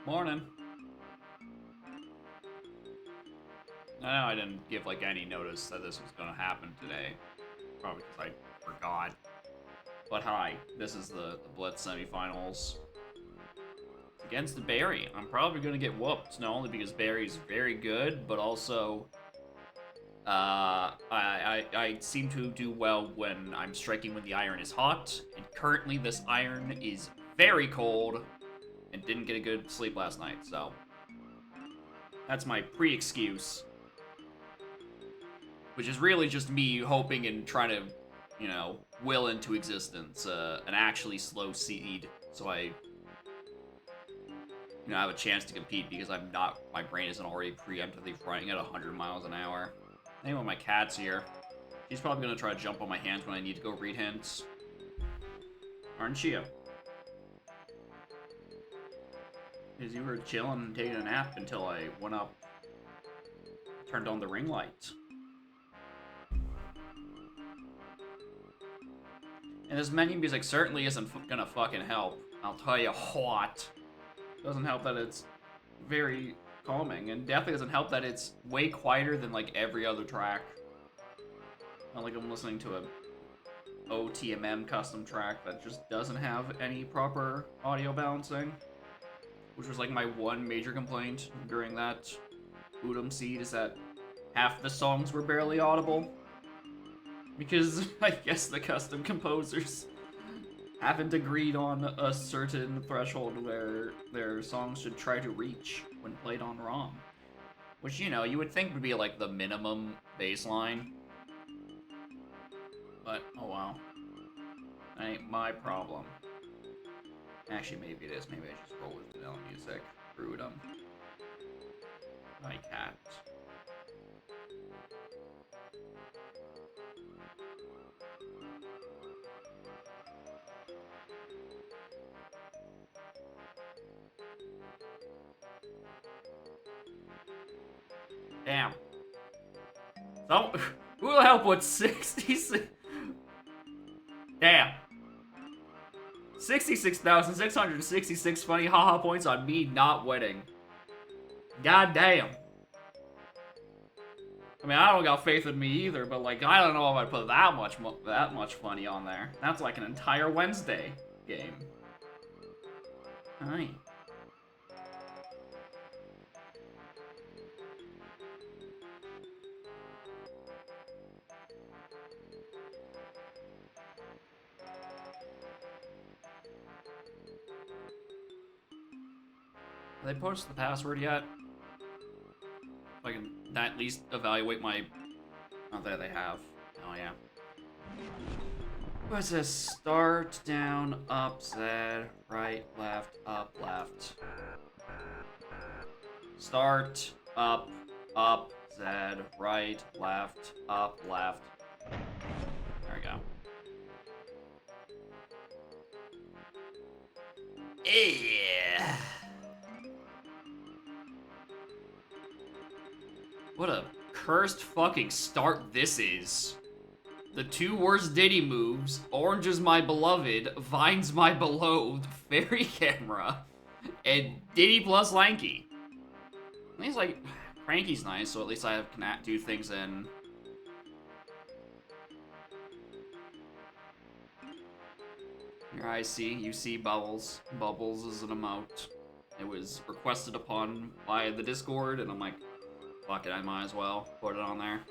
Morning. I know I didn't give like any notice that this was gonna happen today. Probably because I forgot. But hi, this is the Blitz semifinals. It's against Barry. I'm probably gonna get whooped, not only because Barry's very good, but also I seem to do well when I'm striking when the iron is hot, and currently this iron is very cold and didn't get a good sleep last night, so that's my pre-excuse. Which is really just me hoping and trying to, will into existence an actually slow seed, so I, have a chance to compete because my brain isn't already preemptively running at 100 miles an hour. Anyway, my cat's here. She's probably gonna try to jump on my hands when I need to go read hints. Aren't you? Because you were chilling and taking a nap until I went up, turned on the ring light. And this menu music certainly isn't gonna fucking help. I'll tell you what. Doesn't help that it's very calming, and definitely doesn't help that it's way quieter than like every other track. Not like I'm listening to a OTMM custom track that just doesn't have any proper audio balancing, which was like my one major complaint during that Udom seed, is that half the songs were barely audible. Because I guess the custom composers haven't agreed on a certain threshold where their songs should try to reach when played on ROM. Which, you would think would be like the minimum baseline. But, oh well. That ain't my problem. Actually, maybe it is. Maybe I just roll with vanilla music. Screw them. My cat. Damn. So, who will help with 66? Damn. 66,666 funny haha points on me not winning. God damn. I mean, I don't got faith in me either, but like, I don't know if I put that much money on there. That's like an entire Wednesday game. Hi. Have they posted the password yet? So I can at least evaluate my... Not that they have. Oh, yeah. What's this? Start, down, up, Z, right, left, up, left. Start, up, Z, right, left, up, left. There we go. Yeah. What a cursed fucking start this is. The two worst Diddy moves, Orange is my beloved, Vine's my beloved, Fairy Camera, and Diddy plus Lanky. At least, like, Cranky's nice, so at least I can do things in... Here I see, you see Bubbles. Bubbles is an emote. It was requested upon by the Discord, and I'm like, fuck it, I might as well put it on there.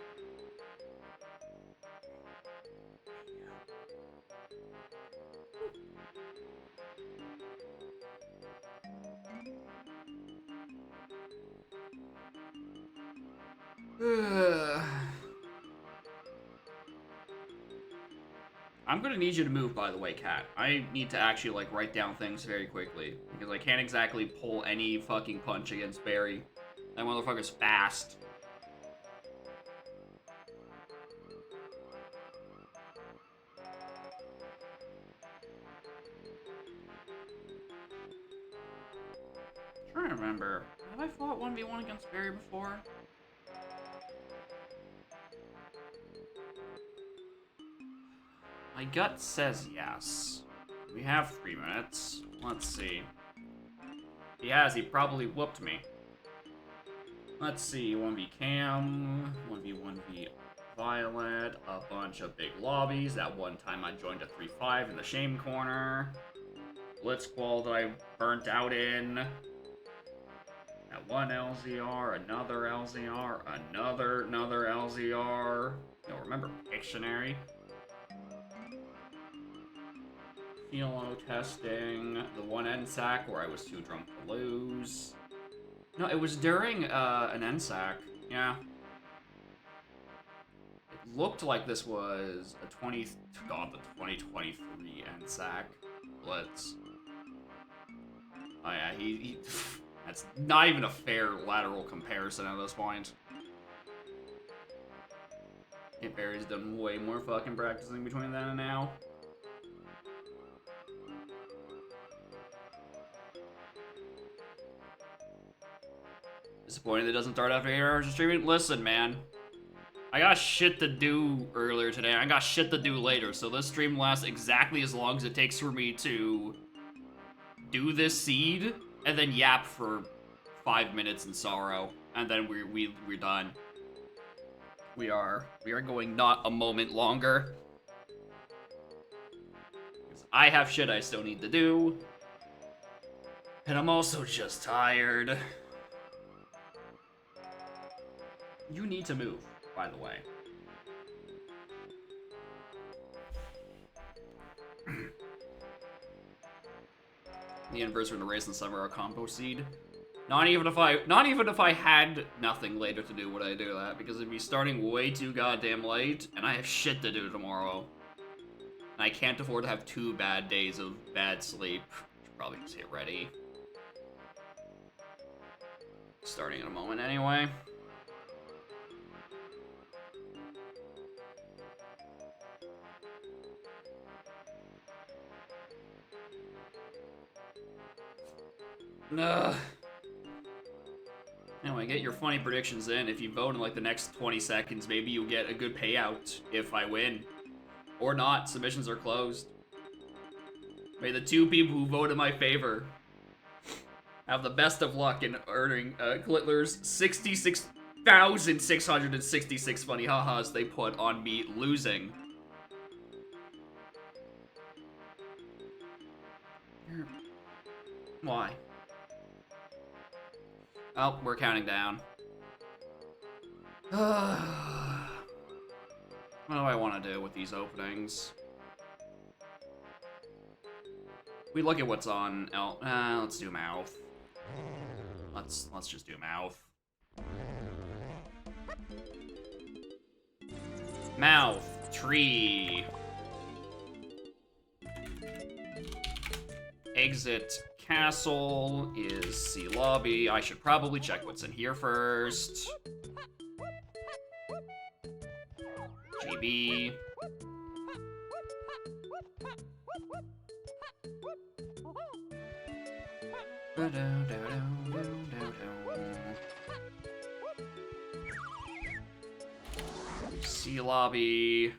I'm gonna need you to move, by the way, Cat. I need to actually, like, write down things very quickly, because I can't exactly pull any fucking punch against Barry. That motherfucker's fast. I'm trying to remember. Have I fought 1v1 against Barry before? My gut says yes. We have 3 minutes. Let's see. He has, he probably whooped me. Let's see, 1v Cam, 1v Violet, a bunch of big lobbies. That one time I joined a 3-5 in the shame corner. Blitzquall that I burnt out in. That one LZR, another LZR, another LZR. You'll remember Pictionary. Philo testing, the one NSAC where I was too drunk to lose. No, it was during an NSAC, yeah. It looked like this was a the 2023 NSAC Blitz. Oh yeah, he that's not even a fair lateral comparison at this point. Barry's done way more fucking practicing between then and now. Disappointed it doesn't start after 8 hours of streaming. Listen, man. I got shit to do earlier today. I got shit to do later, so this stream lasts exactly as long as it takes for me to do this seed, and then yap for 5 minutes in sorrow, and then we're done. We are going not a moment longer. I have shit I still need to do, and I'm also just tired. You need to move, by the way. The inverse from the race in summer, a combo seed. Not even if I had nothing later to do would I do that, because it'd be starting way too goddamn late, and I have shit to do tomorrow. And I can't afford to have 2 bad days of bad sleep. Should probably just get ready. Starting in a moment anyway. Anyway, get your funny predictions in. If you vote in like the next 20 seconds, maybe you'll get a good payout if I win. Or not, submissions are closed. May the 2 people who vote in my favor have the best of luck in earning Glitler's 66,666 funny ha-has they put on me losing. Why? Oh, we're counting down. What do I want to do with these openings? We look at what's on let's do mouth. Let's just do mouth. Mouth, tree. Exit castle is C lobby. I should probably check what's in here first. GB. C lobby.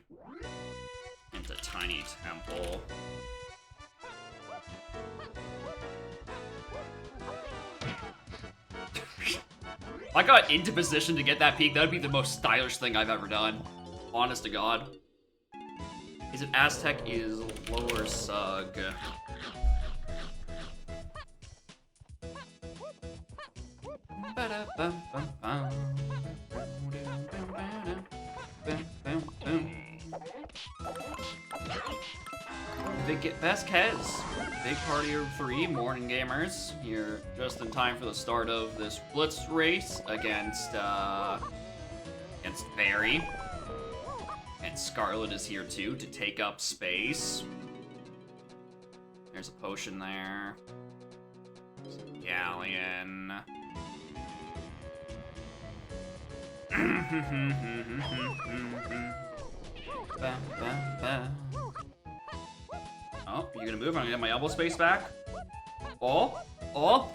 Into tiny temple. If I got into position to get that peak, that would be the most stylish thing I've ever done. Honest to God. Is it Aztec? Is lower Sug. Best Kez. Big party of 3 morning gamers here just in time for the start of this blitz race against Barry. And Scarlet is here too to take up space. There's a potion there. Some galleon. Oh, you gonna move? I'm gonna get my elbow space back. Oh, oh.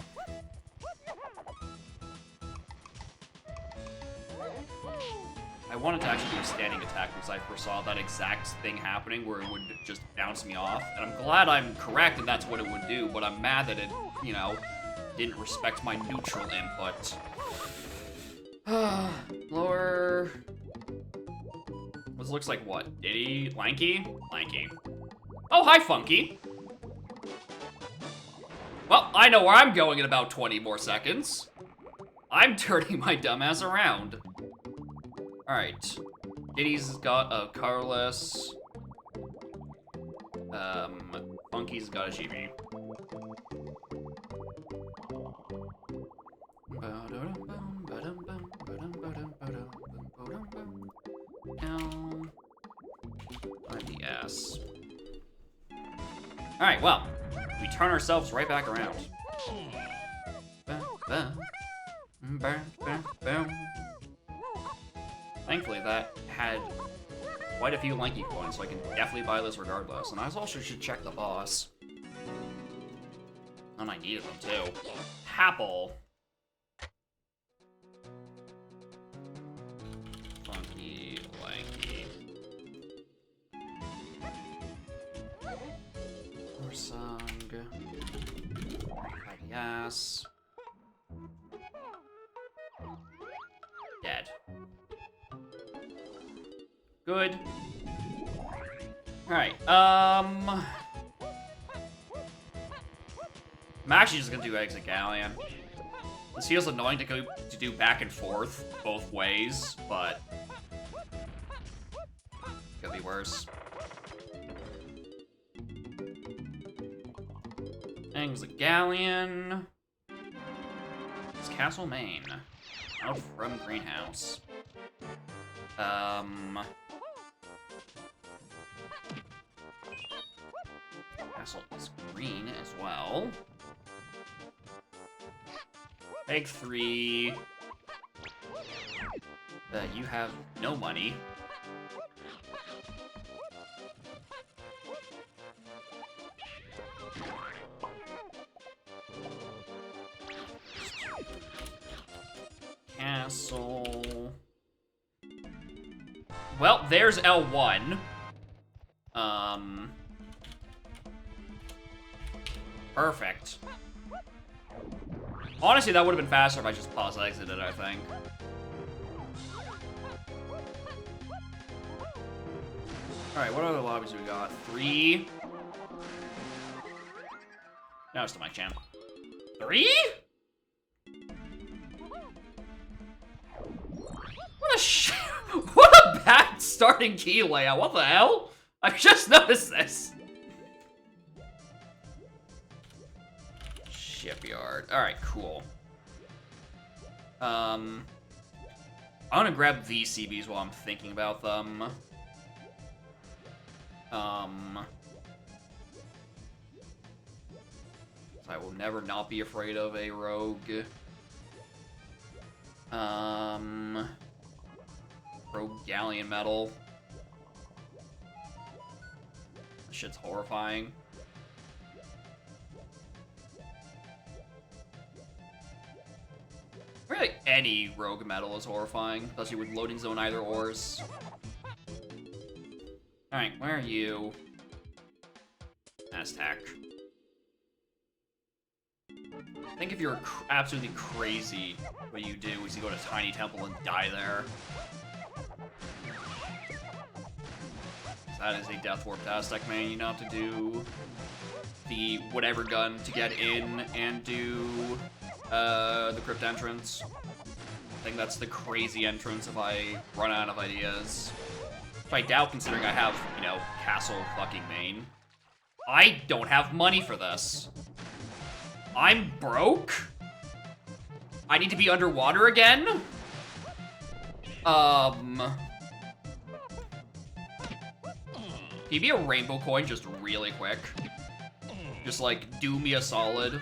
I wanted to actually do a standing attack because I foresaw that exact thing happening where it would just bounce me off. And I'm glad I'm correct and that's what it would do, but I'm mad that it, you know, didn't respect my neutral input. Lower... This looks like what? Diddy? Lanky? Lanky. Oh, hi, Funky. Well, I know where I'm going in about 20 more seconds. I'm turning my dumbass around. Alright. Diddy's got a colorless. Funky's got a GB. Yes. Alright, well, we turn ourselves right back around. Thankfully, that had quite a few lanky coins, so I can definitely buy this regardless. And I also should check the boss. And I needed them too. Apple. Funky, lanky. Orsung. Yes. Dead. Good. Alright, I'm actually just gonna do Exit Galleon. This feels annoying to do back and forth both ways, but could be worse. Exit Galleon. It's Castle Maine. Out from Greenhouse. Castle is green as well. Big 3. You have no money. Castle. Well, there's L1. Perfect. Honestly, that would have been faster if I just pause exited, I think. Alright, what other lobbies do we got? 3. Now it's to my channel. 3? What a bad starting key layout. What the hell? I just noticed this. Shipyard. Alright, cool. I'm gonna grab these CBs while I'm thinking about them. I will never not be afraid of a rogue. Rogue Galleon Medal. This shit's horrifying. Really, any rogue medal is horrifying, especially with loading zone either ors. Alright, where are you? Aztec. I think if you're absolutely crazy, what you do is you go to Tiny Temple and die there. That is a Death Warp Aztec main. You know how to do the whatever gun to get in and do the crypt entrance. I think that's the crazy entrance if I run out of ideas. Which I doubt, considering I have, you know, castle fucking main. I don't have money for this. I'm broke? I need to be underwater again? Can you be a rainbow coin just really quick? Just, like, do me a solid.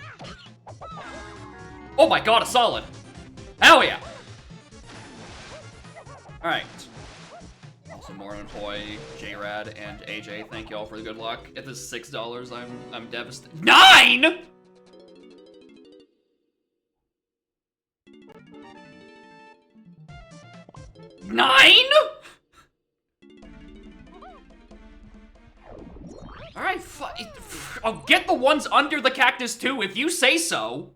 Oh my god, a solid! Hell yeah! Alright. Also, Moran, Hoy, J-Rad, and AJ, thank you all for the good luck. If this is $6, I'm devastated. 9?! Alright, I'll get the ones under the cactus too, if you say so.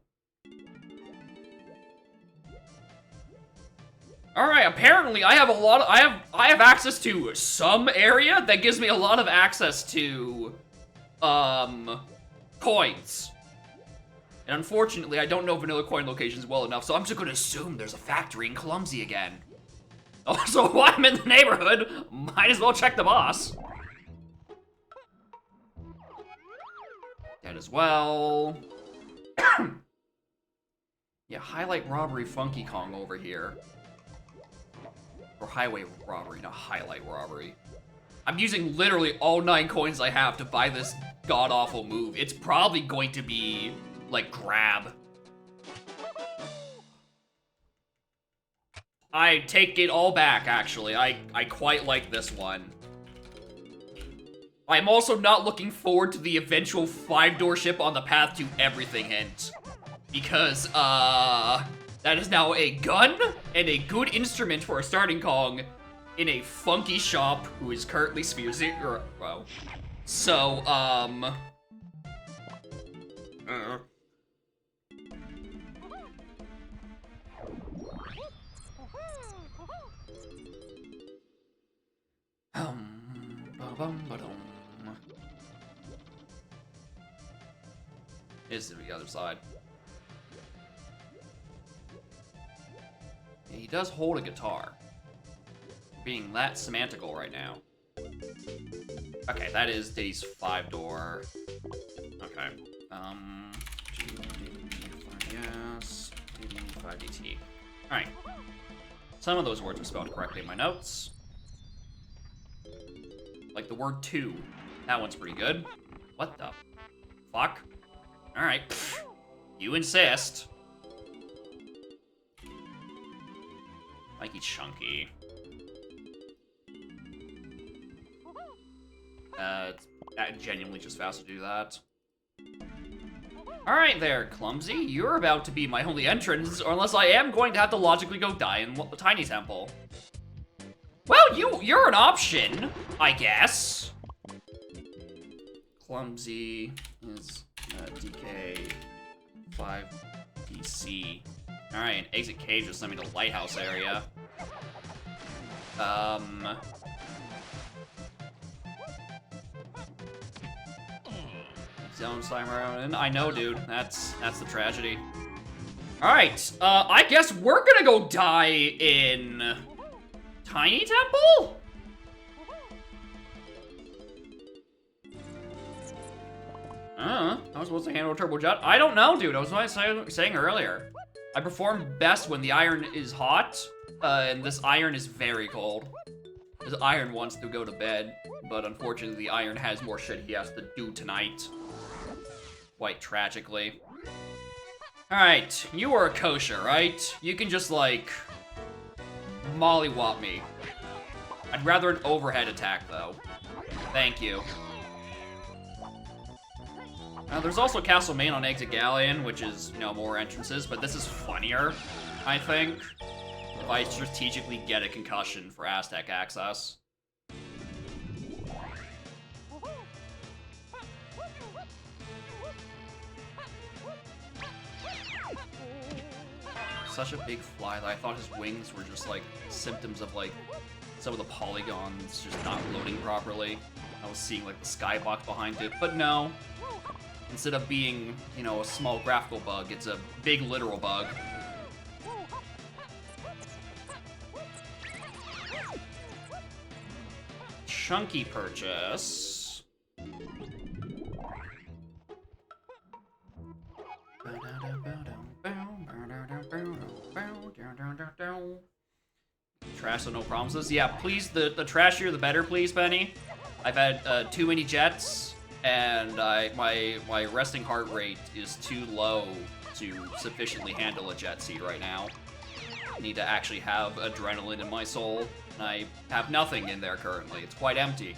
apparently I have a lot of, I have access to some area that gives me a lot of access to coins. And unfortunately, I don't know vanilla coin locations well enough, so I'm just gonna assume there's a factory in Clumsy again. Also, while I'm in the neighborhood, might as well check the boss. Dead as well. Yeah, highlight robbery Funky Kong over here. Or highway robbery, not highlight robbery. I'm using literally all 9 coins I have to buy this god-awful move. It's probably going to be, like, grab. I take it all back, actually. I quite like this one. I'm also not looking forward to the eventual 5-door ship on the path to everything hint. Because, that is now a gun and a good instrument for a starting Kong in a funky shop who is currently Sphere Zero. So, This is the other side. Yeah, he does hold a guitar. Being that semantical right now. Okay, that is Diddy's 5-door. Okay. Yes, Diddy 5DT. Alright. Some of those words were spelled correctly in my notes. Like the word two. That one's pretty good. What the fuck? Alright. You insist. Mikey Chunky. It's genuinely just fast to do that. Alright there, Clumsy. You're about to be my only entrance, or unless I am going to have to logically go die in the Tiny Temple. Well, you're an option, I guess. Clumsy is DK 5DC. Alright, an exit cage just sent me to the lighthouse area. Zone slime around. I know, dude. That's the tragedy. Alright, I guess we're gonna go die in Tiny Temple? I was supposed to handle a turbo jet. I don't know, dude. I was saying earlier. I perform best when the iron is hot, and this iron is very cold. This iron wants to go to bed, but unfortunately the iron has more shit he has to do tonight. Quite tragically. Alright, you are a kosher, right? You can just, like, mollywop me. I'd rather an overhead attack, though. Thank you. There's also Castle Main on Exit Galleon, which is, you know, more entrances, but this is funnier, I think, if I strategically get a concussion for Aztec access. Such a big fly that I thought his wings were just, like, symptoms of, like, some of the polygons just not loading properly. I was seeing, like, the skybox behind it, but no. Instead of being, you know, a small graphical bug, it's a big literal bug. Chunky purchase. Trash, so no promises. Yeah, please, the trashier the better, please, Penny. I've had too many jets, and my resting heart rate is too low to sufficiently handle a jet seat right now. I need to actually have adrenaline in my soul, and I have nothing in there currently. It's quite empty.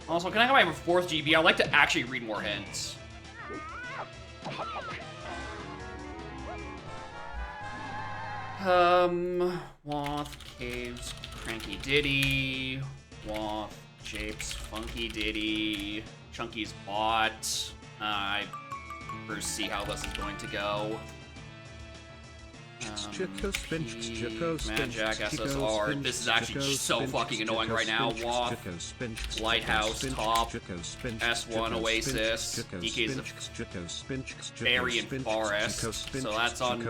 Also, can I have my 4th GB? I'd like to actually read more hints. Woth, Caves, Cranky Diddy, Woth, Japes, Funky Diddy, Chunky's Bot. I first see how this is going to go. Magic, SSR. This is actually so fucking annoying right now. Waff, Lighthouse, Top, S1, Oasis, DK's Berry and Forest. So that's on.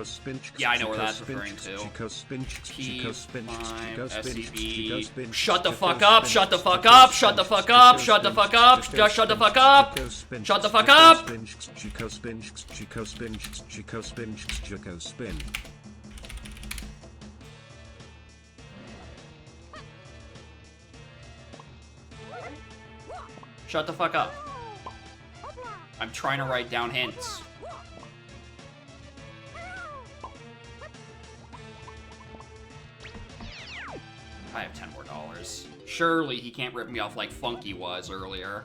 Yeah, I know where that's referring to. P5, SCB. Shut the fuck up! Shut the fuck up! Shut the fuck up! Shut the fuck up! Just shut the fuck up! Shut the fuck up! Shut the fuck up. I'm trying to write down hints. I have $10 more. Surely he can't rip me off like Funky was earlier.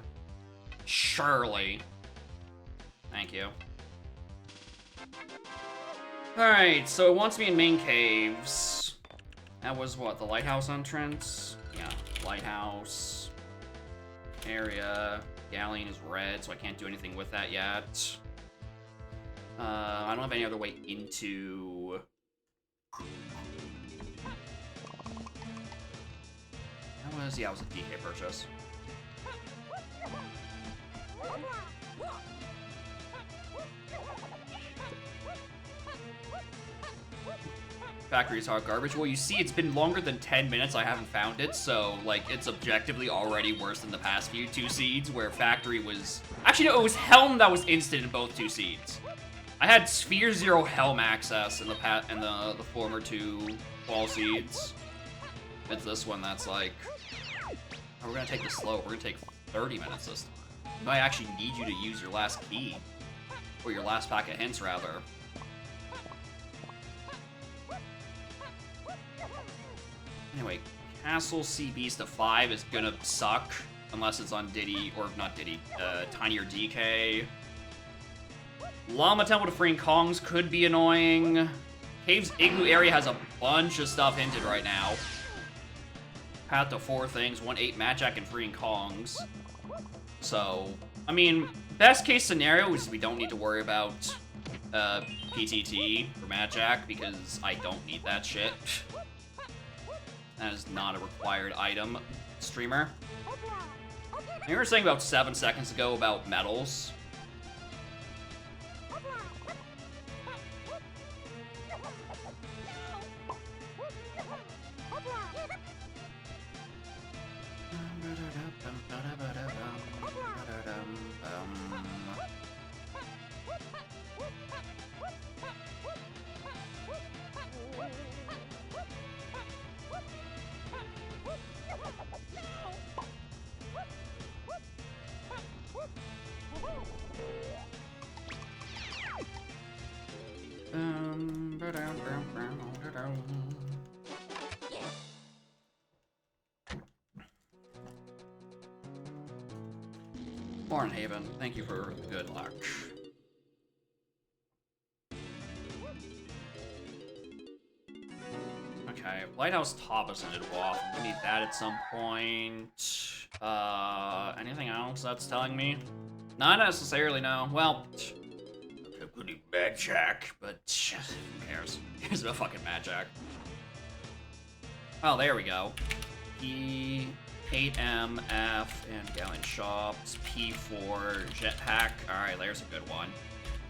Surely. Thank you. Alright, so it wants me in main caves. That was what, the lighthouse entrance? Yeah, lighthouse. Area. Galleon is red, so I can't do anything with that yet. I don't have any other way into... Yeah, it was a DK purchase. Factory's hot garbage. Well, you see, it's been longer than 10 minutes I haven't found it, so, like, it's objectively already worse than the past few 2 seeds, where Factory was... Actually, no, it was Helm that was instant in both 2 seeds. I had Sphere Zero Helm access in the former 2 fall seeds. It's this one that's like... Oh, we're gonna take this slow. We're gonna take 30 minutes this time. I actually need you to use your last key. Or your last pack of hints, rather. Anyway, Castle Sea Beast to 5 is gonna suck. Unless it's on Diddy, or not Diddy, Tiny or DK. Llama Temple to Freeing Kongs could be annoying. Cave's Igloo area has a bunch of stuff hinted right now. Path to 4 things, 1-8 Matjack and Freeing Kongs. So, I mean, best case scenario is we don't need to worry about PTT for Matjack because I don't need that shit. That is not a required item, streamer. You were saying about 7 seconds ago about medals. Haven, thank you for good luck. Okay, Lighthouse Top is ended off. We need that at some point. Anything else that's telling me? Not necessarily, no. Well, a pretty bad jack, but who cares? Here's a fucking mad jack. Oh, there we go. P8M, F, and Galleon Shops. P4, Jetpack. Alright, there's a good one.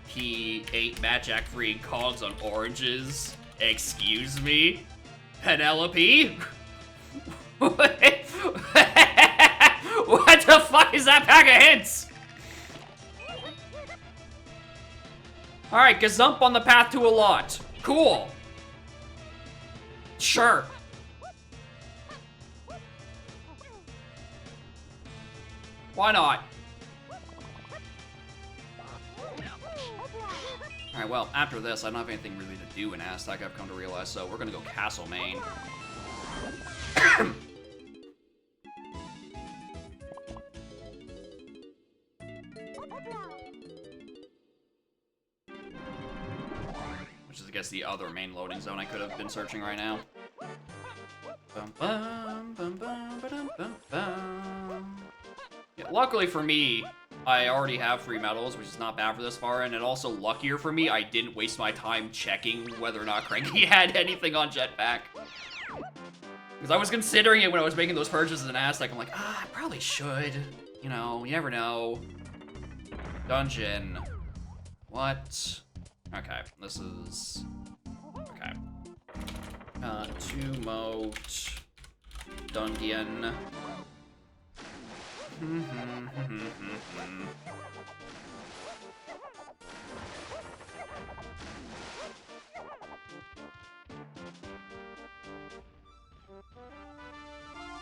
P8, Matjack Freeing Kongs on oranges. Excuse me? Penelope? What the fuck is that pack of hints? Alright, Gazump on the path to a lot. Cool. Sure. Why not? Alright, well, after this, I don't have anything really to do in Aztec, I've come to realize, so we're gonna go Castle Main. Which is, I guess, the other main loading zone I could have been searching right now. Bum, bum, bum, bum, ba-dum, bum, bum. Yeah, luckily for me, I already have 3 medals, which is not bad for this far, and it also luckier for me, I didn't waste my time checking whether or not Cranky had anything on Jetpack. Because I was considering it when I was making those purchases in Aztec. I'm like, I probably should. You know, you never know. Dungeon. What? Okay, this is... Okay. Two moat. Dungeon.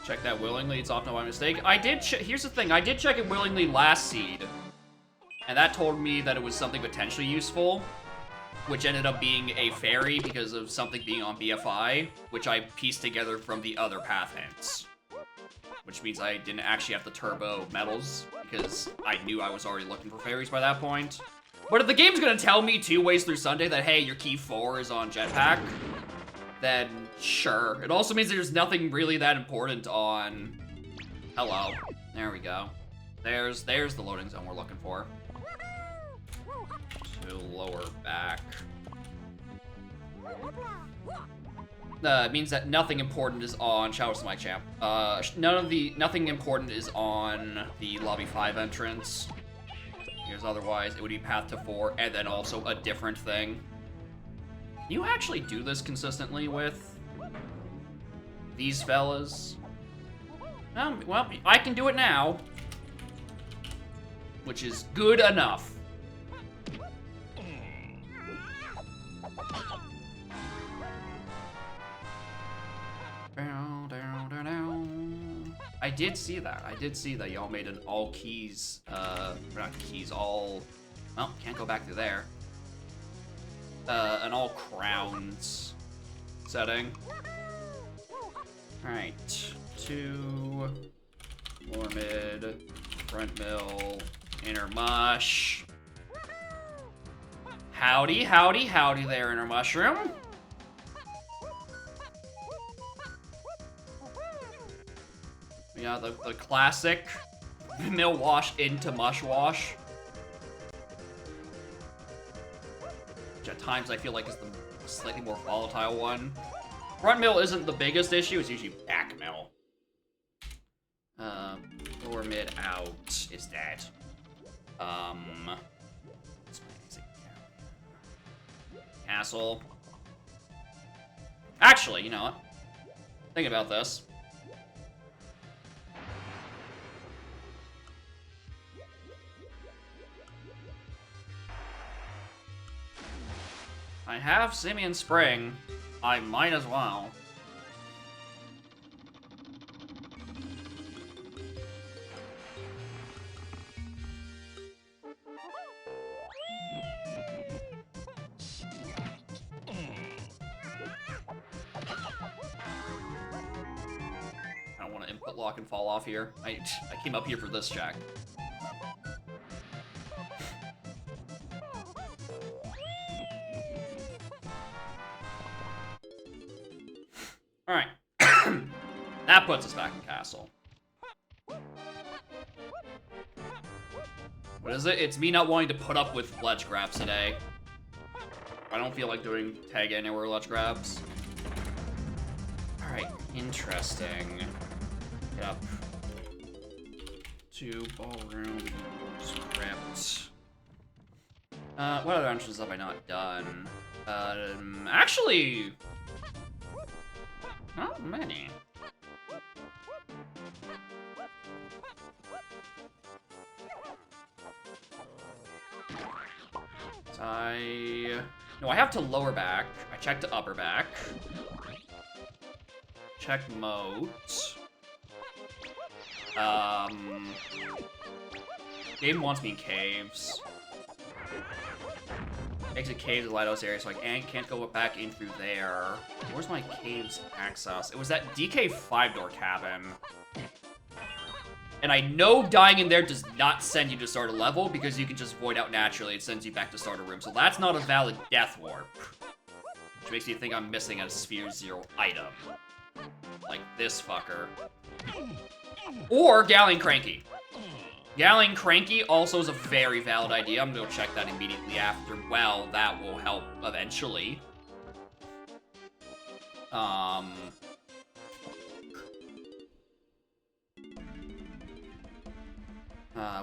Check that willingly, it's often by mistake. I did here's the thing, I did check it willingly last seed. And that told me that it was something potentially useful, which ended up being a fairy because of something being on BFI, which I pieced together from the other path hints. Which means I didn't actually have to turbo medals, because I knew I was already looking for fairies by that point. But if the game's gonna tell me 2 ways through Sunday that, hey, your key 4 is on Jetpack, then sure. It also means there's nothing really that important on... Hello. There we go. There's the loading zone we're looking for. To lower back. It means that nothing important is on... Shout out to my champ. Nothing important is on the Lobby 5 entrance. Because otherwise, it would be path to 4, and then also a different thing. Can you actually do this consistently with these fellas? Well, I can do it now. Which is good enough. I did see that. I did see that y'all made an all keys, not keys, all... Well, can't go back to there. An all crowns setting. Alright. 2, lower mid, front mill, inner mush. Howdy, howdy, howdy there, inner mushroom. Yeah, the classic mill wash into mush wash. Which at times I feel like is the slightly more volatile one. Front mill isn't the biggest issue, it's usually back mill. Lower mid out is dead. Castle. Actually, you know what? Think about this. I have Simeon Spring. I might as well. I don't want to input lock and fall off here. I came up here for this check. Alright. That puts us back in castle. What is it? It's me not wanting to put up with ledge grabs today. I don't feel like doing tag anywhere ledge grabs. Alright, interesting. Get up. 2 ballroom script. What other entrances have I not done? Actually... Not many. No, I have to lower back. I checked to upper back. Check moat. Game wants me in caves. Exit caves in the lighthouse area, so I can't go back in through there. Where's my caves access? It was that DK 5-door cabin. And I know dying in there does not send you to start a level, because you can just void out naturally. It sends you back to start a room, so that's not a valid death warp. Which makes me think I'm missing a Sphere 0 item. Like this fucker. Or Galleon Cranky. Yelling Cranky also is a very valid idea. I'm gonna go check that immediately after. Well, that will help eventually.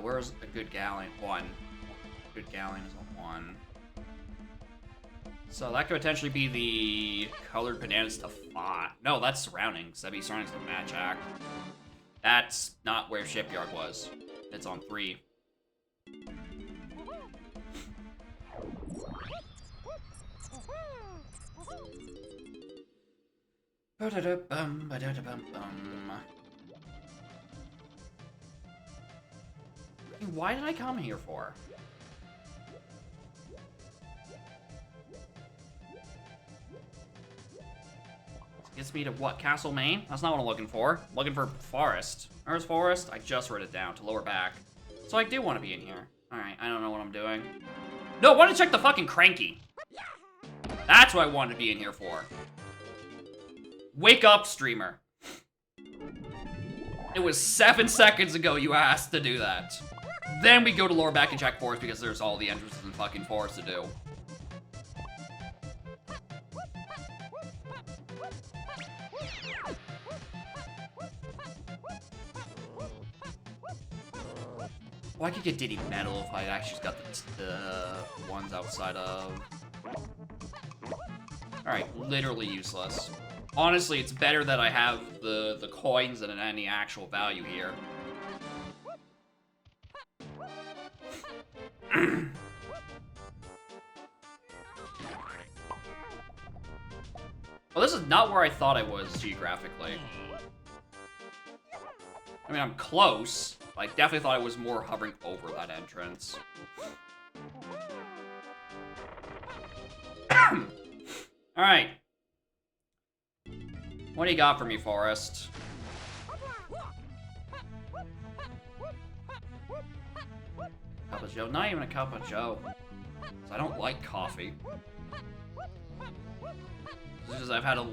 Where's a good galleon? 1. Good galleon is a 1. So that could potentially be the colored bananas to 5. No, that's surroundings. That'd be surroundings to match act. That's not where Shipyard was. It's on 3. Ba-da-da-bum, ba-da-da-bum-bum. Why did I come here for? Gets me to what? Castle, Maine? That's not what I'm looking for. I'm looking for Forest. Where's Forest? I just wrote it down to lower back. So I do want to be in here. Alright, I don't know what I'm doing. No, I want to check the fucking Cranky. That's what I wanted to be in here for. Wake up, streamer. It was 7 seconds ago you asked to do that. Then we go to lower back and check Forest because there's all the entrances in fucking Forest to do. Well, I could get Diddy Metal if I actually got the ones outside of... Alright, literally useless. Honestly, it's better that I have the coins than any actual value here. Well, this is not where I thought I was geographically. I mean, I'm close. I definitely thought I was more hovering over that entrance. Alright. What do you got for me, Forrest? Cup of Joe? Not even a cup of Joe. I don't like coffee. It's just I've had a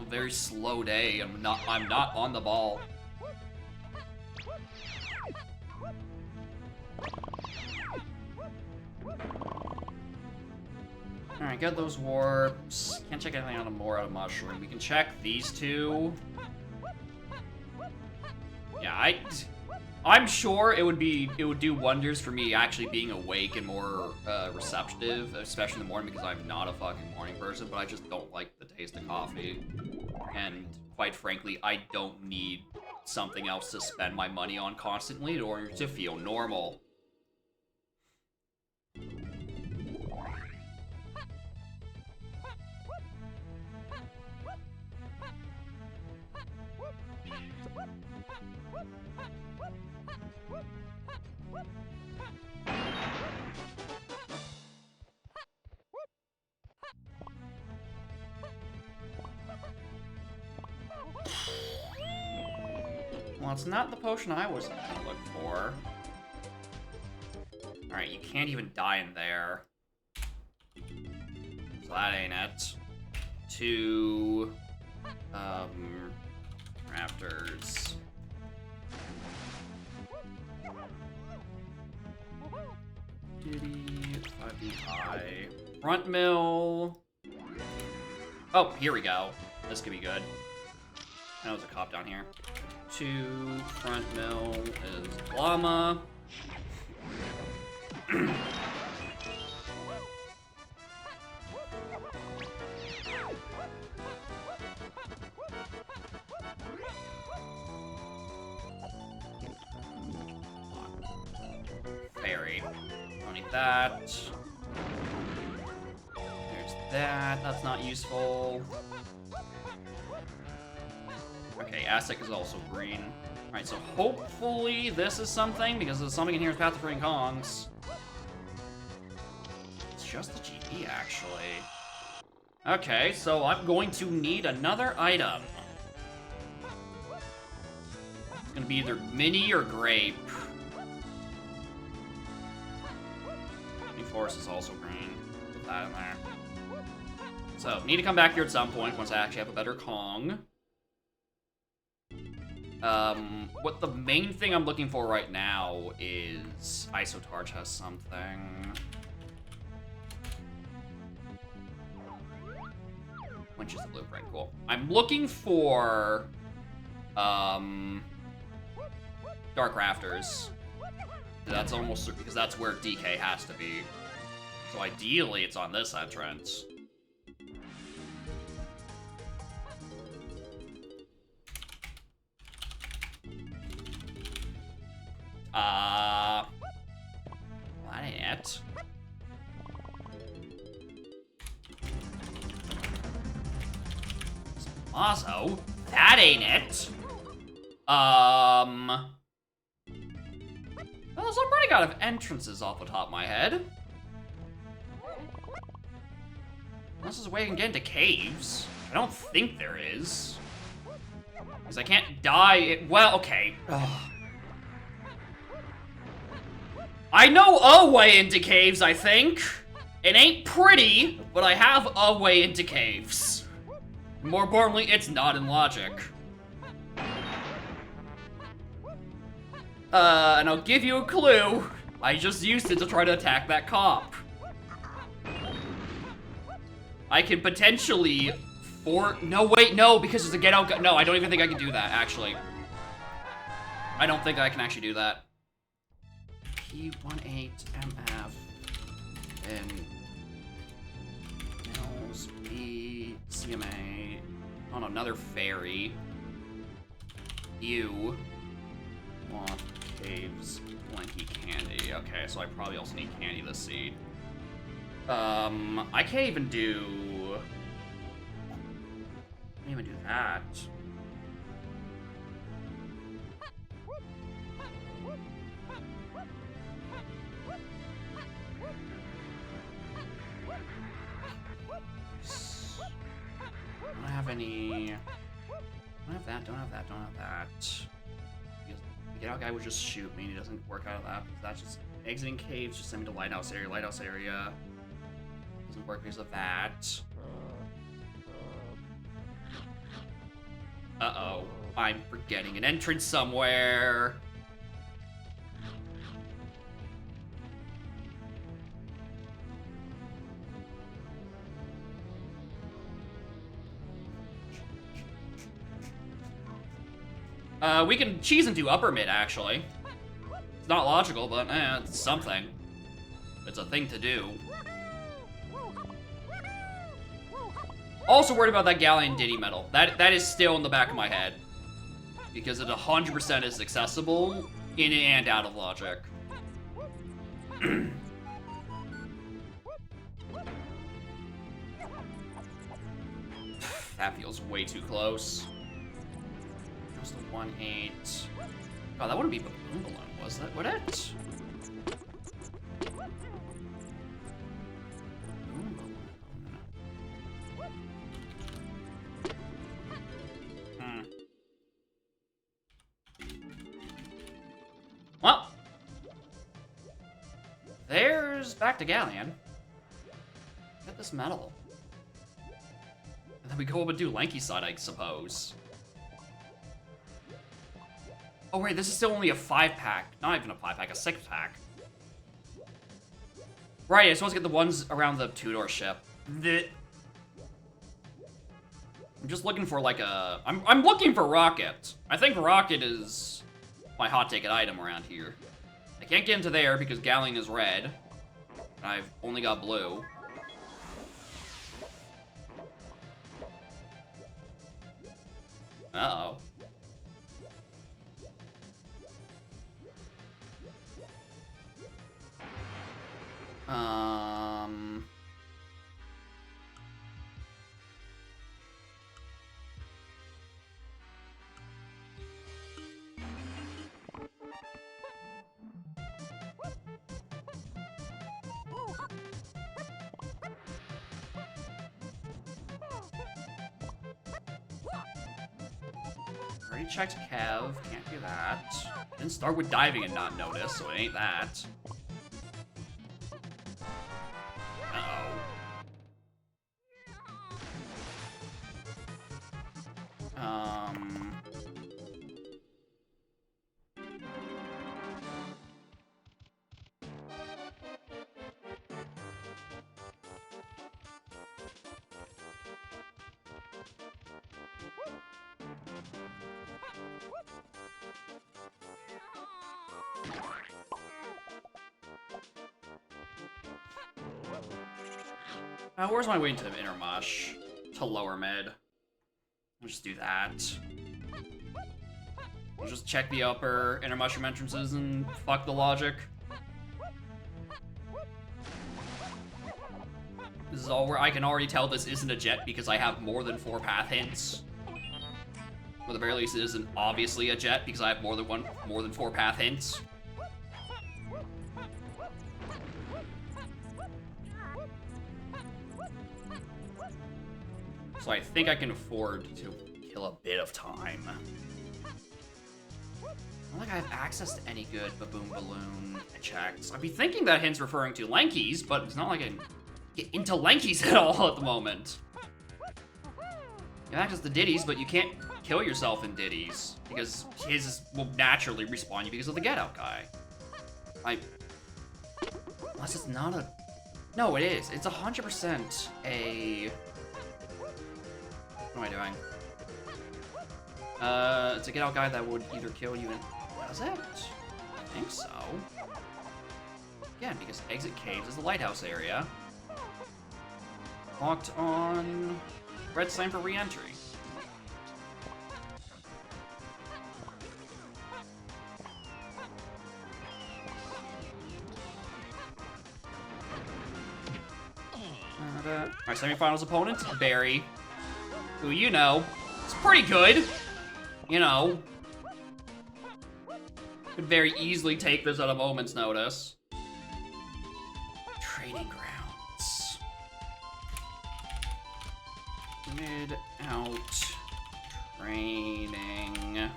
very slow day. I'm not on the ball. Alright, got those warps. Can't check anything out of more out of Mushroom. We can check these two. Yeah, I'm sure it would do wonders for me actually being awake and more receptive, especially in the morning because I'm not a fucking morning person, but I just don't like the taste of coffee. And quite frankly, I don't need something else to spend my money on constantly in order to feel normal. Well, it's not the potion I was gonna look for. Alright, you can't even die in there. So that ain't it. 2... Raptors. Diddy, 5 Front mill. Oh, here we go. This could be good. I know there's a cop down here. 2 front mill is llama. Fairy. Don't need that. There's that. That's not useful. Okay, Aztec is also green. Alright, so hopefully this is something, because there's something in here with Path to Freeing Kongs. It's just the GP, actually. Okay, so I'm going to need another item. It's gonna be either mini or grape. New Forest is also green. Put that in there. So, need to come back here at some point once I actually have a better Kong. What the main thing I'm looking for right now is Isotarch has something. Winch is the blueprint, cool. I'm looking for, Dark Rafters. That's almost, because that's where DK has to be. So ideally, it's on this entrance. That ain't it. Mazzo, that ain't it. Well, so I'm running out of entrances off the top of my head. Unless there's a way I can get into caves. I don't think there is. Because I can't die. Well, okay. Ugh. I know a way into caves, I think. It ain't pretty, but I have a way into caves. More importantly, it's not in logic. And I'll give you a clue. I just used it to try to attack that cop. I can potentially no, wait, no, because there's a get out. No, I don't even think I can do that, actually. I don't think I can actually do that. P18 MF and Mills B CMA on another ferry. You want caves, blanky candy. Okay, so I probably also need candy this seed. I can't even do that. Don't have any. Don't have that. Don't have that. Don't have that. Because the get out guy would just shoot me, and he doesn't work out of that. Because that's just exiting caves. Just send me to lighthouse area. Lighthouse area doesn't work because of that. Uh-oh. I'm forgetting an entrance somewhere. We can cheese into upper mid, actually. It's not logical, but it's something. It's a thing to do. Also worried about that Galleon Ditty medal. That is still in the back of my head. Because it 100% is accessible in and out of logic. That feels way too close. That was the 1-8. God, that wouldn't be Baboon Balloon, was that? Would it? Well, there's back to Galleon. Get this medal. And then we go up and do Lanky Side, I suppose. Oh wait, this is still only a 5-pack. Not even a 5-pack, a 6-pack. Right, I'm supposed to get the ones around the two-door ship. I'm just looking for like a... I'm looking for Rocket. I think Rocket is my hot ticket item around here. I can't get into there because Galleon is red. And I've only got blue. Uh-oh. Already checked Kev, can't do that. Didn't start with diving and not notice, so it ain't that. Where's my way into inner mush? To lower mid. We'll just do that. We'll just check the upper inner mushroom entrances and fuck the logic. This is all where I can already tell this isn't a jet because I have more than 4 path hints. Or at the very least, it isn't obviously a jet because I have more than 4 path hints. So I think I can afford to kill a bit of time. I don't think I have access to any good Baboon Balloon checks. I'd be thinking that hint's referring to Lankies, but it's not like I can get into Lankies at all at the moment. You have access to Diddy's, but you can't kill yourself in Diddy's because his will naturally respawn you because of the Get Out guy. Unless it's not a... No, it is. It's 100% a... What am I doing? It's a Get Out guy that would either kill you in... Does it? I think so. Again, because exit caves is the lighthouse area. Locked on... Red sign for re-entry. Our semifinals opponent, Barry, who you know, is pretty good. You know, could very easily take this at a moment's notice. Training grounds. Mid out training.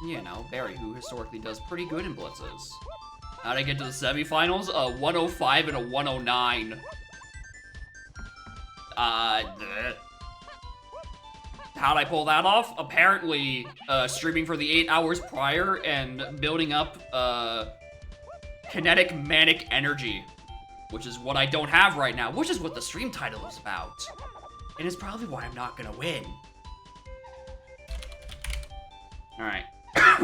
You know, Barry, who historically does pretty good in blitzes. How'd I get to the semifinals? A 105 and a 109. How'd I pull that off? Apparently, streaming for the 8 hours prior and building up, kinetic manic energy, which is what I don't have right now, which is what the stream title is about. And it's probably why I'm not gonna win. Alright.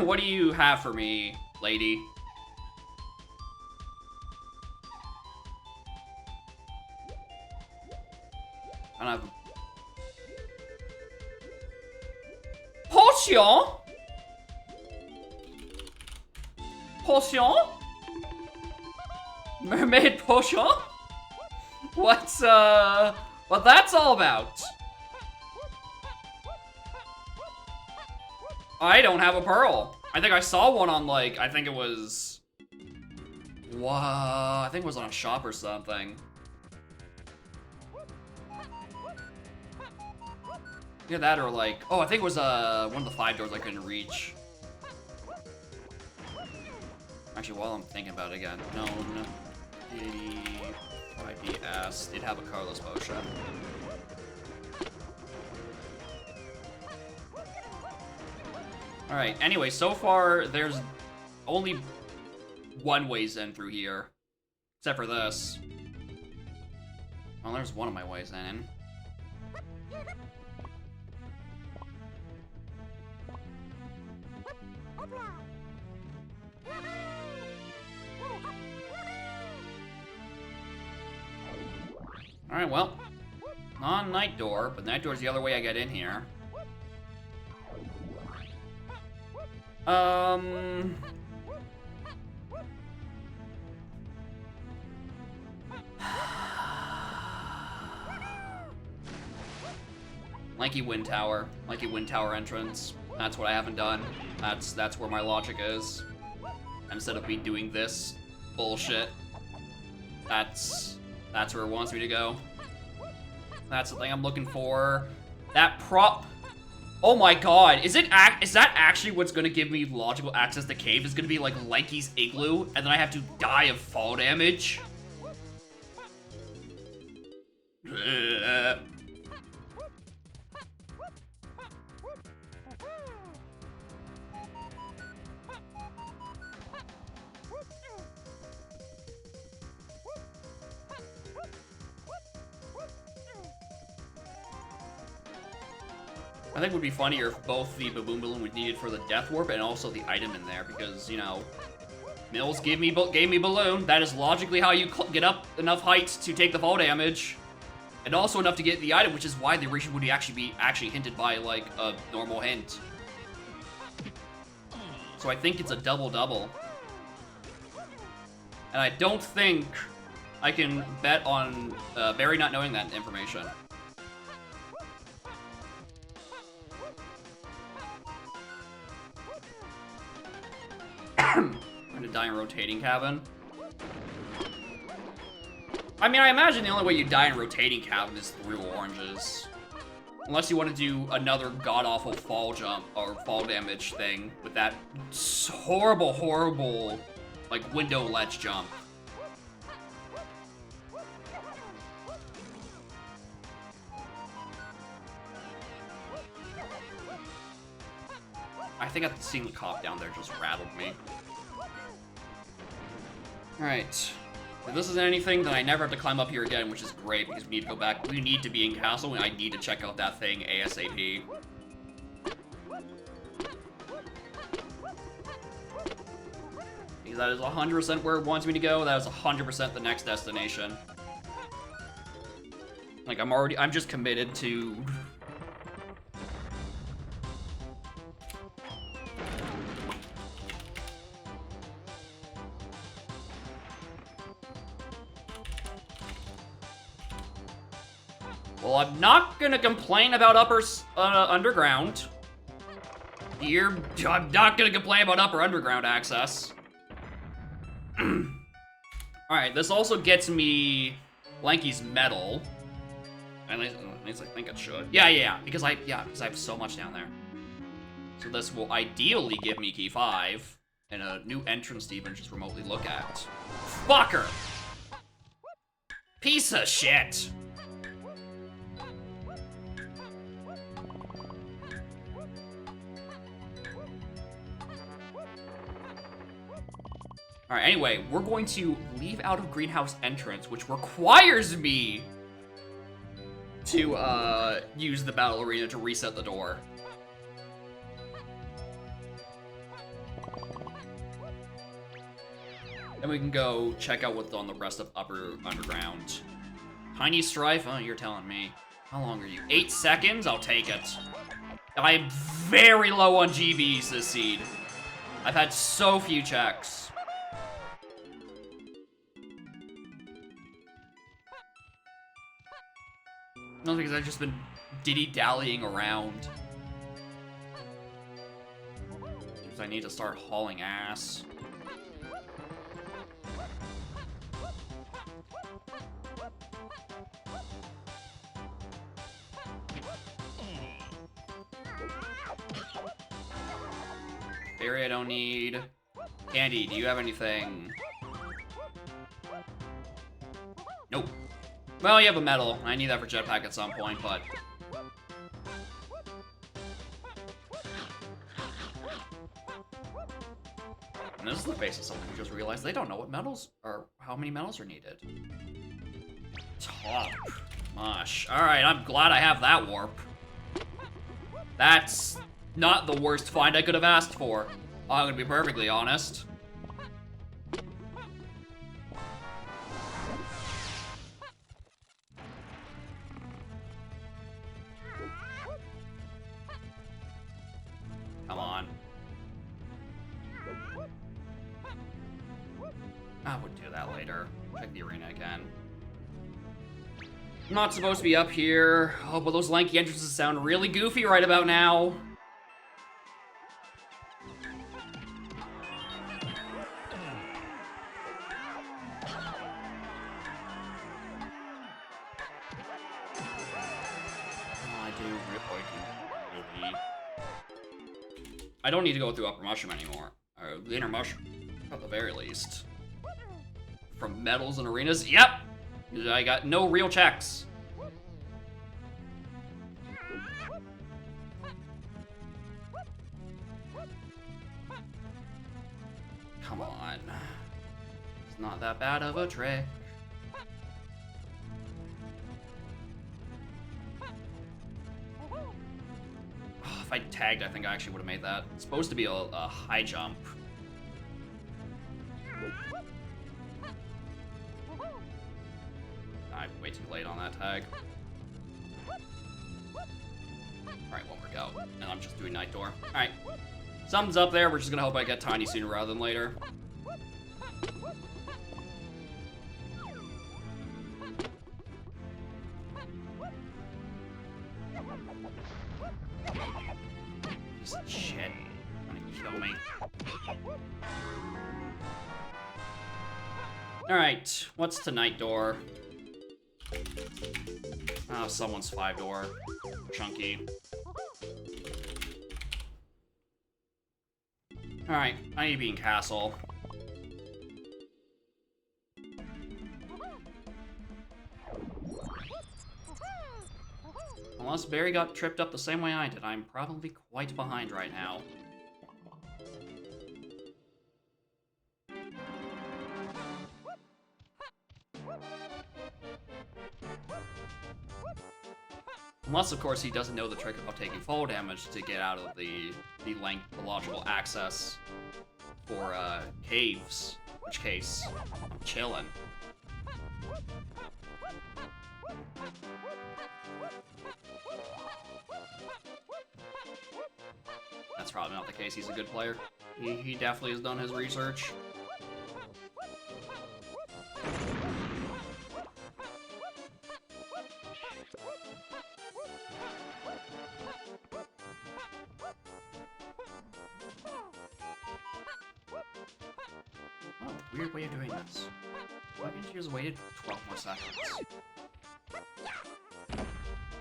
What do you have for me, lady? I don't have... Potion? Potion? Mermaid potion? What's, what that's all about? I don't have a pearl. I think I saw one on, like, I think it was... Wow, I think it was on a shop or something. Yeah, that or like, oh, I think it was one of the 5 doors I couldn't reach. Actually, while I'm thinking about it again, known Diddy IPS did have a Carlos potion. All right. Anyway, so far there's only one ways in through here, except for this. Well, there's one of my ways in. Alright, well, on night door, but night door's the other way I get in here. Lanky Wind Tower. Lanky Wind Tower entrance. That's what I haven't done. That's where my logic is. Instead of me doing this bullshit, that's where it wants me to go. That's the thing I'm looking for. That prop. Oh my god, is that actually what's gonna give me logical access to cave? Is gonna be like Lanky's igloo, and then I have to die of fall damage? I think it would be funnier if both the Baboon Balloon was needed for the Death Warp and also the item in there, because, you know, Mills gave me balloon. That is logically how you get up enough height to take the fall damage. And also enough to get the item, which is why the region would actually be hinted by, like, a normal hint. So I think it's a double-double. And I don't think I can bet on Barry not knowing that information. I'm gonna die in rotating cabin. I mean, I imagine the only way you die in rotating cabin is through oranges. Unless you want to do another god-awful fall jump or fall damage thing with that horrible, horrible, like, window ledge jump. I think seeing the cop down there just rattled me. Alright. If this isn't anything, then I never have to climb up here again, which is great, because we need to go back. We need to be in castle, and I need to check out that thing ASAP. Because that is 100% where it wants me to go. That is 100% the next destination. Like, I'm just committed to... Well, I'm not gonna complain about underground. Here, I'm not gonna complain about upper underground access. Alright, this also gets me Lanky's medal. At least I think it should. Yeah, because I have so much down there. So this will ideally give me key 5 and a new entrance to even just remotely look at. Fucker! Piece of shit! Alright, anyway, we're going to leave out of greenhouse entrance, which requires me to use the battle arena to reset the door. Then we can go check out what's on the rest of upper underground. Tiny Strife? Oh, you're telling me. How long are you? 8 seconds? I'll take it. I am very low on GBs this seed. I've had so few checks. No, because I've just been diddy-dallying around. Because I need to start hauling ass. Berry I don't need. Candy, do you have anything? Nope. Well, you have a medal. I need that for jetpack at some point, but... And this is the face of someone who just realized they don't know what medals or how many medals are needed. Top. Mush. Alright, I'm glad I have that warp. That's not the worst find I could have asked for. I'm gonna be perfectly honest. Come on. I would do that later. Check the arena again. I'm not supposed to be up here. Oh, but those lanky entrances sound really goofy right about now. I don't need to go through upper mushroom anymore. Or the inner mushroom, at the very least. From medals and arenas, yep! I got no real checks. Come on. It's not that bad of a trick. If I tagged, I think I actually would have made that. It's supposed to be a high jump. too late on that tag. Alright, one more go. And I'm just doing Night Door. Alright. Something's up there. We're just gonna hope I get Tiny sooner rather than later. Shit. Trying to kill me. Alright, what's to Night Door? Oh, someone's 5-door. Chunky. Alright, I need to be in Castle. Unless Barry got tripped up the same way I did, I'm probably quite behind right now. Unless, of course, he doesn't know the trick about taking fall damage to get out of the logical access for caves. In which case, I'm chillin'. That's probably not the case. He's a good player. He definitely has done his research. Oh, weird way of doing this. Why didn't you just waited 12 more seconds?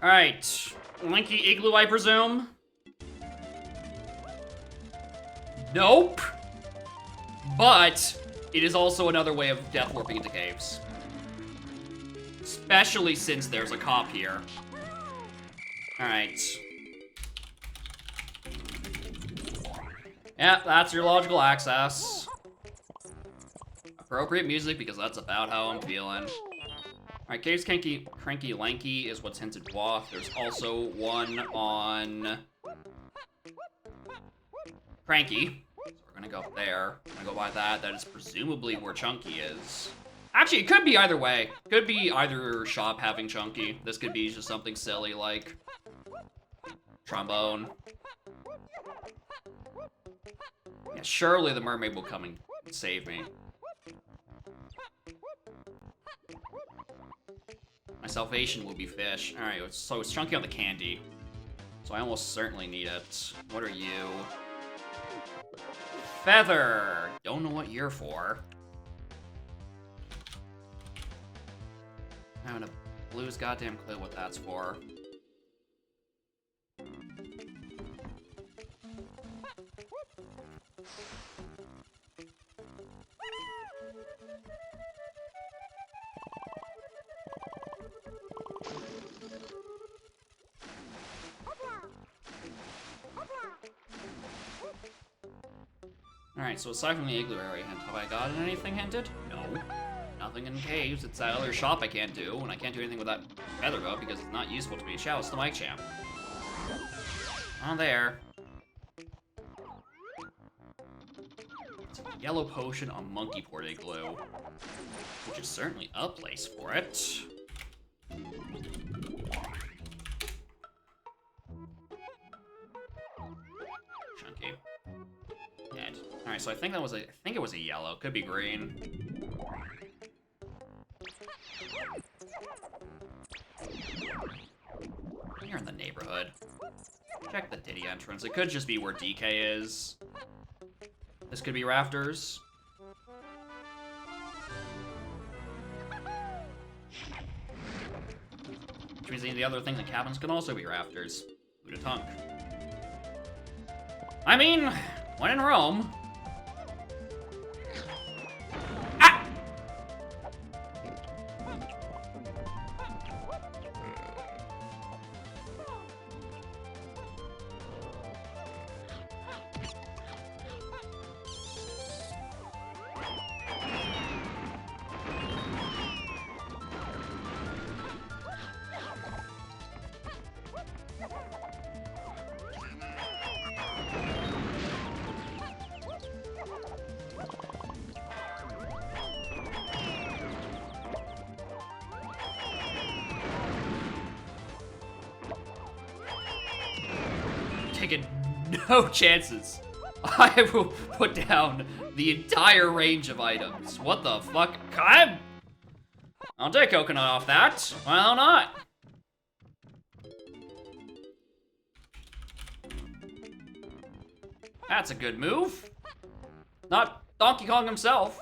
Alright. Linky Igloo, I presume? Nope! But it is also another way of death warping into caves. Especially since there's a cop here. Alright. Yeah, that's your logical access. Appropriate music, because that's about how I'm feeling. Alright, Caves Cranky Lanky is what's hinted dwarf. There's also one on Cranky. So we're gonna go there. I'm gonna go by that. That is presumably where Chunky is. Actually, it could be either way. Could be either shop having Chunky. This could be just something silly like trombone. Yeah, surely the mermaid will come and save me. My salvation will be fish. Alright, so it's Chunky on the candy. So I almost certainly need it. What are you? Feather! Don't know what you're for. I haven't a blue's goddamn clue what that's for. Alright, so aside from the igloo area hint, have I gotten anything hinted? No. Nothing in caves. It's that other shop I can't do, and I can't do anything with that feather boat because it's not useful to me. Shouts to Mike Champ. On there. It's a yellow potion on Monkey Port Igloo, which is certainly a place for it. Chunky. Dead. Alright, so I think it was a yellow. Could be green. You're in the neighborhood. Check the Diddy entrance. It could just be where DK is. This could be rafters. Which means the other things in cabins can also be rafters. Who'da thunk? I mean, when in Rome. Ah! taking no chances. I will put down the entire range of items. What the fuck? I'll take coconut off that. Why not? That's a good move. Not Donkey Kong himself,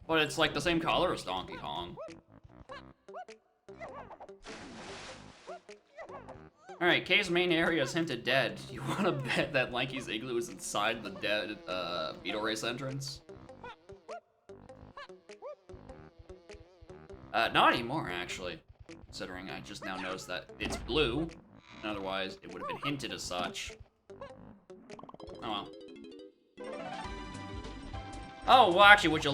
but it's like the same color as Donkey Kong. Alright, K's main area is hinted dead. You wanna bet that Lanky's igloo is inside the dead Beetle Race entrance? Not anymore, actually. Considering I just now noticed that it's blue. Otherwise, it would have been hinted as such. Oh well. Oh, well, actually, would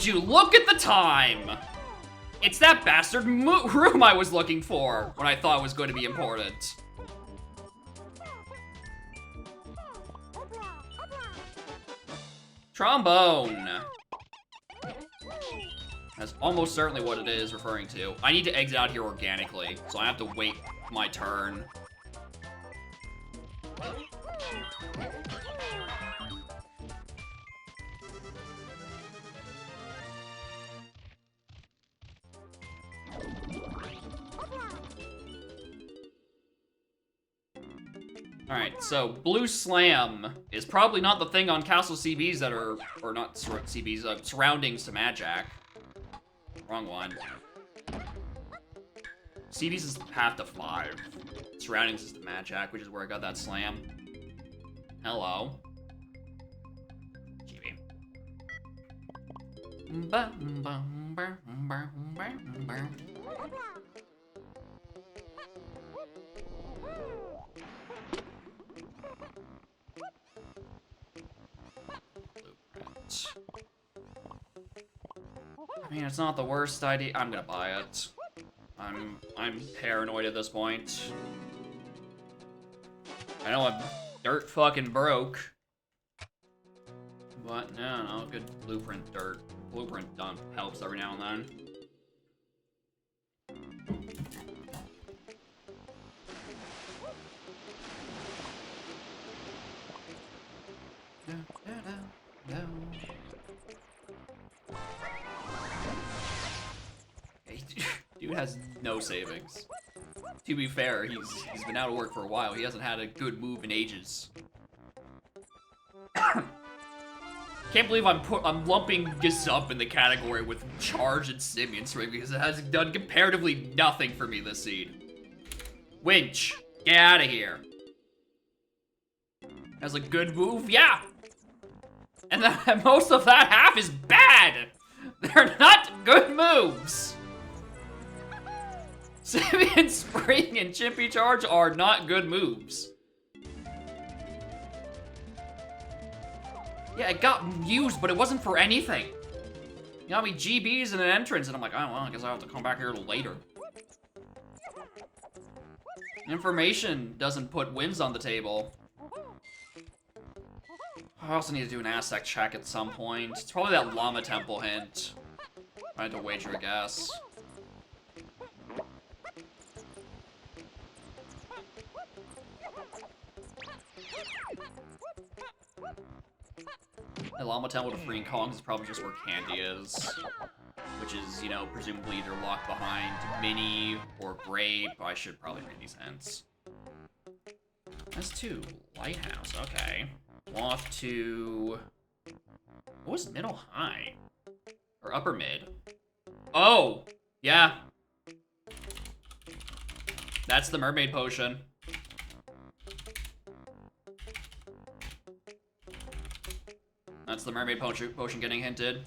you look at the time? It's that bastard room I was looking for when I thought was going to be important. Trombone. That's almost certainly what it is referring to. I need to exit out here organically, so I have to wait my turn. Alright, so Blue Slam is probably not the thing on Castle CBs that are, or not CBs, surroundings to Magic. Wrong one. CBs is path to 5. Surroundings is the Magic, which is where I got that slam. Hello. GB. I mean, it's not the worst idea. I'm gonna buy it. I'm paranoid at this point. I know I'm dirt fucking broke. But no, good blueprint dump helps every now and then. Dude has no savings. To be fair, he's been out of work for a while. He hasn't had a good move in ages. Can't believe I'm lumping Gazup in the category with Charge and Simian Ring because it has done comparatively nothing for me this seed. Winch, get out of here. Has a good move, yeah. And then most of that half is bad. They're not good moves. Simian Spring and Chimpy Charge are not good moves. Yeah, it got used, but it wasn't for anything. You got me GBs in an entrance, and I'm like, oh, well, I guess I'll have to come back here later. Information doesn't put wins on the table. I also need to do an Aztec check at some point. It's probably that Llama Temple hint. I had to wager a guess. The Llama Temple to Freeing Kongs is probably just where Candy is. Which is, you know, presumably either locked behind Mini or Grape. I should probably read these hints. That's 2. Lighthouse, okay. Off to... What was middle high? Or upper mid? Oh! Yeah. That's the mermaid potion. That's the mermaid potion getting hinted.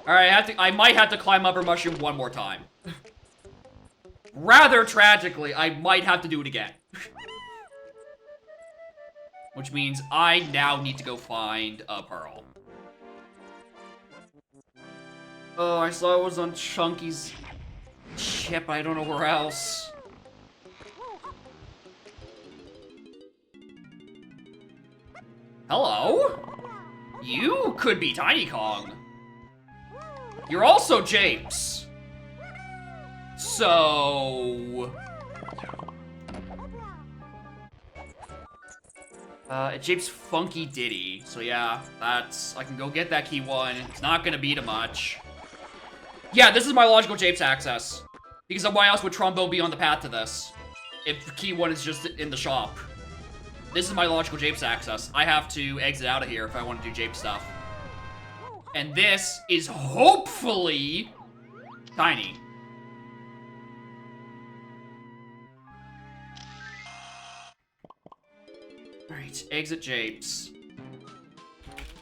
Alright, I might have to climb upper mushroom one more time. Rather tragically, I might have to do it again. Which means I now need to go find a pearl. Oh, I saw it was on Chunky's chip. I don't know where else. Hello? You could be Tiny Kong. You're also James. So... Jape's Funky Ditty. So yeah, that's... I can go get that key 1. It's not gonna be too much. Yeah, this is my logical Jape's access. Because why else would Trombone be on the path to this? If key 1 is just in the shop. This is my logical Jape's access. I have to exit out of here if I want to do Jape stuff. And this is hopefully tiny. Alright, exit Japes.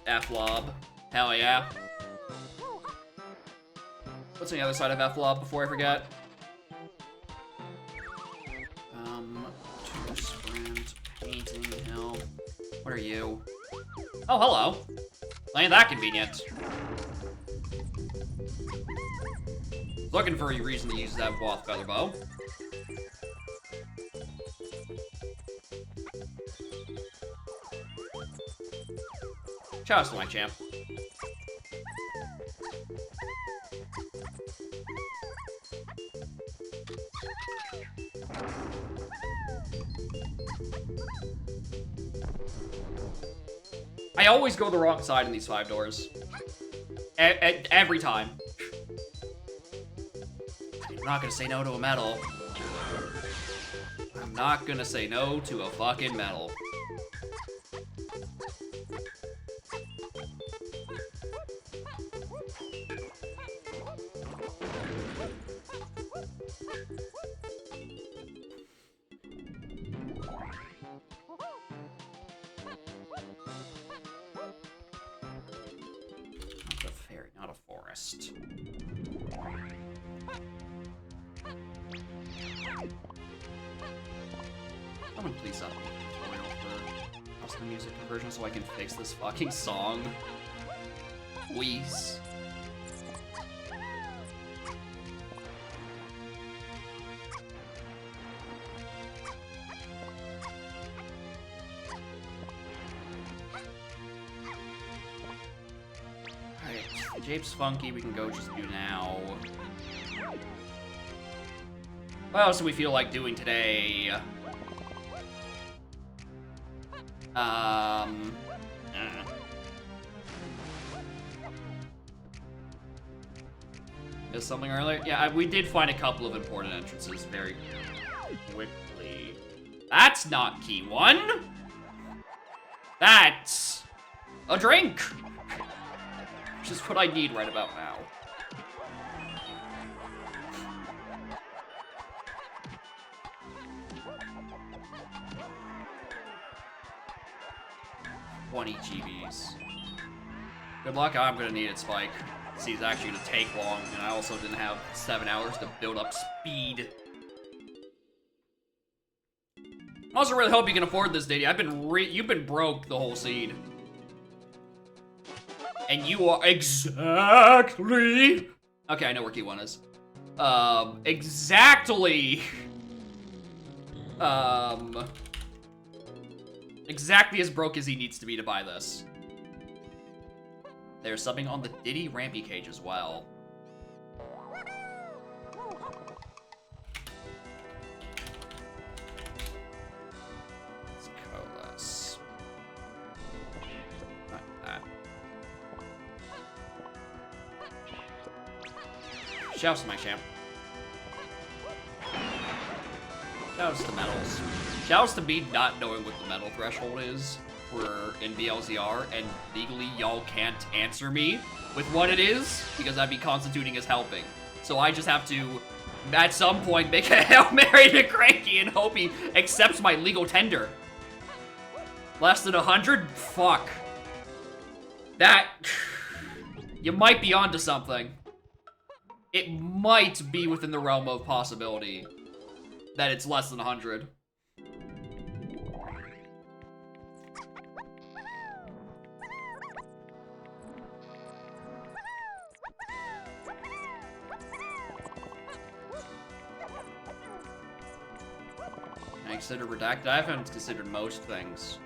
F-Lob. Hell yeah. What's on the other side of F-Lob before I forget? 2 sprint, painting, help. What are you? Oh, hello. Ain't that convenient. Looking for a reason to use that Wath Feather Bow. Shout out to my champ. I always go the wrong side in these 5 doors. Every time. I'm not gonna say no to a medal. I'm not gonna say no to a fucking medal. Not a forest. Someone please up a tutorial for custom music conversion so I can fix this fucking song. Please. Jape's Funky, we can go just do now. What else do we feel like doing today? Missed something earlier? Yeah, we did find a couple of important entrances very quickly. That's not key 1. That's a drink. Which is what I need right about now. GBs. Good luck, I'm gonna need it, Spike. This is actually gonna take long, and I also didn't have 7 hours to build up speed. I also really hope you can afford this, Diddy. You've been broke the whole seed. And you are exactly... Okay, I know where key 1 is. Exactly... exactly as broke as he needs to be to buy this. There's something on the Diddy Rampy cage as well. Let's coalesce. Not that. Shouts to my champ. Shouts to medals. Shouts to me not knowing what the medal threshold is for in BLZR, and legally y'all can't answer me with what it is, because that'd be constituting as helping. So I just have to, at some point, make a Hail Mary to Cranky and hope he accepts my legal tender. Less than 100? Fuck. That... You might be onto something. It might be within the realm of possibility that it's less than 100. I consider redacted. I haven't considered most things.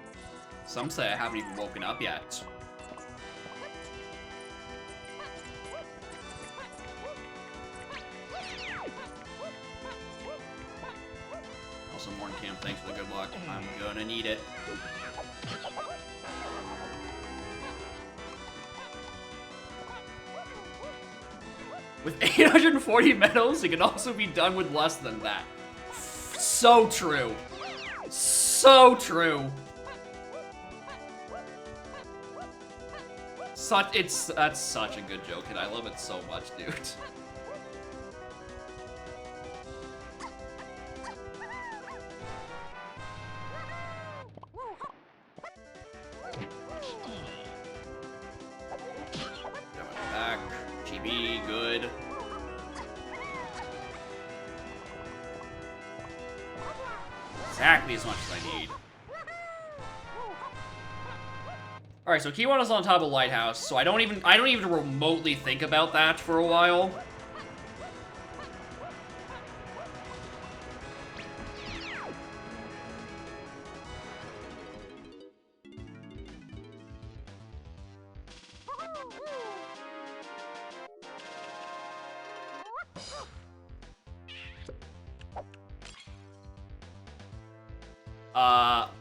Some say I haven't even woken up yet. Also, Morning Camp thanks for the good luck. I'm gonna need it. With 840 medals, it can also be done with less than that. So true. So true. That's such a good joke, and I love it so much, dude. Back. GB, good. Exactly as much as I need. Alright, so Key 1 is on top of Lighthouse, so I don't even remotely think about that for a while.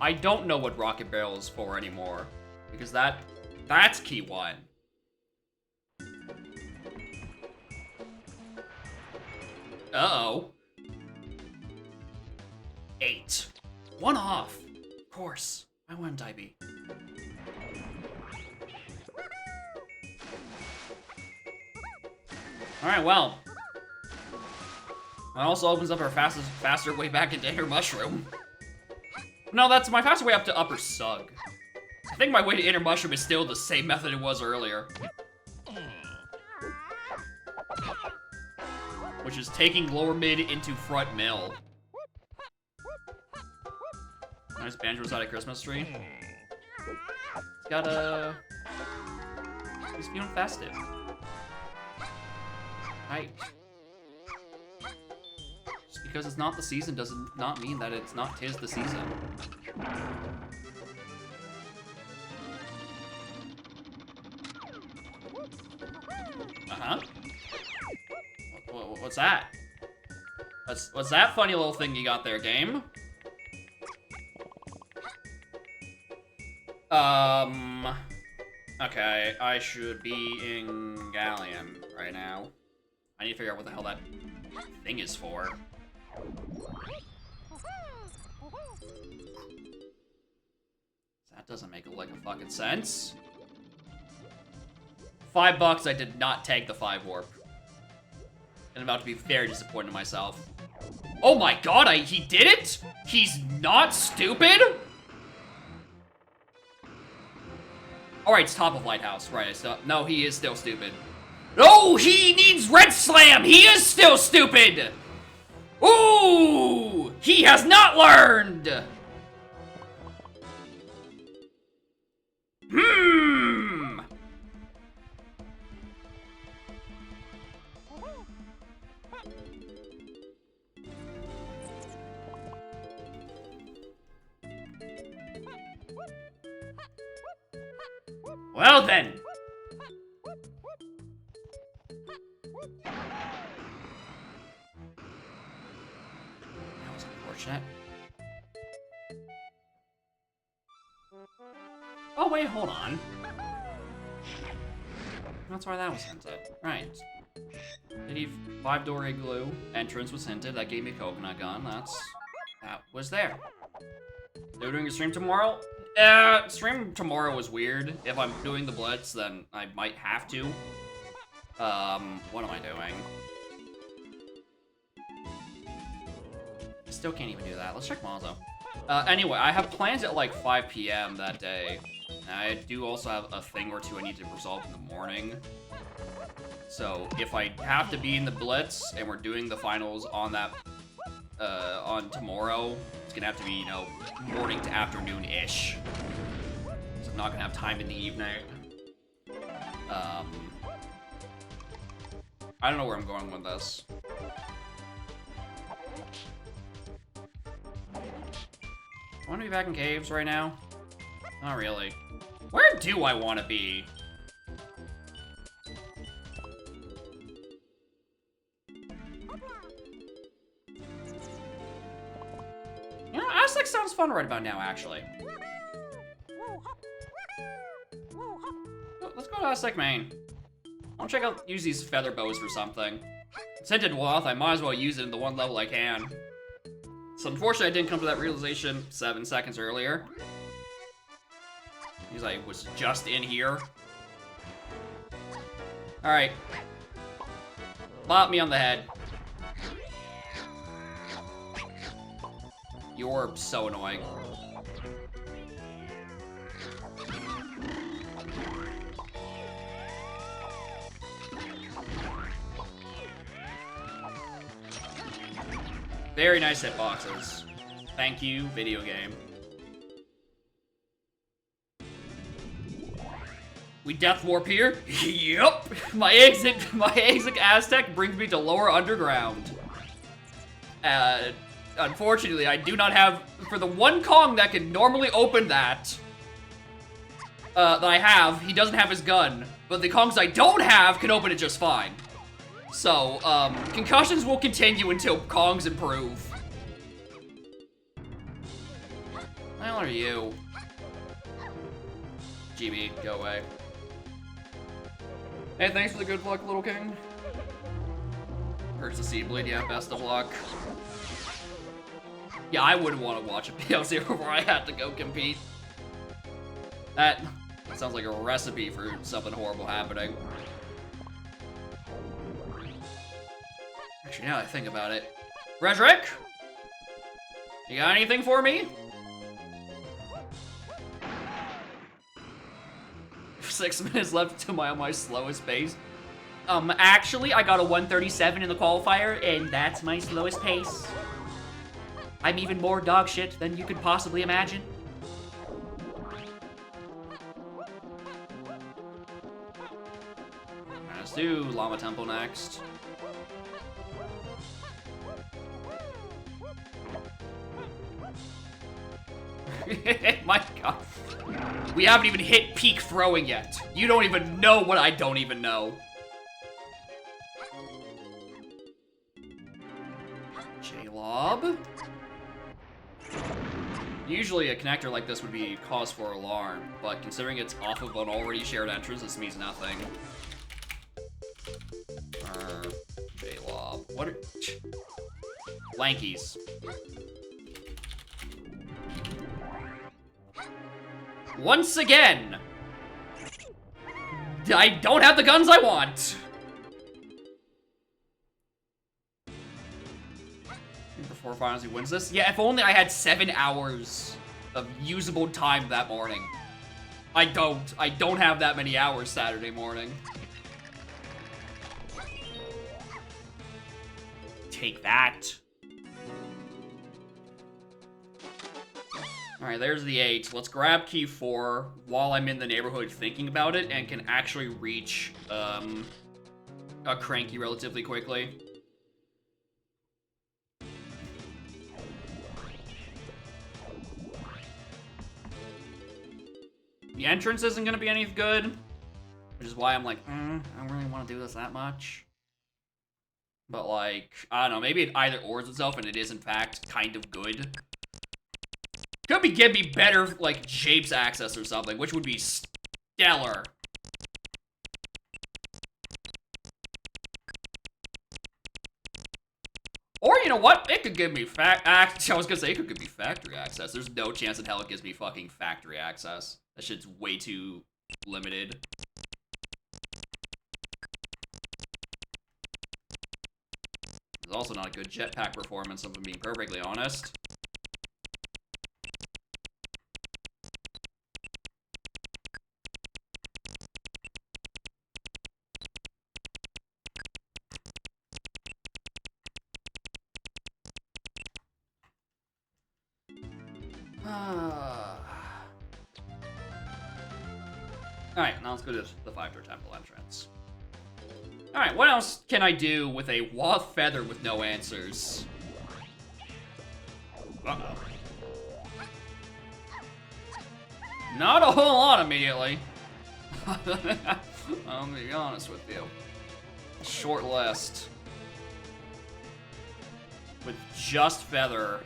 I don't know what Rocket Barrel is for anymore, because that's Key 1. Uh-oh. 8. 1 off. Of course. I wouldn't die B. Alright, well. That also opens up our faster way back into Inner Mushroom. No, that's my faster way up to Upper Sug. I think my way to Inner Mushroom is still the same method it was earlier. Which is taking Lower Mid into Front Mill. Nice Banjo beside a Christmas tree. He's got a... He's feeling festive. Right. Just because it's not the season does not mean that it's not 'tis the season. Uh-huh. What's that? What's that funny little thing you got there, game? Okay, I should be in Galleon right now. I need to figure out what the hell that thing is for. That doesn't make a lick of fucking sense. $5, I did not take the 5 warp. And I'm about to be very disappointed in myself. Oh my god, he did it? He's not stupid? Alright, it's top of Lighthouse. Right, no, he is still stupid. No, he needs Red Slam! He is still stupid! Ooh! He has not learned! Well then. That was unfortunate. Oh wait, hold on. That's why that was hinted. Right. City 5-door igloo. Entrance was hinted. That gave me a coconut gun. That was there. They're doing a stream tomorrow? Stream tomorrow is weird. If I'm doing the Blitz, then I might have to. What am I doing? I still can't even do that. Let's check Mazo. Anyway, I have plans at like 5 p.m. that day. I do also have a thing or two I need to resolve in the morning. So if I have to be in the Blitz and we're doing the finals on that, on tomorrow, it's gonna have to be, you know, morning to afternoon-ish. So I'm not gonna have time in the evening. I don't know where I'm going with this. I want to be back in caves right now? Not really. Where do I want to be? You know, as sounds fun right about now, actually. Oh, let's go to Aztec Main. I'll check out, use these feather bows for something. Scented Wath, I might as well use it in the one level I can. So unfortunately, I didn't come to that realization 7 seconds earlier. Because I was just in here. Alright. Bop me on the head. You're so annoying. Very nice hitboxes. Thank you, video game. We death warp here? Yup! My exit Aztec brings me to lower underground. Unfortunately, I do not have, for the one Kong that can normally open that I have, he doesn't have his gun. But the Kongs I don't have can open it just fine. So, concussions will continue until Kongs improve. What the hell are you? GB, go away. Hey, thanks for the good luck, little king. Hurts to see bleed, yeah, best of luck. Yeah, I wouldn't want to watch a PL0 where I had to go compete. That sounds like a recipe for something horrible happening. Actually, now that I think about it. Redrick? You got anything for me? 6 minutes left to my slowest pace. Actually, I got a 137 in the qualifier, and that's my slowest pace. I'm even more dog shit than you could possibly imagine. Let's do Llama Temple next. My god. We haven't even hit peak throwing yet. You don't even know what I don't even know. J-Lob? Usually a connector like this would be cause for alarm, but considering it's off of an already shared entrance, this means nothing. J-Lob. What are... Lankies. Once again, I don't have the guns I want. Before finals he wins this? Yeah, if only I had 7 hours of usable time that morning. I don't have that many hours Saturday morning. Take that. Alright, there's the 8. Let's grab key 4 while I'm in the neighborhood thinking about it and can actually reach a cranky relatively quickly. The entrance isn't gonna be any good, which is why I'm like, I don't really want to do this that much. But like, I don't know, maybe it either ors itself and it is in fact kind of good. Could be give me better, like, Japes access or something, which would be stellar. Or, you know what? It could give me I was gonna say, it could give me factory access. There's no chance in hell it gives me fucking factory access. That shit's way too limited. It's also not a good jetpack performance, if I'm being perfectly honest. Alright, now let's go to the 5-door temple entrance. Alright, what else can I do with a Wath Feather with no answers? Uh-oh. Not a whole lot immediately. I'll be honest with you. Short list. With just Feather.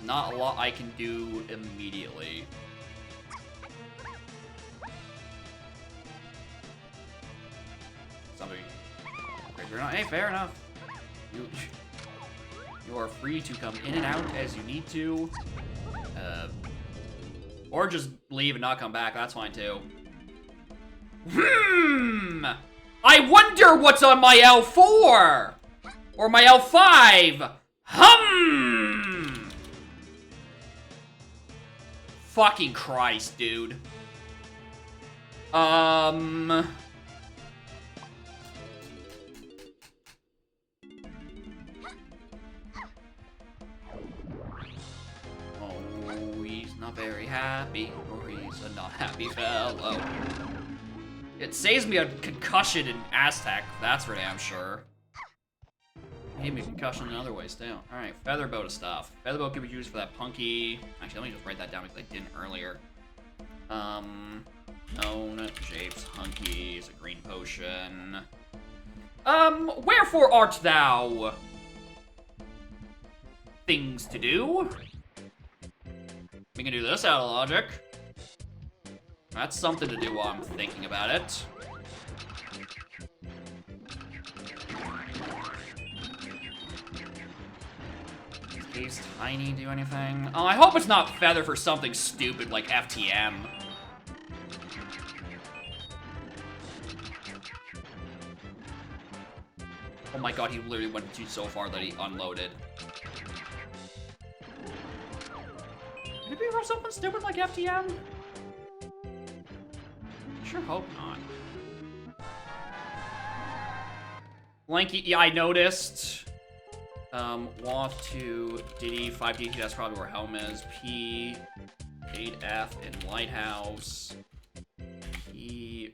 Not a lot I can do immediately. Something. Hey, fair enough. You are free to come in and out as you need to. Or just leave and not come back. That's fine too. I wonder what's on my L4 or my L5. Fucking Christ, dude. Oh, he's not very happy, or he's a not happy fellow. It saves me a concussion in Aztec, that's for damn sure. It gave me a concussion in other ways too. Alright, feather boa stuff. Feather boa can be used for that punky. Actually, let me just write that down because I didn't earlier. Known shapes, hunky is a green potion. Wherefore art thou? Things to do. We can do this out of logic. That's something to do while I'm thinking about it. Does these tiny do anything? Oh, I hope it's not feather for something stupid like FTM. Oh my god, he literally went so far that he unloaded. Could it be for something stupid like FTM? Sure hope not. Lanky, yeah, I noticed. Waft to Diddy, 5DT, that's probably where Helm is. P, 8F in Lighthouse. P,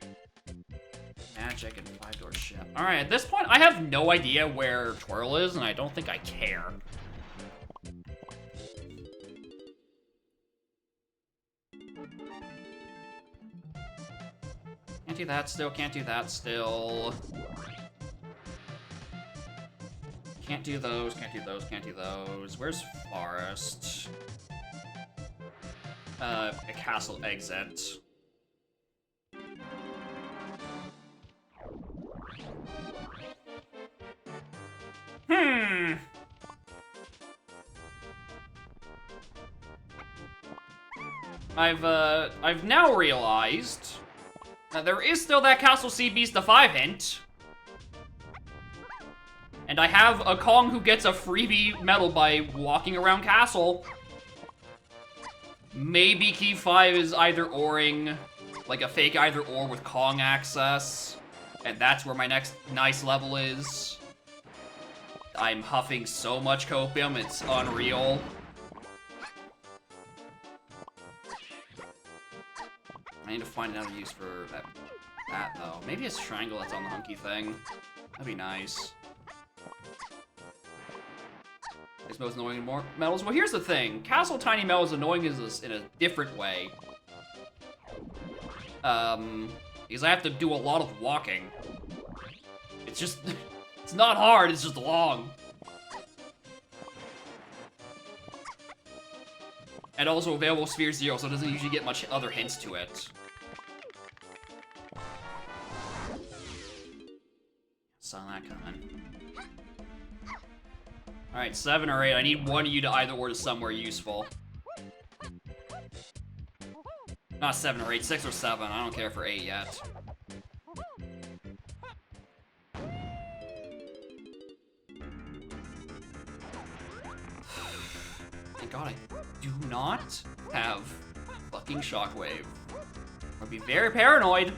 Magic, and 5-door ship. Alright, at this point, I have no idea where Twirl is, and I don't think I care. Can't do that still, can't do that still. Can't do those, can't do those, can't do those. Where's Forest? A castle exit. I've now realized that there is still that Castle Sea Beast to 5 hint. And I have a Kong who gets a freebie medal by walking around Castle. Maybe Key 5 is either oring, like a fake either or with Kong access. And that's where my next nice level is. I'm huffing so much copium, it's unreal. I need to find another use for that though. Maybe it's Triangle that's on the hunky thing. That'd be nice. It's most annoying more medals. Well, here's the thing. Castle Tiny Medal is annoying in a different way. Because I have to do a lot of walking. It's just, it's not hard, it's just long. And also available Sphere 0, so it doesn't usually get much other hints to it. Saw that coming. Alright, 7 or 8. I need one of you to either or to somewhere useful. Not 7 or 8, 6 or 7. I don't care for 8 yet. Thank God I do not have fucking Shockwave. I'd be very paranoid.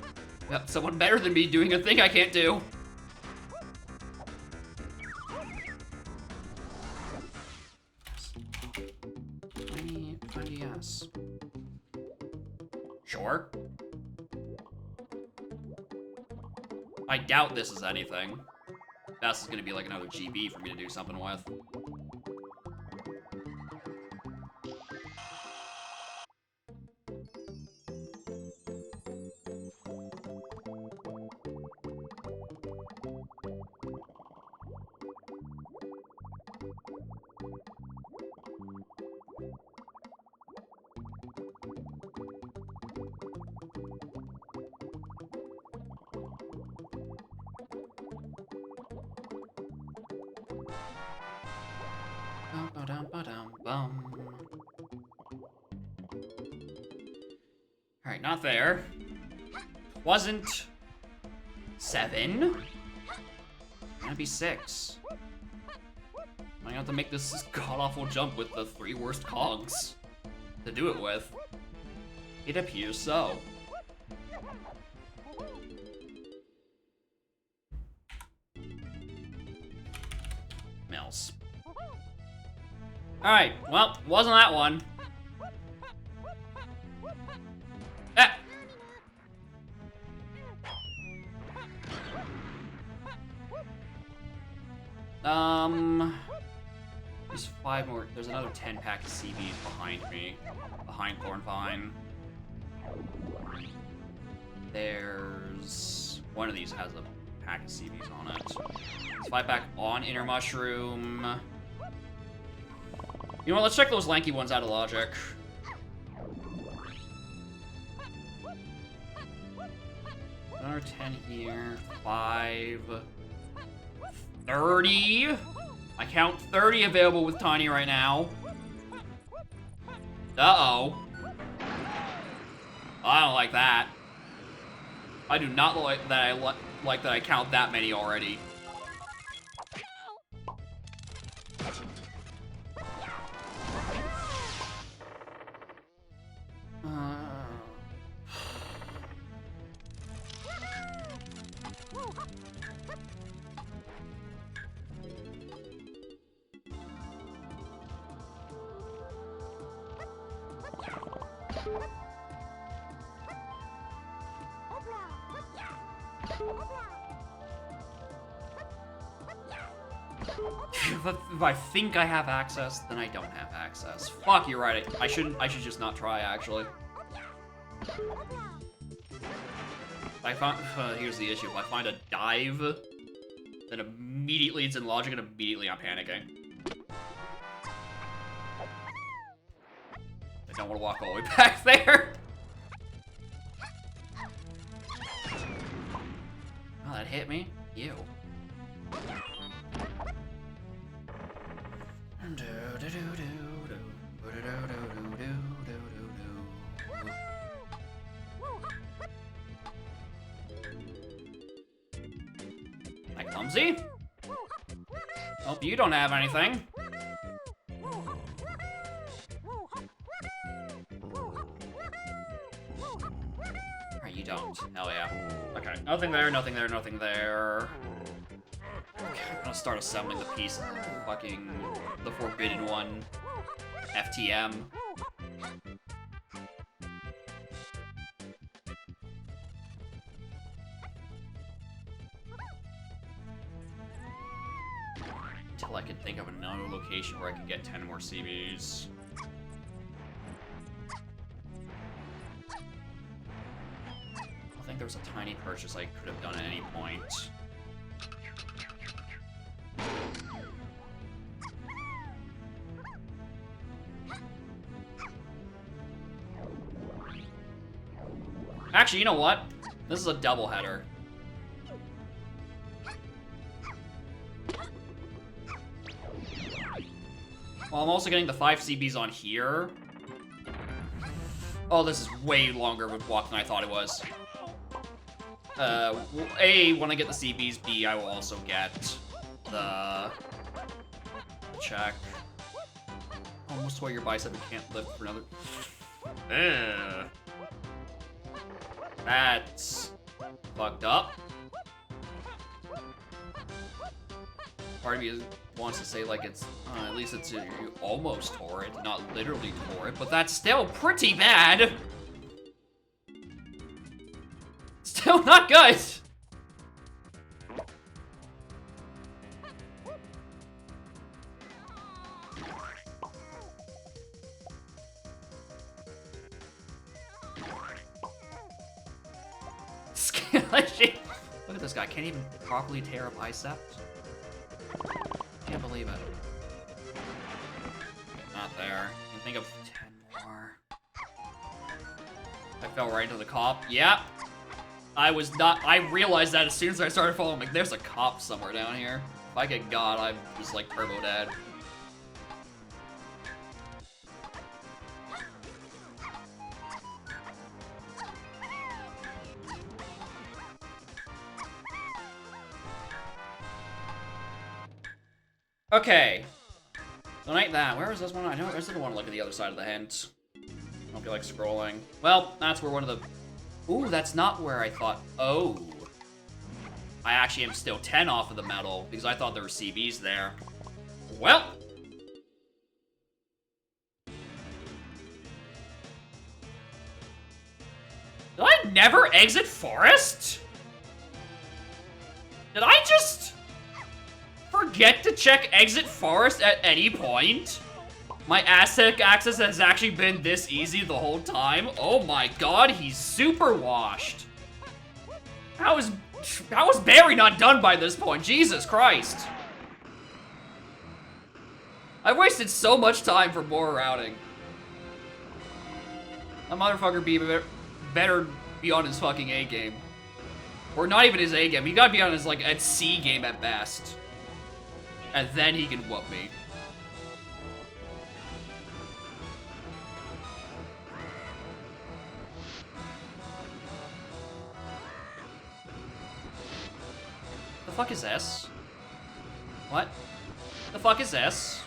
Yep, someone better than me doing a thing I can't do. Yes. Sure. I doubt this is anything. This is gonna be like another GB for me to do something with. Alright, not there. Wasn't 7. Gonna be 6. I'm gonna have to make this god-awful jump with the 3 worst cogs to do it with. It appears so. Mills. Alright, well, wasn't that one. Ah! There's 5 more. There's another 10-pack of CBs behind me. Behind Thornvine. There's... one of these has a pack of CBs on it. There's 5-pack on Inner Mushroom. You know what, let's check those lanky ones out of logic. Another 10 here. 5. 30. I count 30 available with Tiny right now. Uh-oh. I don't like that. I do not like that like that I count that many already. If I think I have access, then I don't have access. Fuck, you're right. I should just not try, actually. If I find, here's the issue. If I find a dive, then immediately it's in logic and immediately I'm panicking. I don't want to walk all the way back there. Oh, that hit me. Ew. Hi, Clumsy. Hope you don't have anything. Alright, you don't. Hell yeah. Okay, nothing there, nothing there, nothing there. Okay, I'm gonna start assembling the pieces of fucking the forbidden one. FTM. Until I can think of another location where I can get 10 more CBs. I think there was a tiny purchase I could have done at any point. Actually, you know what? This is a doubleheader. Well, I'm also getting the 5 CBs on here. Oh, this is way longer of a walk than I thought it was. A, when I get the CBs, B, I will also get the check. Almost tore your bicep and can't live for another... Ugh. That's fucked up. Part of me wants to say like it's, at least it's, you almost tore it, not literally tore it, but that's still pretty bad. Still not good. Look at this guy, can't even properly tear a bicep. Can't believe it. Okay, not there. I can think of 10 more. I fell right into the cop. Yep. I realized that as soon as I started following, like, there's a cop somewhere down here. If I get God, I'm just like turbo dead. Okay. So ain't that. Where is this one? I just didn't want to look at the other side of the hint. I don't feel like scrolling. Well, that's where one of the... Ooh, that's not where I thought... Oh. I actually am still 10 off of the medal, because I thought there were CBs there. Well. Did I never exit forest? Did I just forget to check exit forest at any point? My asset access has actually been this easy the whole time? Oh my god, he's super washed. How is Barry not done by this point? Jesus Christ. I've wasted so much time for more routing. That motherfucker better be on his fucking A game. Or not even his A game. He gotta be on his, like, at C game at best. And then he can whoop me. The fuck is this? What? The fuck is this?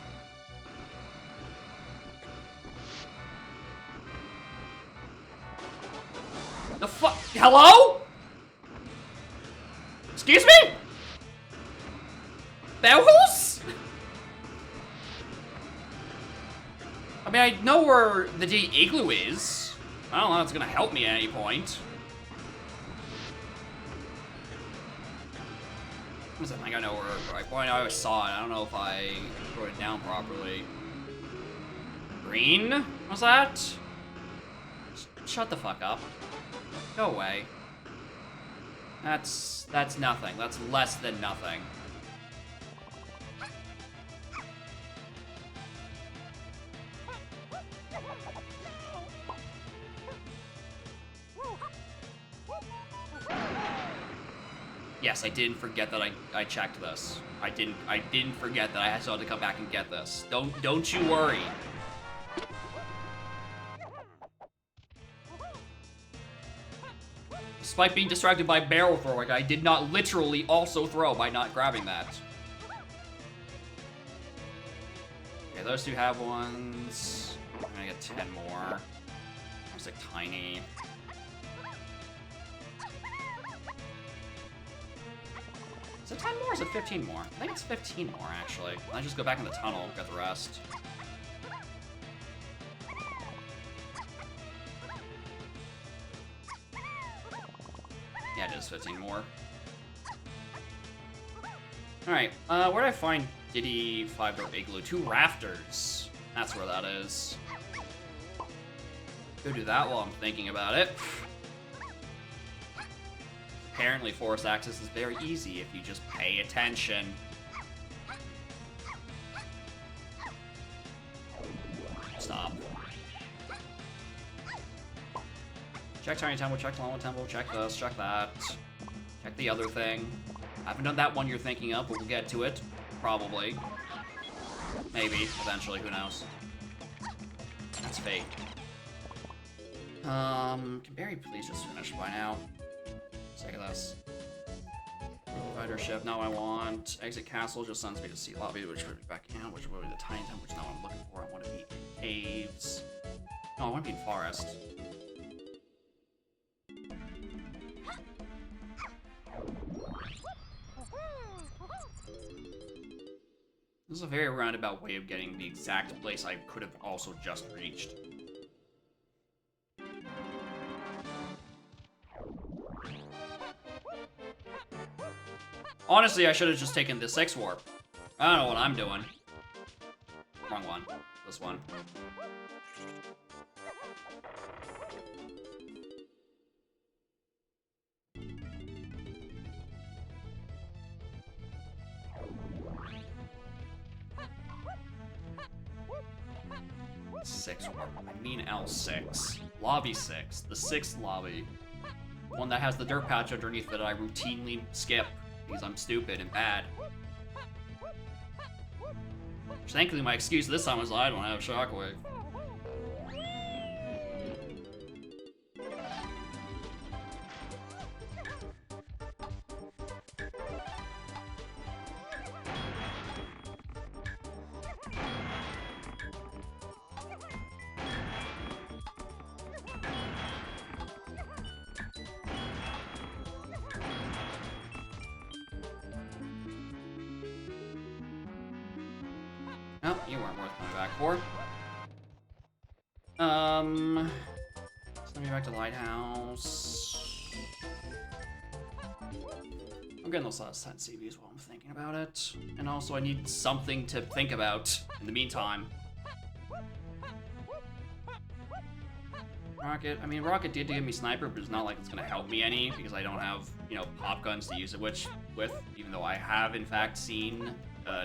The fuck? Hello? Excuse me? Bells? I mean, I know where the D Igloo is. I don't know if it's gonna help me at any point. I think I know where. Well, I know I saw it. I don't know if I wrote it down properly. Green? Was that? Shut the fuck up. Go away. That's nothing. That's less than nothing. Yes, I didn't forget that I checked this. I didn't forget that I still had to come back and get this. Don't you worry. Despite being distracted by barrel throwing, I did not literally also throw by not grabbing that. Okay, those two have ones. I'm gonna get 10 more. It's like tiny. Is it 10 more or is it 15 more? I think it's 15 more, actually. I just go back in the tunnel and get the rest. Yeah, it is 15 more. Alright, where did I find Diddy 5-door Igloo? 2 rafters. That's where that is. Go do that while I'm thinking about it. Apparently, forest access is very easy if you just pay attention. Stop. Check Tiny Temple, check Lama Temple, check this, check that. Check the other thing. I haven't done that one you're thinking of, but we'll get to it. Probably. Maybe, eventually, who knows. That's fake. Can Barry please just finish by now? Take this. Ridership, now I want. Exit castle just sends me to sea lobby, which would be back out, which would be the tiny temple, which is not what I'm looking for. I want to be in caves. No, I want to be in forest. This is a very roundabout way of getting the exact place I could have also just reached. Honestly, I should have just taken the 6 warp. I don't know what I'm doing. Wrong one. This one. Six warp. I mean L6. Lobby 6. The 6th lobby. One that has the dirt patch underneath that I routinely skip. Because I'm stupid and bad. Which, thankfully, my excuse this time was I don't have Shockwave. Oh, you weren't worth coming back for. Send me back to Lighthouse. I'm getting those last 10 CVs while I'm thinking about it. And also, I need something to think about in the meantime. Rocket, I mean, Rocket did give me Sniper, but it's not like it's gonna help me any, because I don't have, you know, pop guns to use it with, even though I have, in fact, seen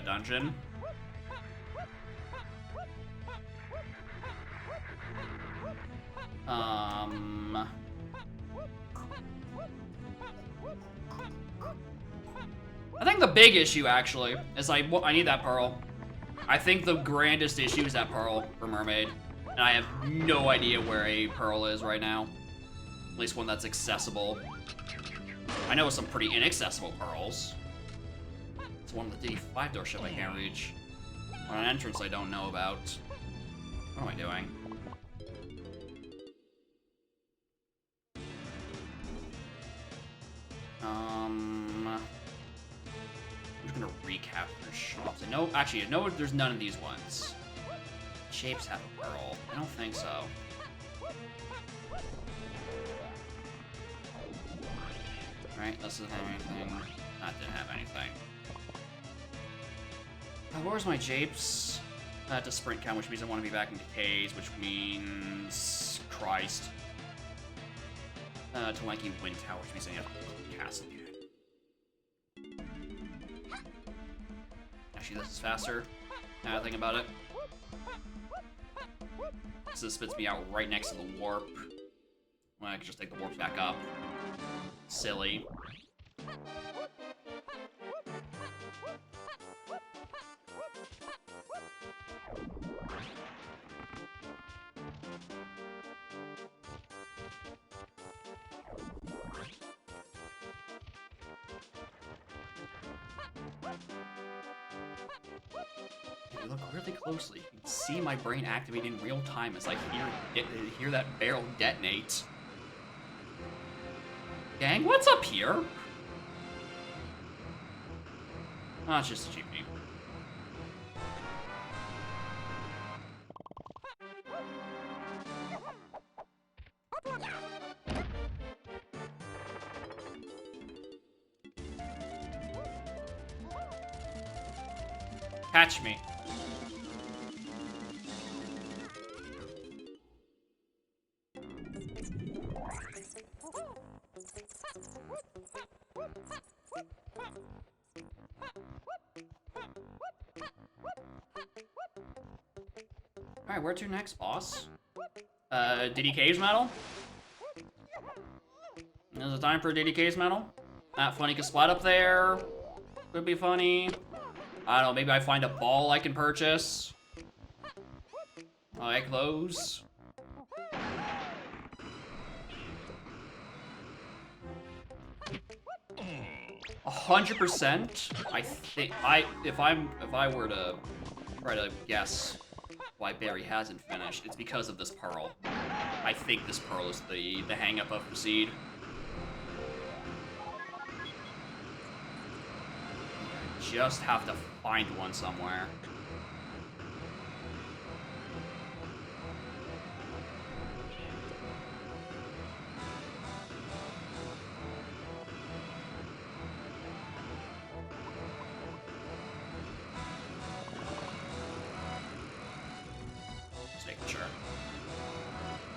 Dungeon. I think the big issue, actually, is I need that Pearl. I think the grandest issue is that Pearl for Mermaid. And I have no idea where a Pearl is right now. At least one that's accessible. I know some pretty inaccessible Pearls. It's one of the D5-door ship I can't reach. Or an entrance I don't know about. What am I doing? I'm just gonna recap their shops. I know, actually, no, there's none of these ones. Shapes have a Pearl. I don't think so. Right, this doesn't have anything. That didn't have anything. Where's my Japes? To sprint count, which means I want to be back in Decays, which means Christ. To Lanky Wind Tower, which means I have to cast again. Actually, this is faster. Now I think about it. So this spits me out right next to the warp. Well, I can just take the warp back up. Silly. If you look really closely, you can see my brain activate in real time as I hear that barrel detonate. Gang, what's up here? Oh, it's just a GP. Catch me. Alright, where to next, boss? DDK's medal? Is it time for DDK's medal? That funny could splat up there. Could be funny. I don't know, maybe I find a ball I can purchase. Like those. 100%. I think if I were to try to guess why Barry hasn't finished, it's because of this Pearl. I think this Pearl is the hang-up of Proceed. Just have to find one somewhere. Just making sure.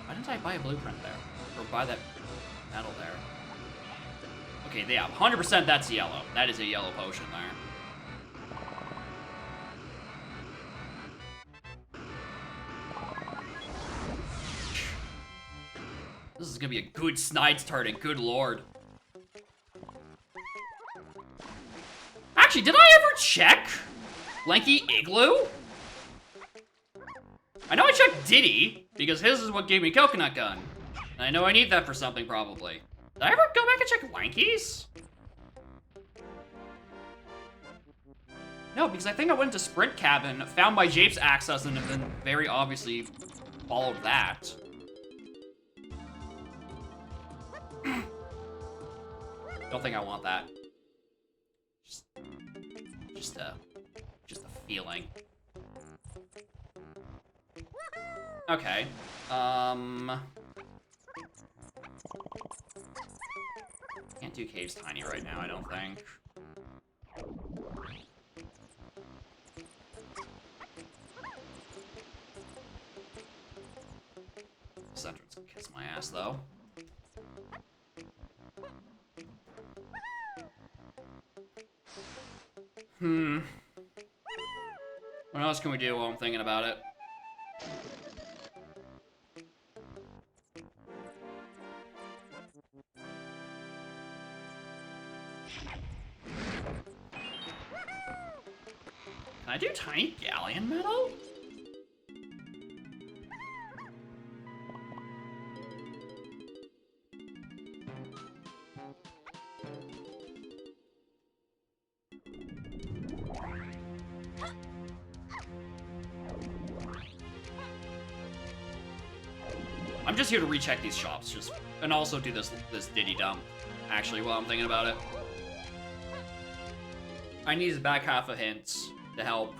Why didn't I buy a blueprint there? Or buy that metal there? Okay, yeah, 100% that's yellow. That is a yellow potion there. This is gonna be a good Snides turret, good lord. Actually, did I ever check Lanky Igloo? I know I checked Diddy, because his is what gave me Coconut Gun. And I know I need that for something, probably. Did I ever go back and check Lanky's? No, because I think I went to Sprint Cabin, found my Japes access, and then very obviously followed that. Don't think I want that. Just a feeling. Okay. Can't do caves tiny right now, I don't think. This entrance can kiss my ass, though. What else can we do while I'm thinking about it? Can I do tiny galleon metal? I'm just here to recheck these shops, and also do this Diddy dump. Actually, while I'm thinking about it, I need his back half of hints to help.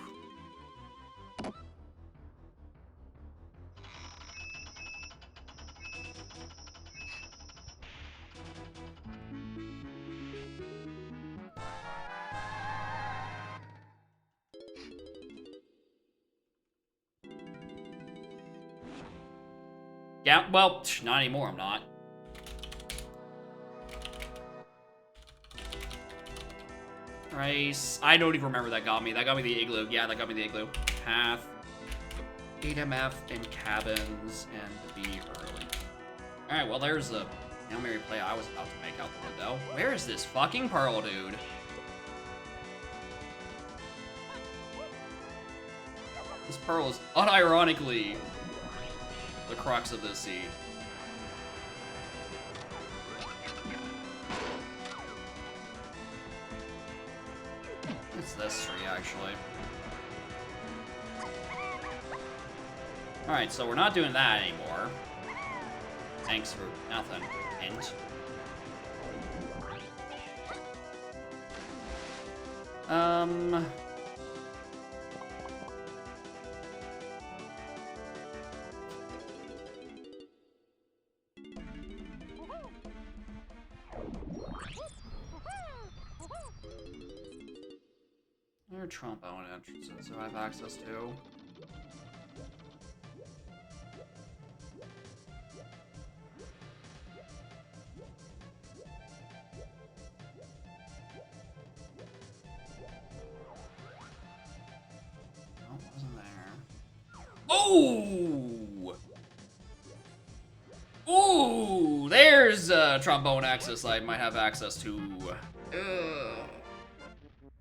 Yeah, well, not anymore, I'm not. Rice. I don't even remember that got me. That got me the igloo. Yeah, that got me the igloo. Path, 8MF, and cabins, and be early. Alright, well, there's the Hail Mary play I was about to make out the window. Where is this fucking pearl, dude? This pearl is unironically the crux of this seed. It's this tree, actually. Alright, so we're not doing that anymore. Thanks for nothing, hint. There are trombone entrances that I have access to. No, it wasn't there. Oh! Ooh! There's a trombone access I might have access to.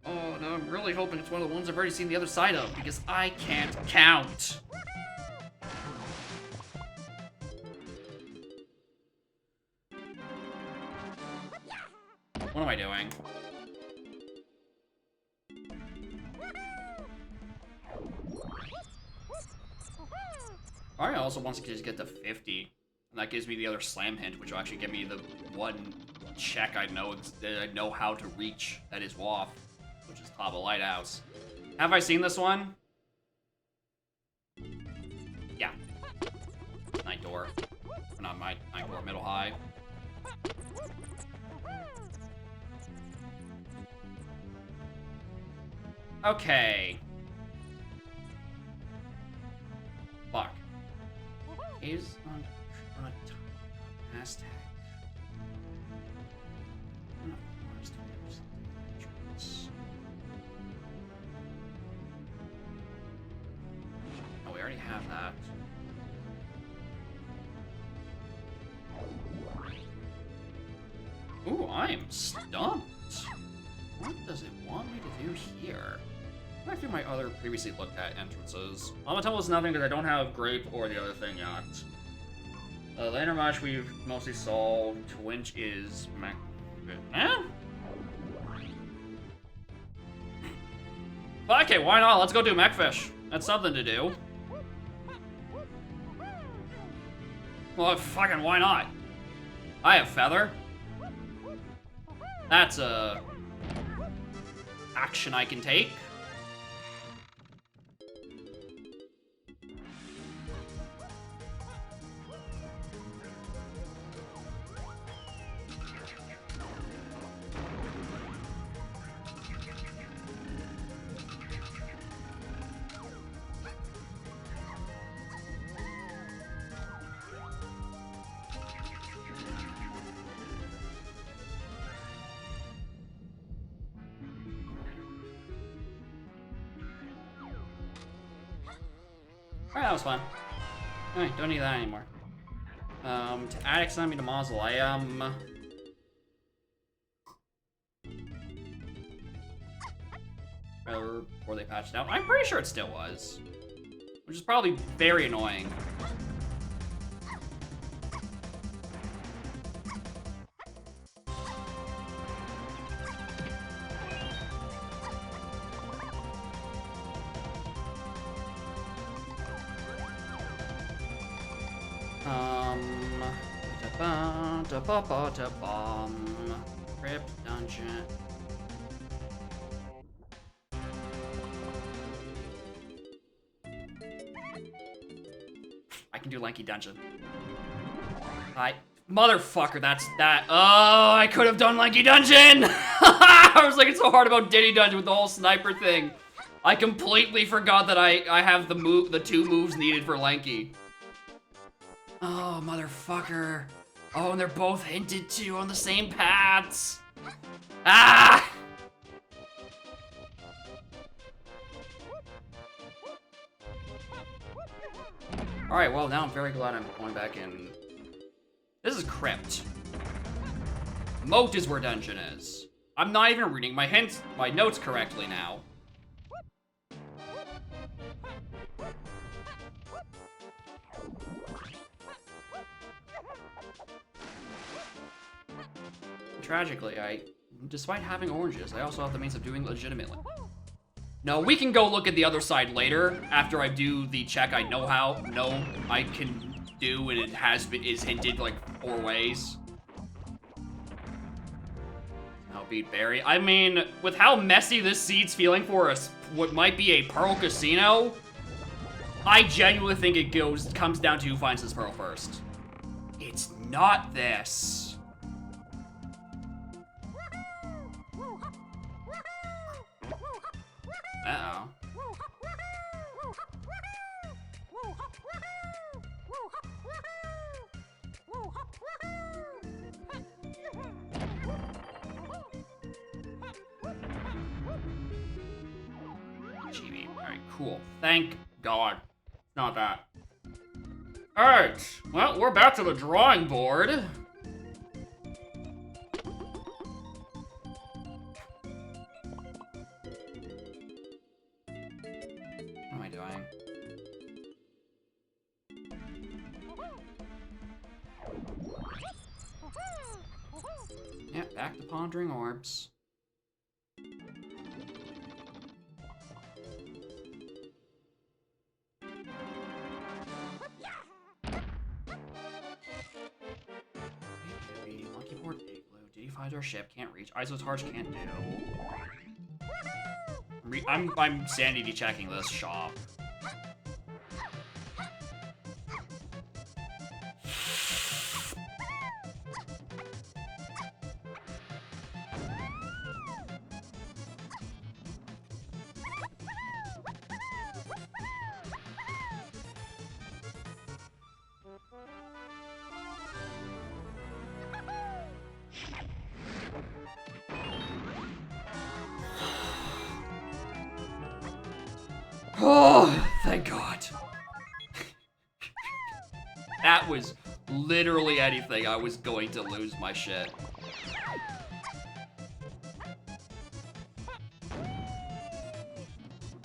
Oh, no, I'm really hoping it's one of the ones I've already seen the other side of, because I can't count. What am I doing? I also want to just get to 50, and that gives me the other slam hint, which will actually give me the one check I know how to reach that is WAF, which is top of Lighthouse. Have I seen this one? Yeah. Night door. Or not night door, middle high. Okay. Fuck. Is on Aztec. Oh, we already have that. Ooh, I am stumped. What does it want me to do here? Back through my other previously looked at entrances. Lava Temple is nothing because I don't have Grape or the other thing yet. Lantern Mash we've mostly solved. Twinch is okay, why not? Let's go do Mechfish. That's something to do. Well, fucking why not? I have Feather. That's a action I can take. Alright, that was fun. Alright, don't need that anymore. To add excitement to Mausoleum. Before they patched it out. I'm pretty sure it still was. Which is probably very annoying. Crypt dungeon. I can do Lanky Dungeon. Motherfucker, that's that. Oh, I could have done Lanky Dungeon! I was like, it's so hard about Diddy Dungeon with the whole sniper thing. I completely forgot that I have the two moves needed for Lanky. Oh, motherfucker. Oh, and they're both hinted to on the same paths. Ah! Alright, well, now I'm very glad I'm going back in. This is Crypt. Moat is where dungeon is. I'm not even reading my notes correctly now. Tragically, despite having oranges, I also have the means of doing legitimately. No, we can go look at the other side later, after I do the check I can do, and it is hinted like 4 ways. I'll beat Barry. I mean, with how messy this seed's feeling for us, what might be a Pearl Casino, I genuinely think it comes down to who finds this Pearl first. It's not this. Uh-oh. GB. Alright, cool. Thank God. Not that. Alright. Well, we're back to the drawing board. Yeah, back to pondering orbs. Monkey Port Igloo. Did he find our ship? Can't reach. Isotarch can't do. I'm sanity checking this shop. Oh, thank God. That was literally anything. I was going to lose my shit.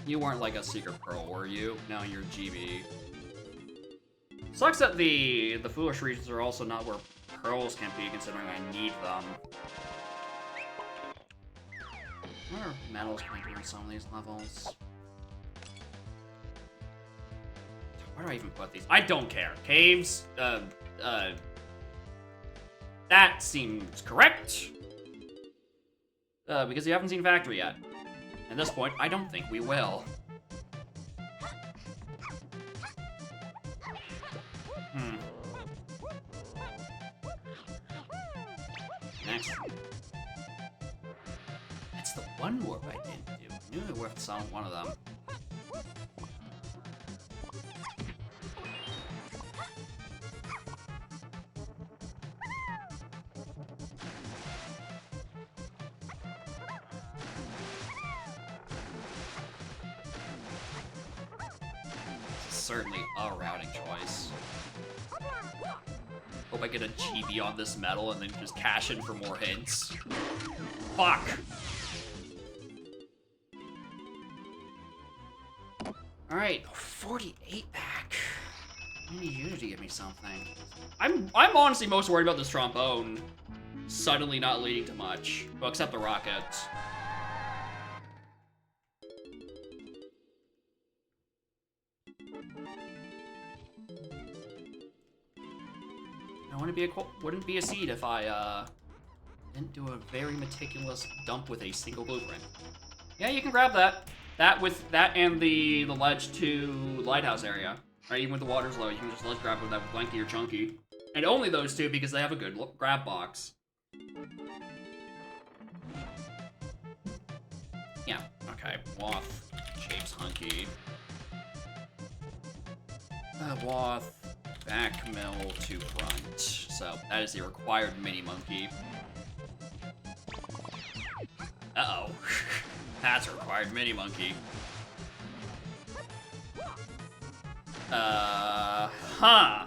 You weren't like a secret pearl, were you? No, you're GB. Sucks that the foolish regions are also not where pearls can be, considering I need them. What are metals can do in some of these levels? Where do I even put these? I don't care. Caves, that seems correct. Because you haven't seen Factory yet. At this point, I don't think we will. Next. It's the one warp I didn't do. I knew it worth selling one of them. certainly a routing choice. Hope I get a GB on this metal and then just cash in for more hints. Fuck! Alright, 48 back. I need you to give me something. I'm honestly most worried about this trombone suddenly not leading to much. Well, except the rockets. Wouldn't be a seed if I didn't do a very meticulous dump with a single blueprint. Yeah, you can grab that. That and the ledge to lighthouse area. Right, even with the water's low, you can just ledge grab with that with Blanky or Chunky. And only those two because they have a good grab box. Yeah, okay. Wath, shapes hunky. Wath, back mill to front. So that is the required mini monkey. Uh-oh. That's a required mini monkey. Huh.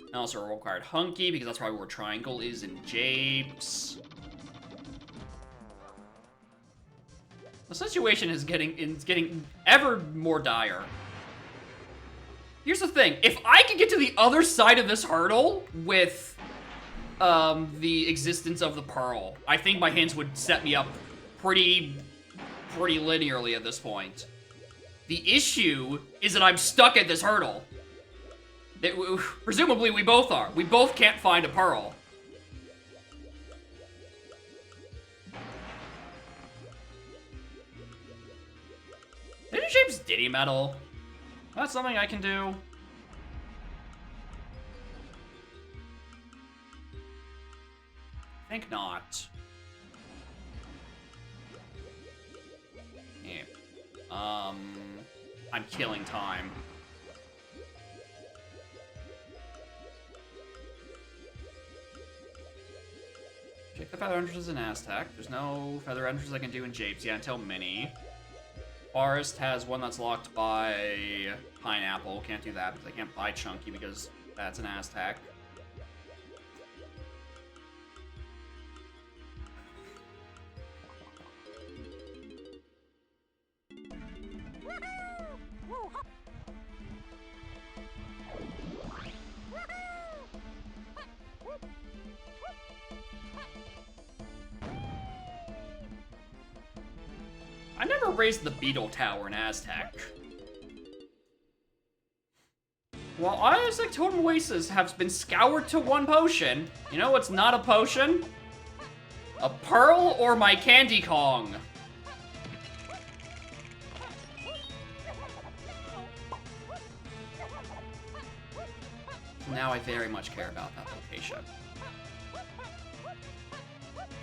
And also a required hunky, because that's probably where triangle is in Japes. The situation is getting ever more dire. Here's the thing, if I could get to the other side of this hurdle with the existence of the Pearl, I think my hints would set me up pretty linearly at this point. The issue is that I'm stuck at this hurdle. Presumably we both are. We both can't find a Pearl. Diddy Shapes Diddy Metal. That's something I can do. I think not. Yeah. I'm killing time. Check the Feather Entrances in Aztec. There's no Feather Entrances I can do in Japes, yeah, until Mini. Forest has one that's locked by Pineapple. Can't do that because I can't buy Chunky because that's an Aztec. I never raised the Beetle Tower in Aztec. While Aztec Totem Oasis have been scoured to one potion, you know what's not a potion? A Pearl or my Candy Kong. Now I very much care about that location.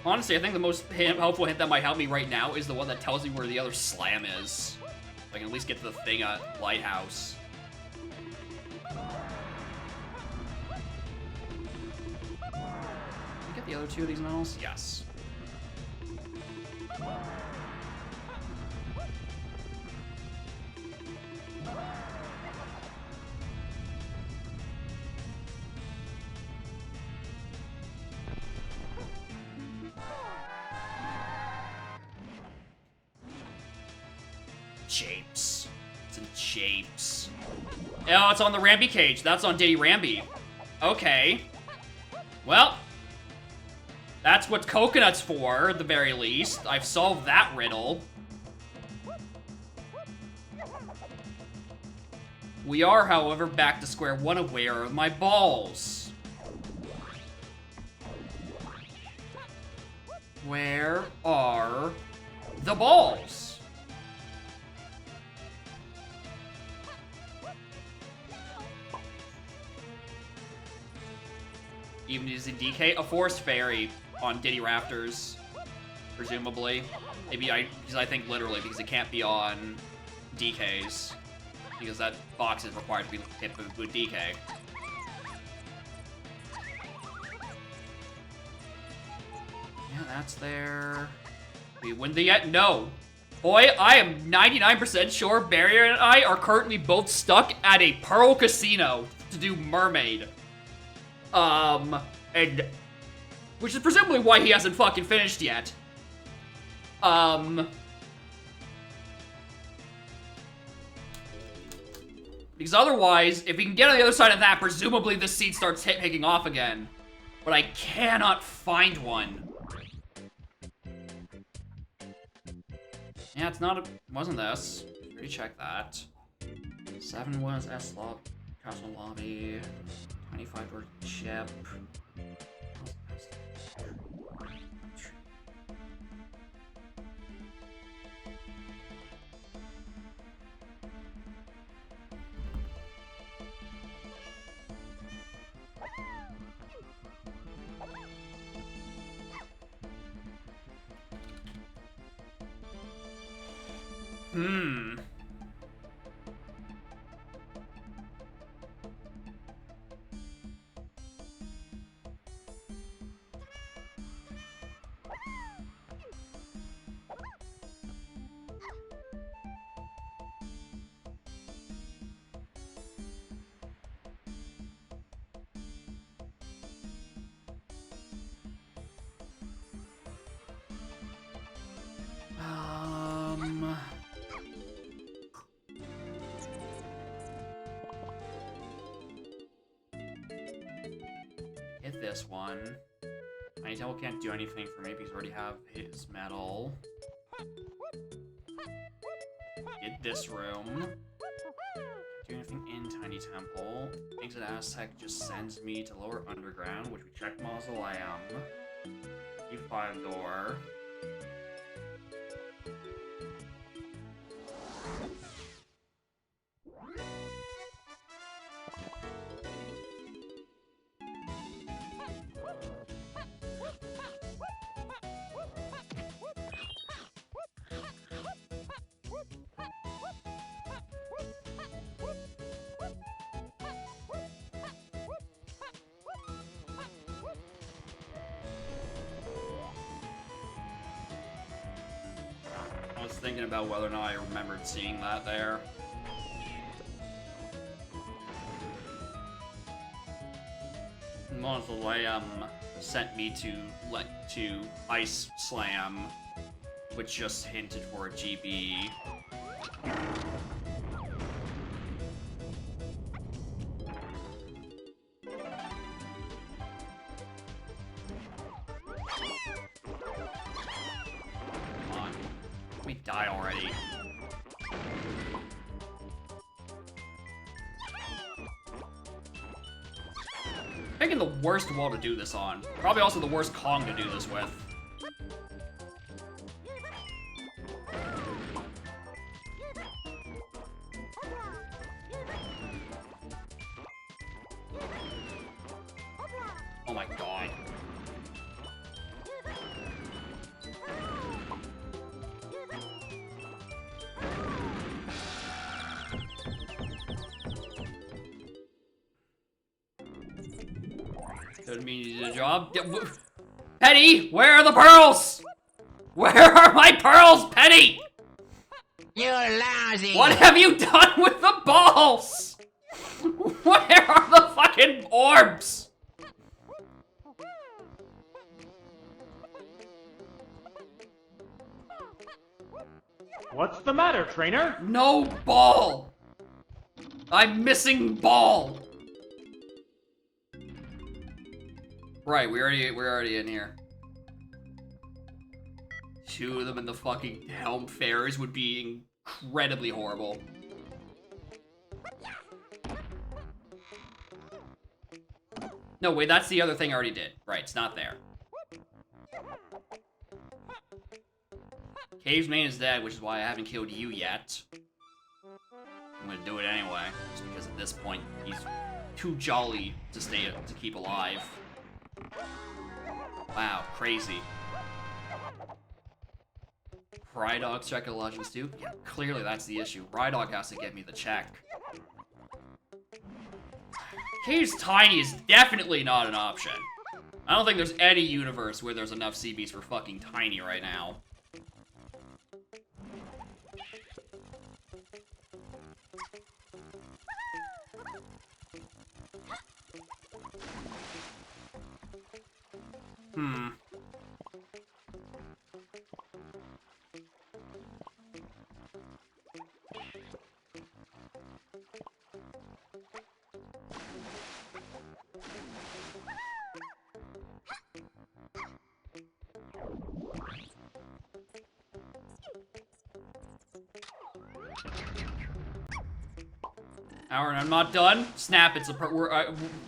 Honestly, I think the most helpful hint that might help me right now is the one that tells me where the other slam is. So I can at least get to the thing at Lighthouse. Can I get the other two of these medals? Yes. Japes. It's in Japes. Oh, it's on the Ramby cage. That's on Diddy Ramby. Okay. Well, that's what Coconut's for, at the very least. I've solved that riddle. We are, however, back to square one of where are my balls? Where are the balls? Even using DK, a Forest Fairy on Diddy Rafters, presumably. Maybe because I think literally, because it can't be on DKs. Because that box is required to be hit with DK. Yeah, that's there. We win the yet? No. Boy, I am 99% sure Barrier and I are currently both stuck at a Pearl Casino to do Mermaid. And... which is presumably why he hasn't fucking finished yet. Because otherwise, if we can get on the other side of that, presumably the seed starts taking off again. But I cannot find one. Yeah, it's not wasn't this. Recheck that. 7 was S-Lob, Castle Lobby, 25 were Chip. Hit this one. Tiny Temple can't do anything for me because we already have his medal. Hit this room. Do anything in Tiny Temple. Exit Aztec just sends me to Lower Underground, which we check Mausoleum. Keep 5 door. I was thinking about whether or not I remembered seeing that there. Mausoleum sent me to Ice Slam, which just hinted for a GB. Die already. Picking the worst wall to do this on. Probably also the worst Kong to do this with. Oh my god. Doesn't mean you did a job. Penny, where are the pearls? Where are my pearls, Penny? You're lousy. What have you done with the balls? Where are the fucking orbs? What's the matter, trainer? No ball. I'm missing ball. Right, we're already in here. 2 of them in the fucking Helm Fairs would be incredibly horrible. No, wait, that's the other thing I already did. Right, it's not there. Cave's main is dead, which is why I haven't killed you yet. I'm gonna do it anyway, just because at this point, he's too jolly to keep alive. Wow, crazy. Rydog's check of Legends too? Yeah, clearly that's the issue. Rydog has to get me the check. Cave's tiny is definitely not an option. I don't think there's any universe where there's enough sea beasts for fucking Tiny right now. Hmm. Aaron, I'm not done. Snap, it's a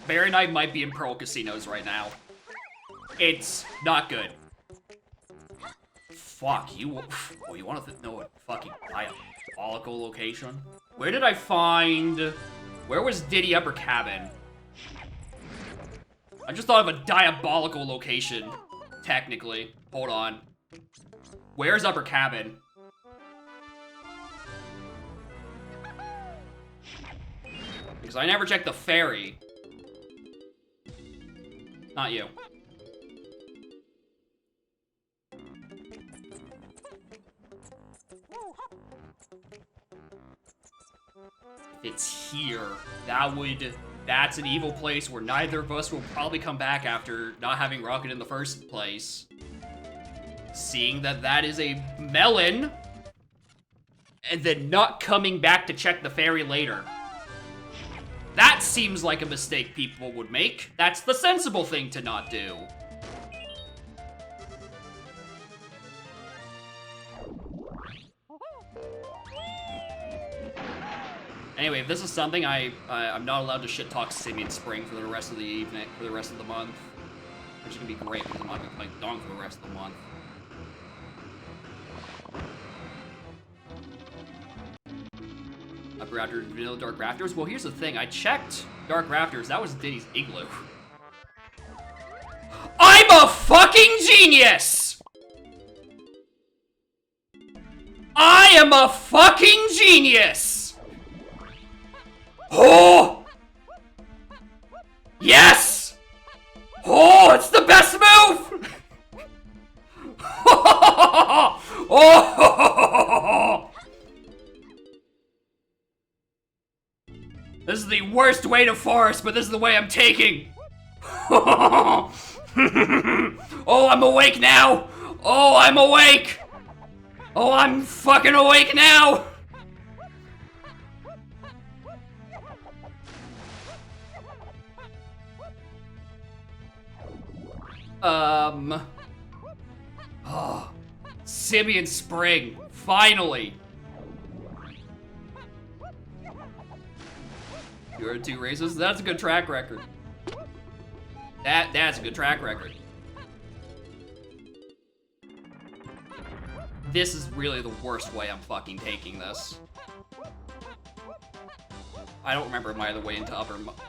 Barry and I might be in Pearl Casinos right now. It's not good. Fuck, you... Oh, you want to know a fucking diabolical location? Where did I find... Where was Diddy Upper Cabin? I just thought of a diabolical location, technically. Hold on. Where's Upper Cabin? Because I never checked the ferry. Not you. If it's here, that's an evil place where neither of us will probably come back after not having Rocket in the first place. Seeing that that is a melon, and then not coming back to check the ferry later. That seems like a mistake people would make. That's the sensible thing to not do. Anyway, if this is something I'm not allowed to shit talk Simeon Spring for the rest of the evening, for the rest of the month. Which is gonna be great because I'm not gonna play Dong for the rest of the month. Upper Rafters, Vanilla Dark Rafters? Well, here's the thing. I checked Dark Rafters. That was Diddy's Igloo. I'm a fucking genius! I am a fucking genius! Oh! Yes! Oh, it's the best move! Oh! This is the worst way to forest, but this is the way I'm taking. Oh, I'm awake now. Oh, I'm awake. Oh, I'm fucking awake now. Oh, Simeon Spring, finally. You are 2 races? That's a good track record. That's a good track record. This is really the worst way I'm fucking taking this. I don't remember my other way into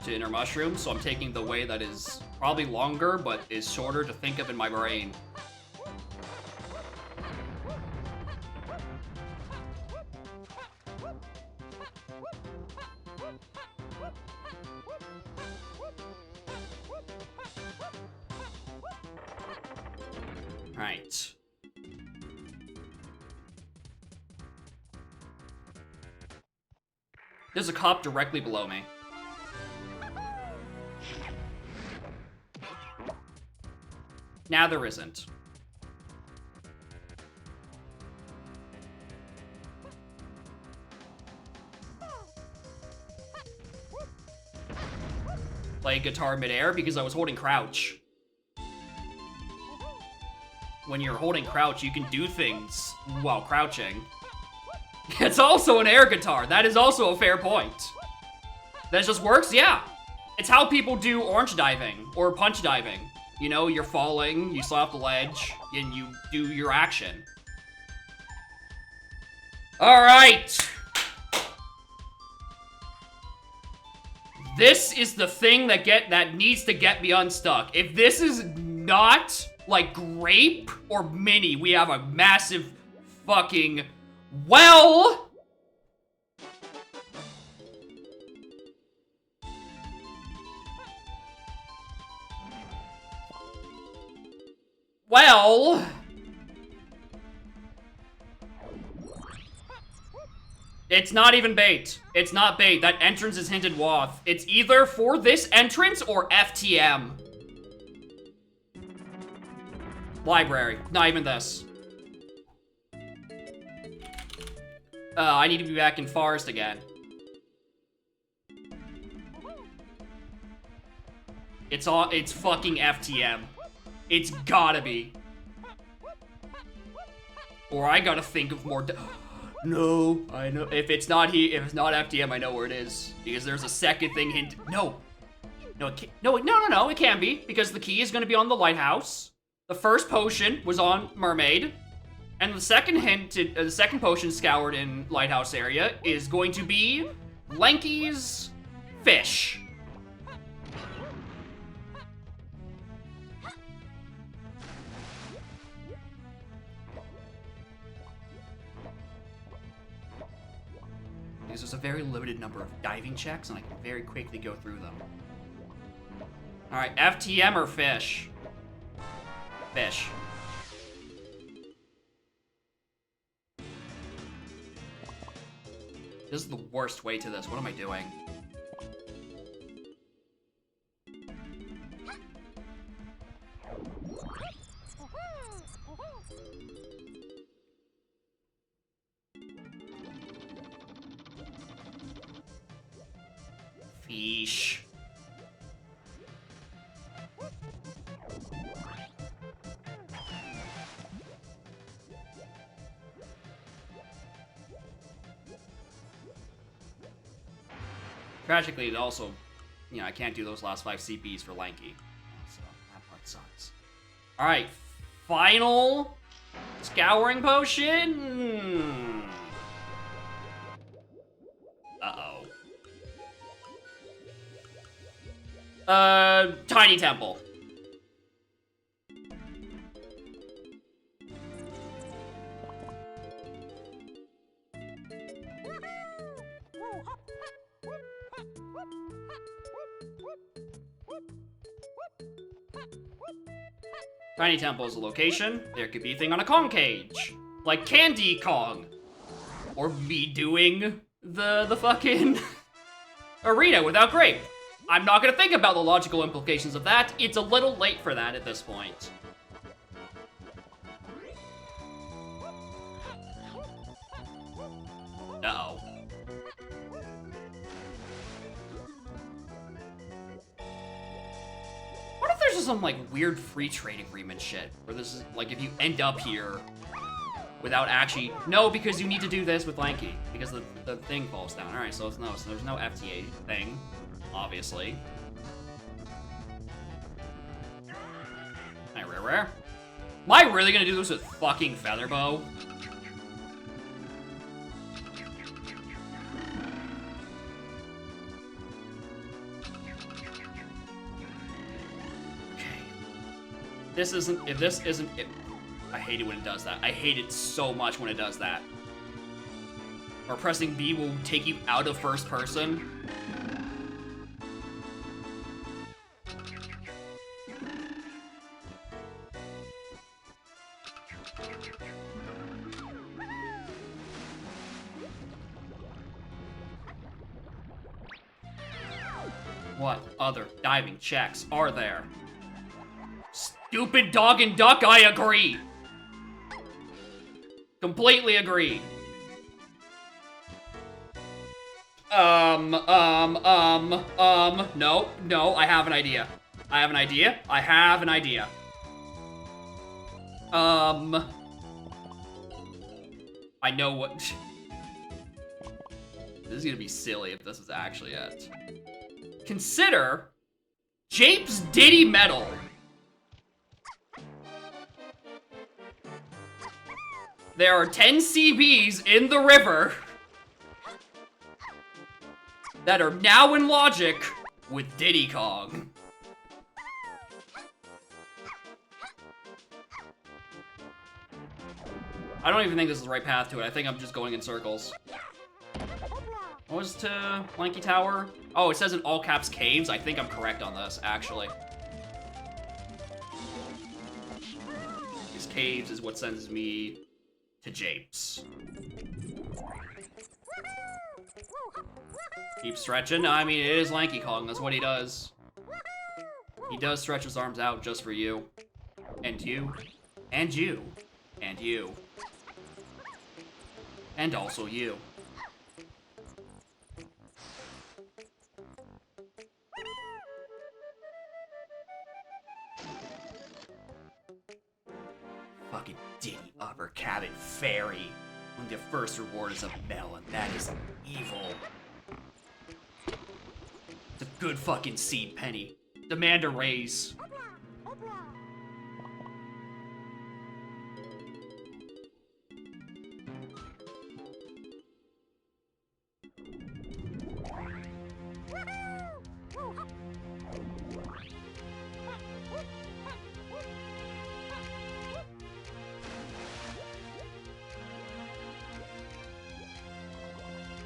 inner mushroom, so I'm taking the way that is probably longer, but is shorter to think of in my brain. Right. There's a cop directly below me. Now there isn't. Play guitar midair because I was holding crouch. When you're holding crouch, you can do things while crouching. It's also an air guitar. That is also a fair point. That just works? Yeah. It's how people do orange diving or punch diving. You know, you're falling, you slide off the ledge, and you do your action. All right. This is the thing that needs to get me unstuck. If this is not like grape or mini, we have a massive fucking well. Well... It's not even bait. It's not bait. That entrance is hinted Woth. It's either for this entrance or FTM. Library. Not even this. I need to be back in Forest again. It's fucking FTM. It's gotta be. Or I gotta think of more. No, I know. If it's not FTM, I know where it is because there's a second thing hint. No, it can't, no. It can be because the key is gonna be on the lighthouse. The first potion was on Mermaid, and the second the second potion scoured in lighthouse area is going to be Lanky's fish. Because there's a very limited number of diving checks, and I can very quickly go through them. Alright, FTM or fish? Fish. This is the worst way to this. What am I doing? Fish. Tragically, it also, you know, I can't do those last 5 CPs for Lanky. So that part sucks. Alright, final scouring potion. Tiny Temple. Tiny Temple is a location. There could be a thing on a Kong cage. Like Candy Kong. Or me doing the fucking arena without Grape. I'm not gonna think about the logical implications of that. It's a little late for that at this point. Uh-oh. What if there's just some, like, weird free trade agreement shit? Where this is, like, if you end up here without actually... No, because you need to do this with Lanky. Because the thing falls down. Alright, so there's no FTA thing. Obviously. Alright, rare. Am I really gonna do this with fucking Featherbow? Okay. This isn't... If this isn't... I hate it when it does that. I hate it so much when it does that. Or pressing B will take you out of first person. What other diving checks are there? Stupid dog and duck, I agree. Completely agree. No, I have an idea. I have an idea. I know what... This is gonna be silly if this is actually it. Consider Jape's Diddy Medal. There are 10 CBs in the river that are now in logic with Diddy Kong. I don't even think this is the right path to it. I think I'm just going in circles. What was to Lanky Tower? Oh, it says in all caps caves. I think I'm correct on this, actually. caves is what sends me to Japes. Keep stretching. I mean, it is Lanky Kong. That's what he does. He does stretch his arms out just for you. And you. And you. And you. And also you. Fucking Diddy Upper Cabin Fairy. When the first reward is a melon, that is evil. It's a good fucking seed, Penny. Demand a raise.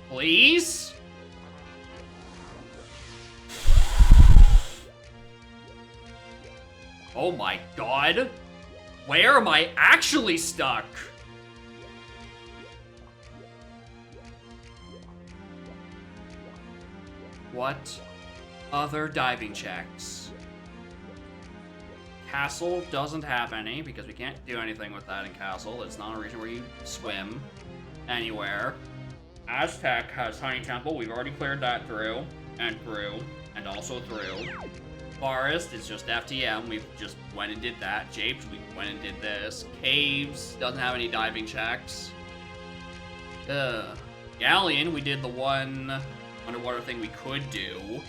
Please? Oh my god. Where am I actually stuck? What other diving checks? Castle doesn't have any because we can't do anything with that in Castle. It's not a region where you swim anywhere. Aztec has Tiny Temple. We've already cleared that through, and also through. Forest is just FTM. We just went and did that. Japes, we went and did this. Caves doesn't have any diving checks. Galleon, we did the one underwater thing we could do.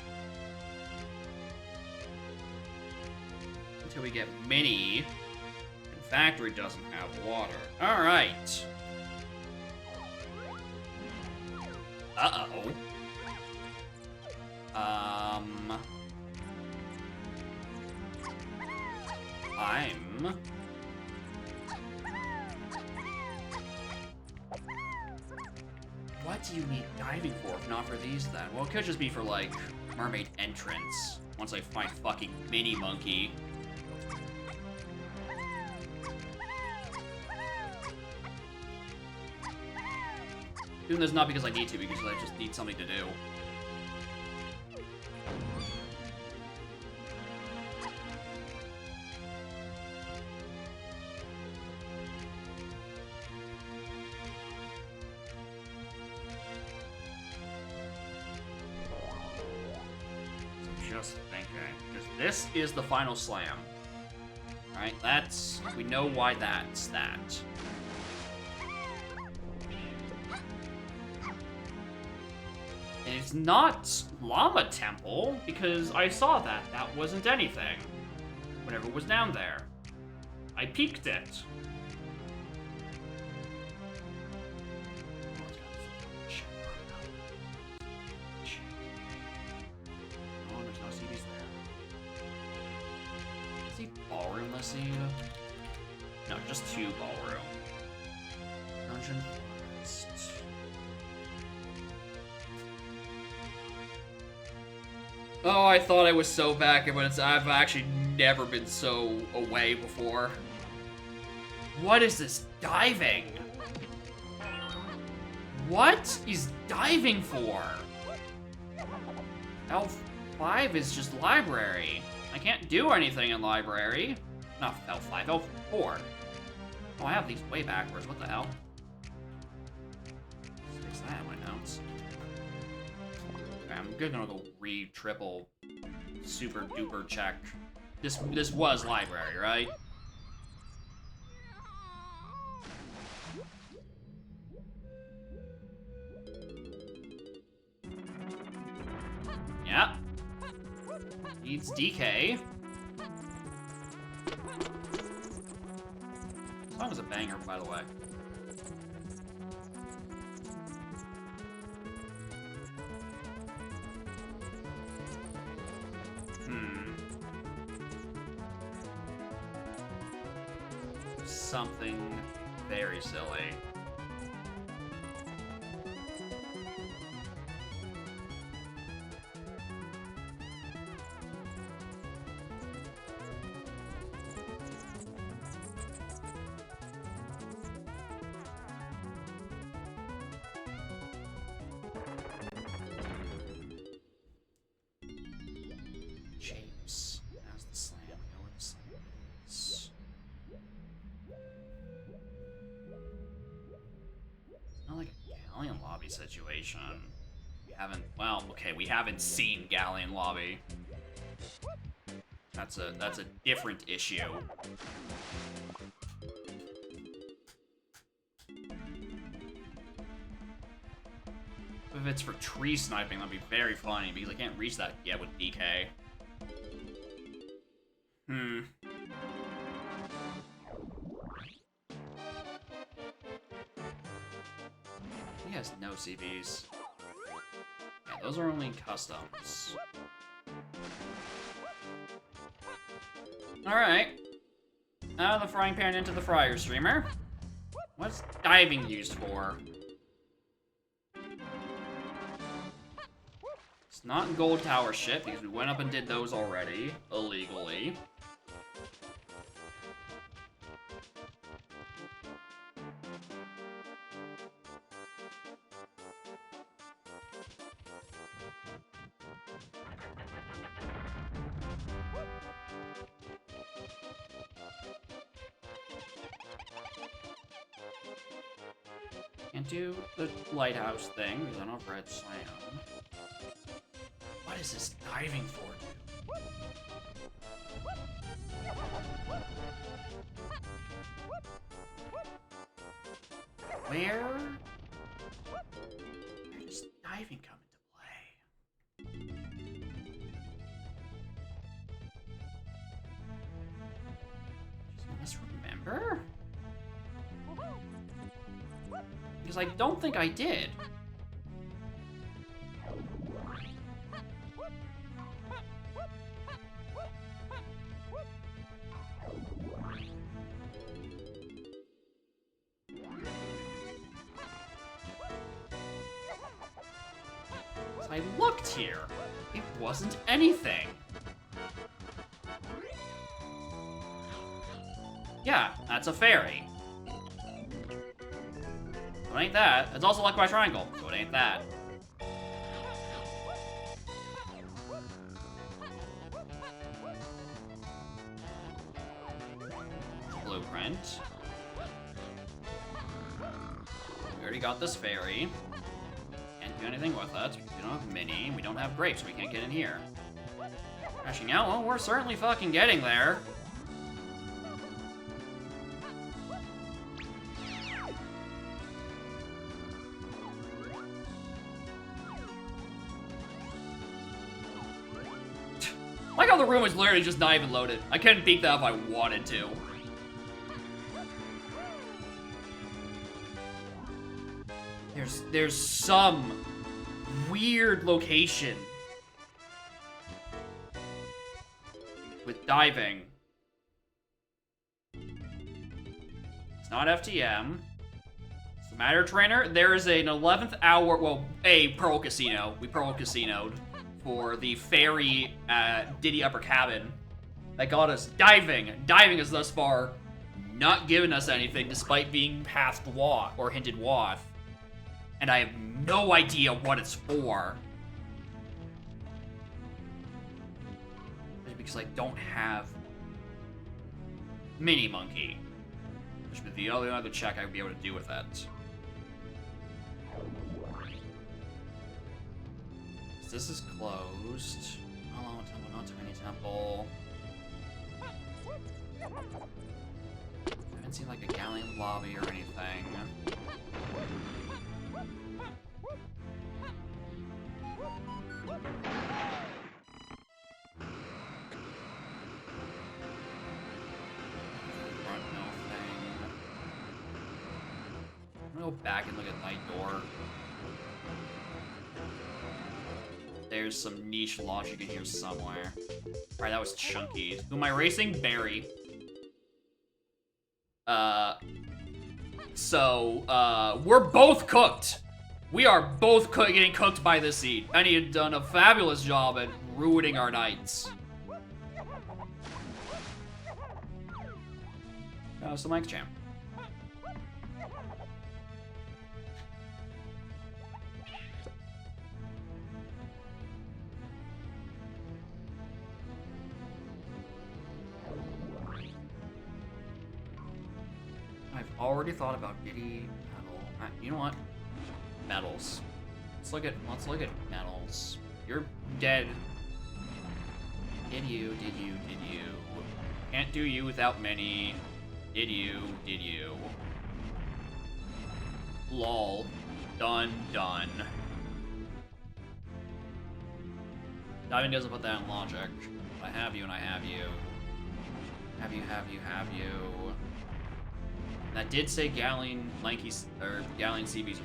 Until we get Mini. And Factory doesn't have water. Alright. Uh-oh. What do you need diving for if not for these then? Well, it could just be for, like, mermaid entrance. Once I find fucking Mini Monkey. Doing this not because I need to, because I just need something to do. Just thinking, because this is the final slam. Alright, we know why that's that. And it's not Llama Temple, because I saw that. That wasn't anything. Whenever it was down there. I peeked it. Oh, there's no CDs there. Is he ballroom, let's see? No, just 2 ballroom. Dungeon Forest. Oh, I thought I was so back, but I've actually never been so away before. What is this diving? What is diving for? L5 is just library. I can't do anything in library. Not L5, L4. Oh, I have these way backwards. What the hell? Let's fix that in my notes. Okay, I'm gonna go triple super duper check. This was library, right? Yeah. Needs DK. This song is a banger, by the way. Something very silly. situation. We haven't, well, okay, we haven't seen Galleon Lobby. That's a different issue. If it's for tree sniping, that'd be very funny, because I can't reach that yet with DK. He has no CVs. Yeah, those are only customs. Alright. Out of the frying pan into the fryer streamer. What's diving used for? It's not gold tower shit, because we went up and did those already, illegally. Can't do the lighthouse thing, because I don't have red slam. What is this diving for, dude? Where does diving come into play? Just misremember? Because I don't think I did. I looked here. It wasn't anything. Yeah, that's a fairy. So it ain't that. It's also like my triangle, so it ain't that. Blueprint. We already got this fairy. Can't do anything with it. We don't have mini. We don't have grapes. So we can't get in here. Crashing out? Well, we're certainly fucking getting there. Like how the room is literally just not even loaded. I couldn't beat that if I wanted to. There's some weird location with diving. It's not FTM. It's the Matter Trainer. There is an 11th hour, well, a Pearl Casino. We Pearl Casino'd for the ferry at Diddy Upper Cabin that got us diving. Diving is thus far not giving us anything despite being past Wath, or hinted Wath. And I have no idea what it's for. Because I don't have Mini Monkey. Which would be the only other check I would be able to do with that. This is closed. Oh, temple, not tiny temple. I haven't seen like a Galleon lobby or anything. I'm gonna go back and look at Night Door. There's some niche logic in here somewhere. Alright, that was Chunky. Who am I racing? Barry. We're both cooked. We are both getting cooked by this seed. And he had done a fabulous job at ruining our nights. So Mike's Jam. I've already thought about Giddy Metal. You know what? Metals. look at medals. You're dead. Did you? Can't do you without many. Did you? Lol. Done. Diving doesn't put that in logic. I have you and I have you. Have you. That did say Galleon CBs are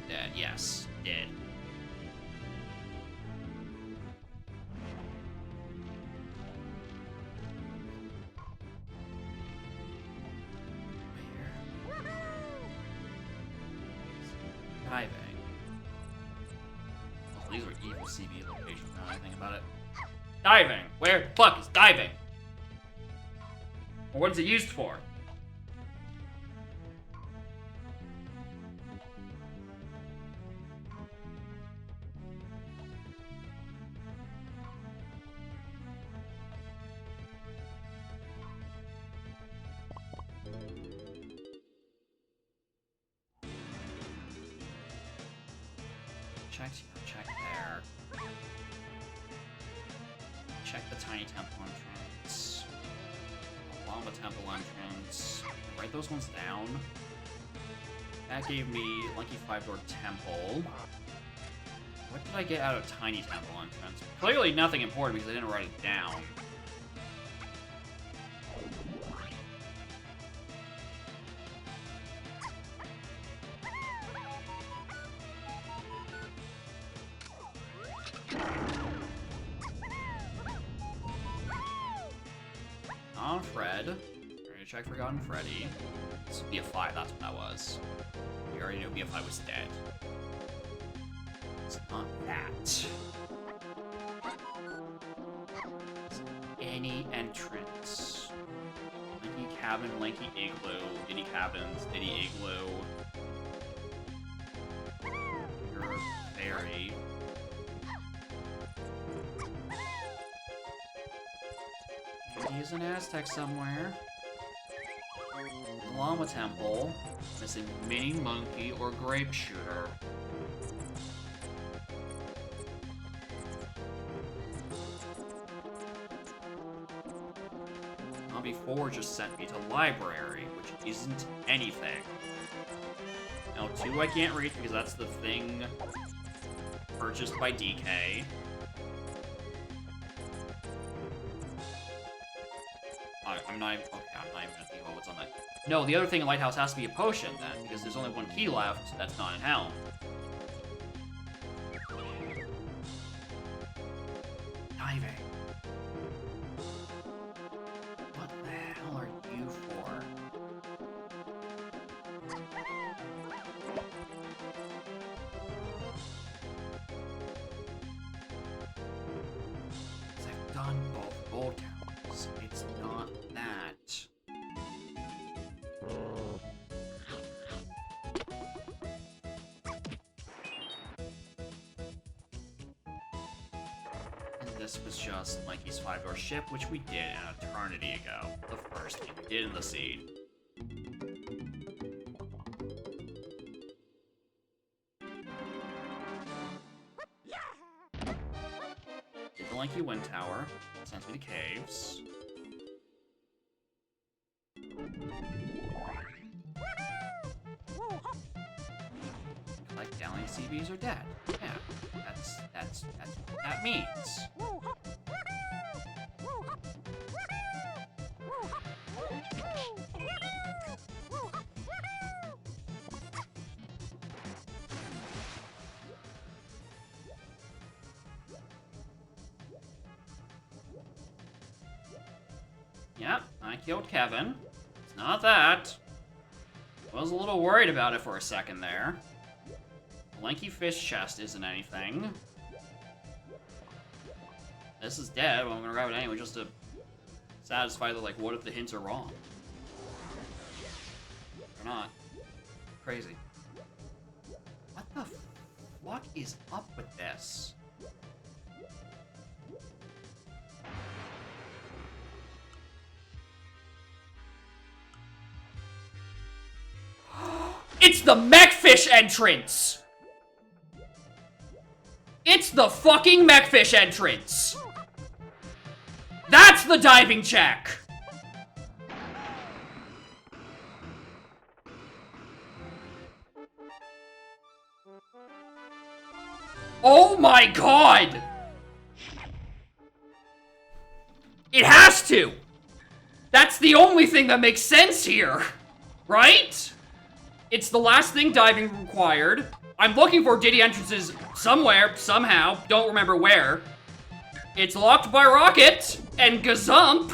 dead. Yes, did. Diving. Oh, these are evil CB locations now I think about it. Diving! Where the fuck is diving? Or what is it used for? Check there. Check the tiny temple entrance. Lava temple entrance. Write those ones down. That gave me Lucky 5-door temple. What did I get out of tiny temple entrance? Clearly nothing important because I didn't write it down. On Fred. Ready to check Forgotten Freddy. This would be a 5, that's what that was. We already knew BF5 was dead. It's not that. It's any entrance. Lanky Cabin, Lanky Igloo, Diddy Cabins, Diddy Igloo. You're a fairy. He's an Aztec somewhere. Llama Temple. Missing Mini Monkey or Grape Shooter. Zombie 4 just sent me to Library, which isn't anything. Now 2 I can't reach because that's the thing purchased by DK. I'm not even gonna think about what's on that. No, the other thing in Lighthouse has to be a potion then, because there's only one key left that's not in Helm. Diving. What the hell are you for? I've done both gold towers. It's not that. And this was just Mikey's 5-door ship, which we did an eternity ago. The first thing we did in the seed. Did the Lanky Wind Tower. Sends me to caves. Like Galleon CBs are dead. Yeah, that's what that means. Yep, I killed Kevin. It's not that. I was a little worried about it for a second there. The Lanky Fish chest isn't anything. This is dead, but I'm gonna grab it anyway just to satisfy the, like, what if the hints are wrong? They're not. Crazy. What the fuck is up with this? It's the Mechfish entrance! It's the fucking Mechfish entrance! That's the diving check! Oh my god! It has to! That's the only thing that makes sense here! Right? It's the last thing diving required. I'm looking for Diddy entrances somewhere, somehow. Don't remember where. It's locked by Rocket and Gazump.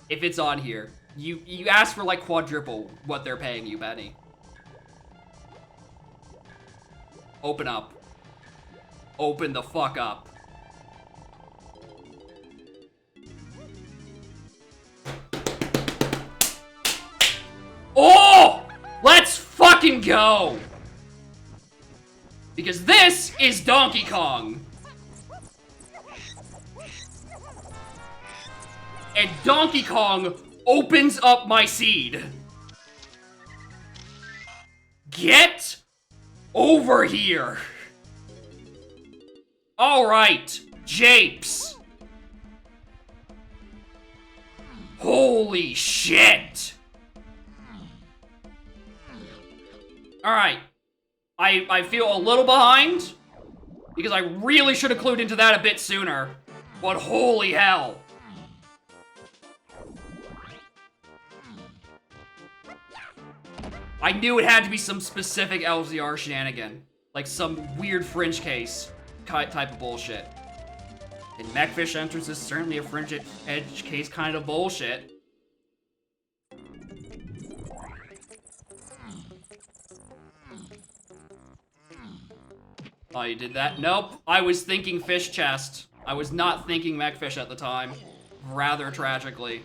If it's on here. You ask for like quadruple what they're paying you, Benny. Open up. Open the fuck up. Oh! Let's fucking go! Because this is Donkey Kong. And Donkey Kong opens up my seed. Get over here. Alright, Japes. Holy shit. Alright. I feel a little behind because I really should have clued into that a bit sooner. But holy hell. I knew it had to be some specific LZR shenanigan. Like some weird fringe case type of bullshit. And Mechfish entrance is certainly a fringe edge case kind of bullshit. Oh, you did that? Nope. I was thinking fish chest. I was not thinking Mechfish at the time. Rather tragically.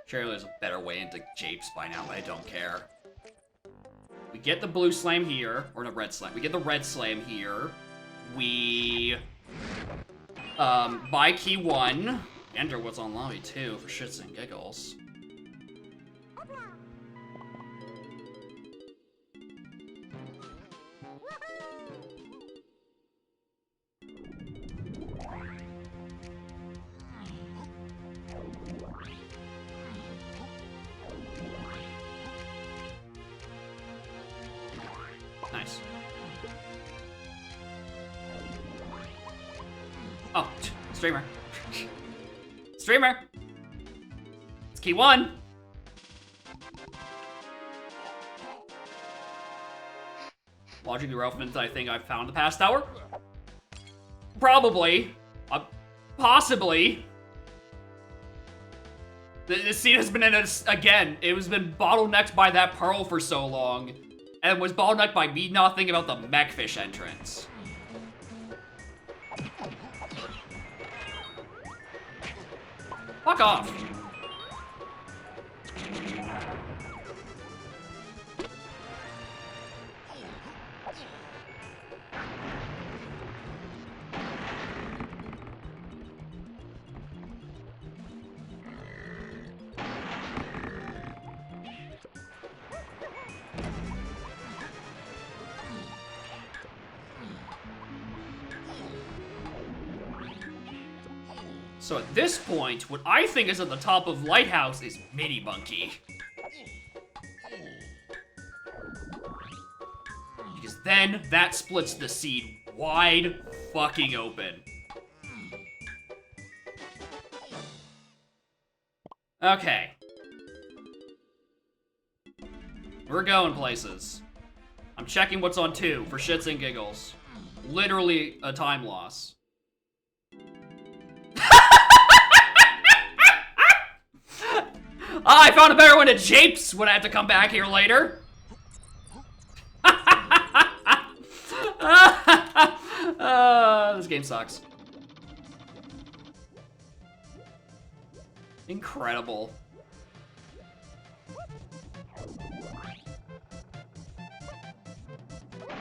Surely there's a better way into Japes by now, but I don't care. We get the blue slime here, or the red slime. We get the red slime here. We buy key 1. Enter what's on lobby 2 for shits and giggles. Nice. Oh, streamer. Streamer! It's key 1! Logically relevant, I think I've found the past hour? Probably. Possibly. The scene has been in a, again, it was been bottlenecked by that pearl for so long. And was bottlenecked by me not thinking about the Mechfish entrance. Fuck off. So at this point, what I think is at the top of Lighthouse is Mini Monkey. Because then that splits the seed wide fucking open. Okay. We're going places. I'm checking what's on 2 for shits and giggles. Literally a time loss. I found a better one to Japes when I have to come back here later. This game sucks. Incredible.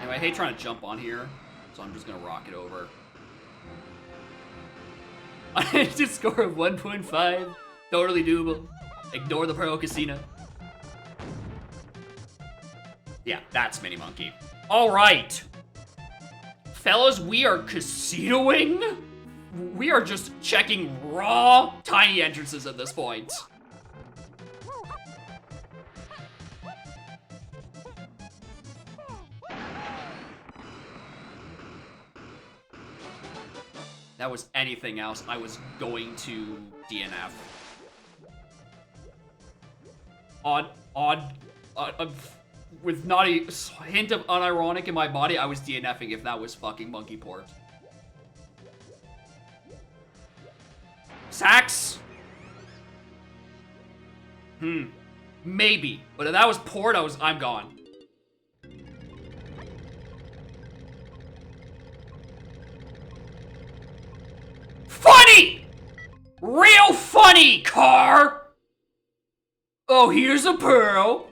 Anyway, I hate trying to jump on here, so I'm just gonna rock it over. I just score of 1.5. Totally doable. Ignore the Pearl Casino. Yeah, that's Mini Monkey. All right. Fellas, we are casinoing. We are just checking raw tiny entrances at this point. That was anything else, I was going to DNF. With not a hint of unironic in my body, I was DNFing if that was fucking Monkey Port. Sax? Maybe. But if that was Port, I'm gone. Funny! Real funny, car! Oh, here's a pearl.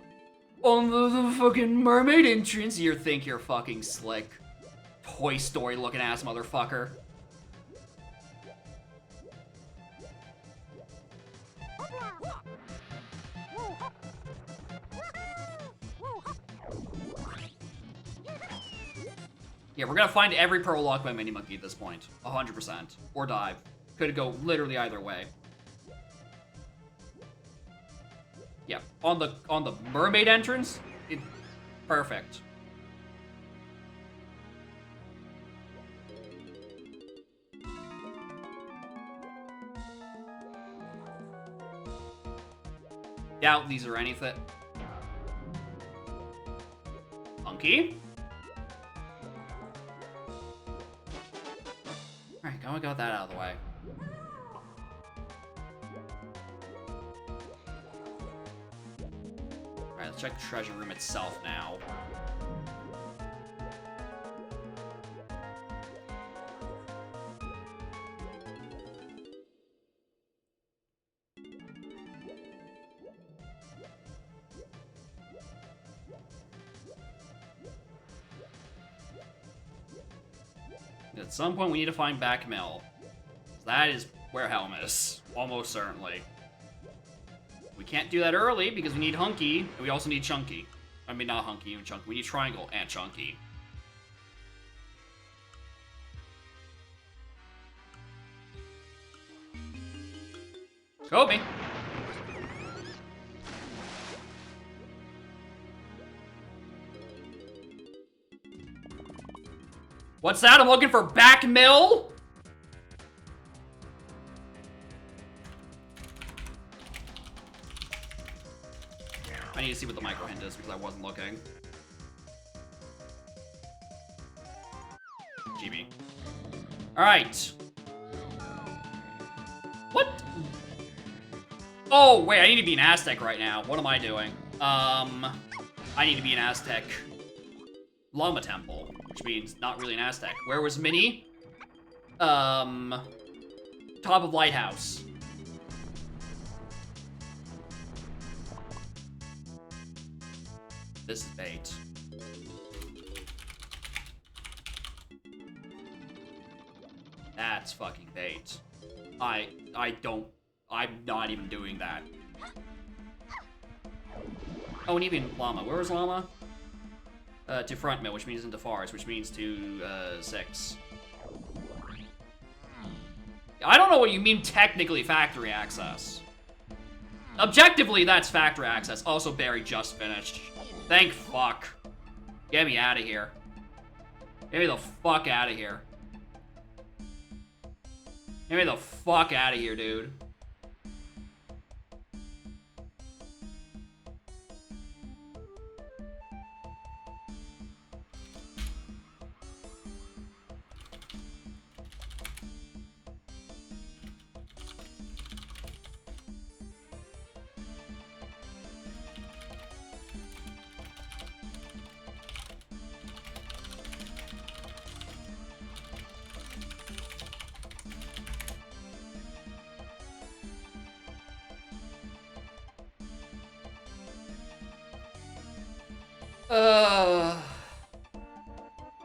On the fucking mermaid entrance. You think you're fucking slick. Toy Story looking ass motherfucker. Yeah, we're gonna find every pearl locked by Mini Monkey at this point. 100%. Or dive. Could go literally either way. Yeah, on the mermaid entrance, perfect. Doubt these are anything. Monkey? Alright, I got that out of the way. Alright, let's check the treasure room itself now. At some point, we need to find Back Mill. That is where Helm is. Almost certainly. We can't do that early because we need Hunky, and we also need Chunky. I mean, not Hunky, even Chunky. We need Triangle and Chunky. Kobe! What's that? I'm looking for Back Mill? I need to see what the micro hint is because I wasn't looking. GB. Alright. What? Oh, wait, I need to be an Aztec right now. What am I doing? I need to be an Aztec Llama Temple, which means not really an Aztec. Where was Minnie? Top of Lighthouse. This is bait. That's fucking bait. I'm not even doing that. Oh, and even Llama. Where was Llama? To front mill, which means into forest, which means to 6. I don't know what you mean technically factory access. Objectively, that's factory access. Also, Barry just finished. Thank fuck. Get me out of here. Get me the fuck out of here. Get me the fuck out of here, dude.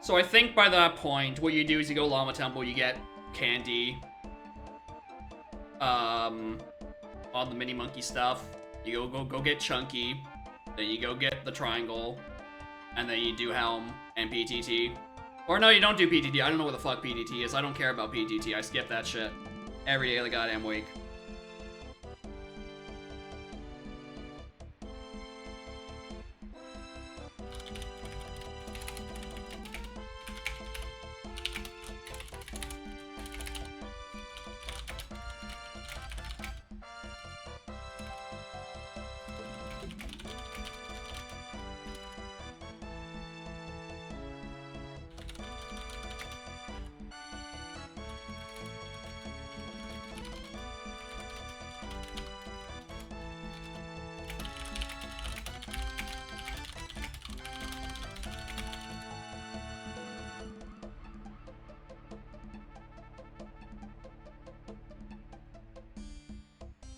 So I think by that point, what you do is you go Llama Temple, you get candy. all the mini monkey stuff. You go get Chunky, then you go get the triangle, and then you do Helm and PTT. Or no, you don't do PTT. I don't know what the fuck PTT is. I don't care about PTT. I skip that shit every day of the goddamn week.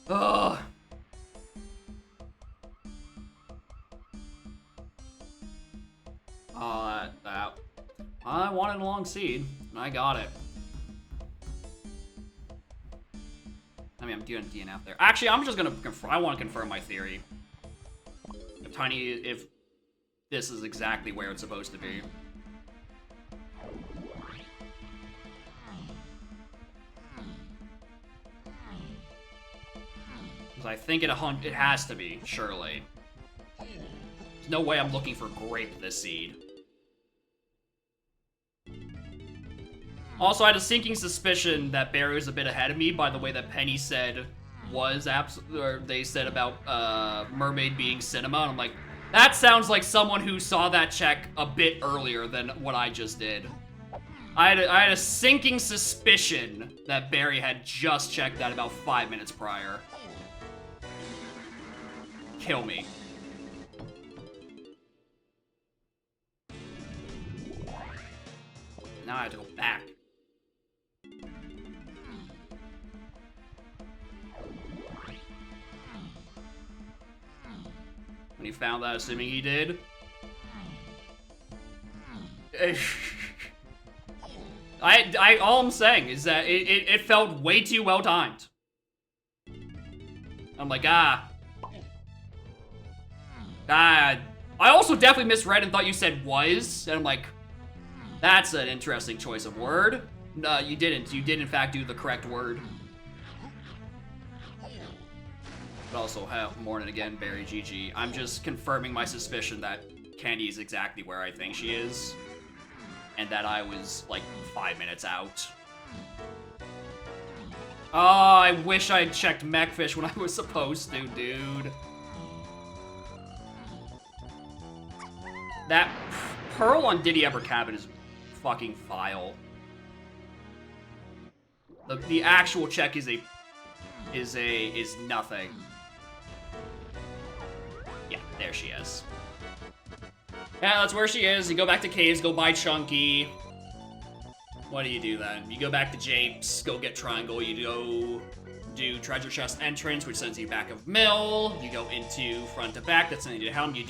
Ugh. That. I wanted a long seed, and I got it. I mean, I'm doing DNF there. Actually, I'm just gonna confirm. I want to confirm my theory. If this is exactly where it's supposed to be. I think it has to be, surely. There's no way I'm looking for grape this seed. Also, I had a sinking suspicion that Barry was a bit ahead of me by the way that Penny said they said about Mermaid being cinema. And I'm like, that sounds like someone who saw that check a bit earlier than what I just did. I had a sinking suspicion that Barry had just checked that about 5 minutes prior. Kill me. Now I have to go back. When he found that, assuming he did. All I'm saying is that it felt way too well timed. I'm like, I also definitely misread and thought you said was, and I'm like, that's an interesting choice of word. No, you didn't. You did in fact do the correct word. But also, morning again, Barry GG. I'm just confirming my suspicion that Candy is exactly where I think she is. And that I was, like, 5 minutes out. Oh, I wish I had checked Mechfish when I was supposed to, dude. That Pearl on Diddy Ever Cabin is fucking vile. The actual check is nothing. Yeah, there she is. Yeah, that's where she is. You go back to Caves, go buy Chunky. What do you do then? You go back to Japes, go get Triangle, you go do Treasure Chest Entrance, which sends you back of Mill. You go into Front to Back, that sends you to Helm, you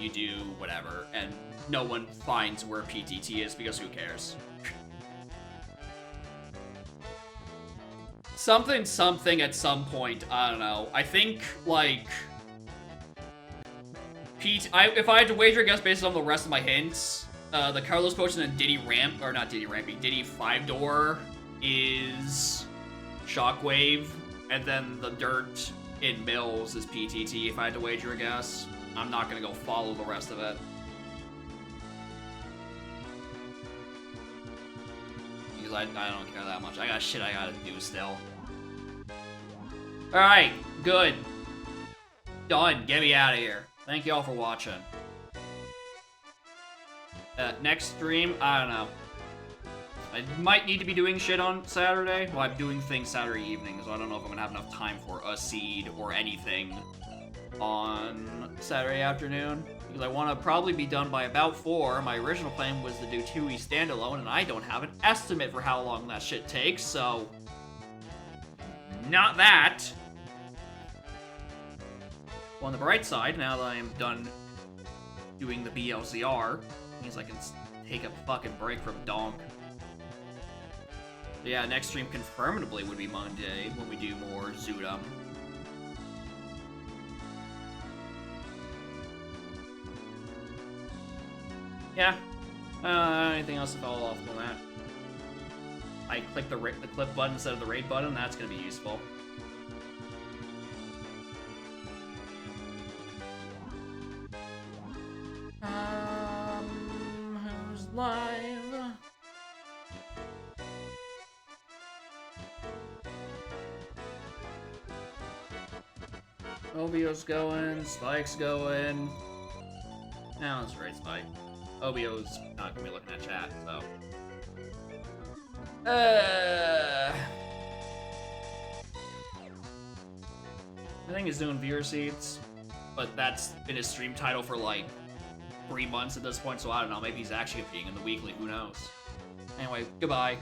do whatever. And no one finds where PTT is, because who cares? Something at some point, I don't know. I think, like... if I had to wager, I guess, based on the rest of my hints, the Carlos Potion and Diddy 5-door is Shockwave, and then the dirt in Mills is PTT, if I had to wager, I guess. I'm not gonna go follow the rest of it. Because I don't care that much. I got shit I gotta do still. Alright, good. Done. Get me out of here. Thank y'all for watching. Next stream, I don't know. I might need to be doing shit on Saturday. Well, I'm doing things Saturday evening, so I don't know if I'm gonna have enough time for a seed or anything on Saturday afternoon. Because I want to probably be done by about 4. My original plan was to do 2E standalone, and I don't have an estimate for how long that shit takes, so... Not that! Well, on the bright side, now that I am done doing the BLCR, means I can take a fucking break from Donk. So yeah, next stream confirmatively would be Monday when we do more suit him. Yeah. Anything else to follow off on that? I click the clip button instead of the raid button. That's gonna be useful. Who's live? Obio's going, Spike's going. Now let's raid Spike. Obio's not gonna be looking at chat, so. I think he's doing viewer seats, but that's been his stream title for like 3 months at this point, so I don't know. Maybe he's actually appearing in the weekly, who knows? Anyway, goodbye.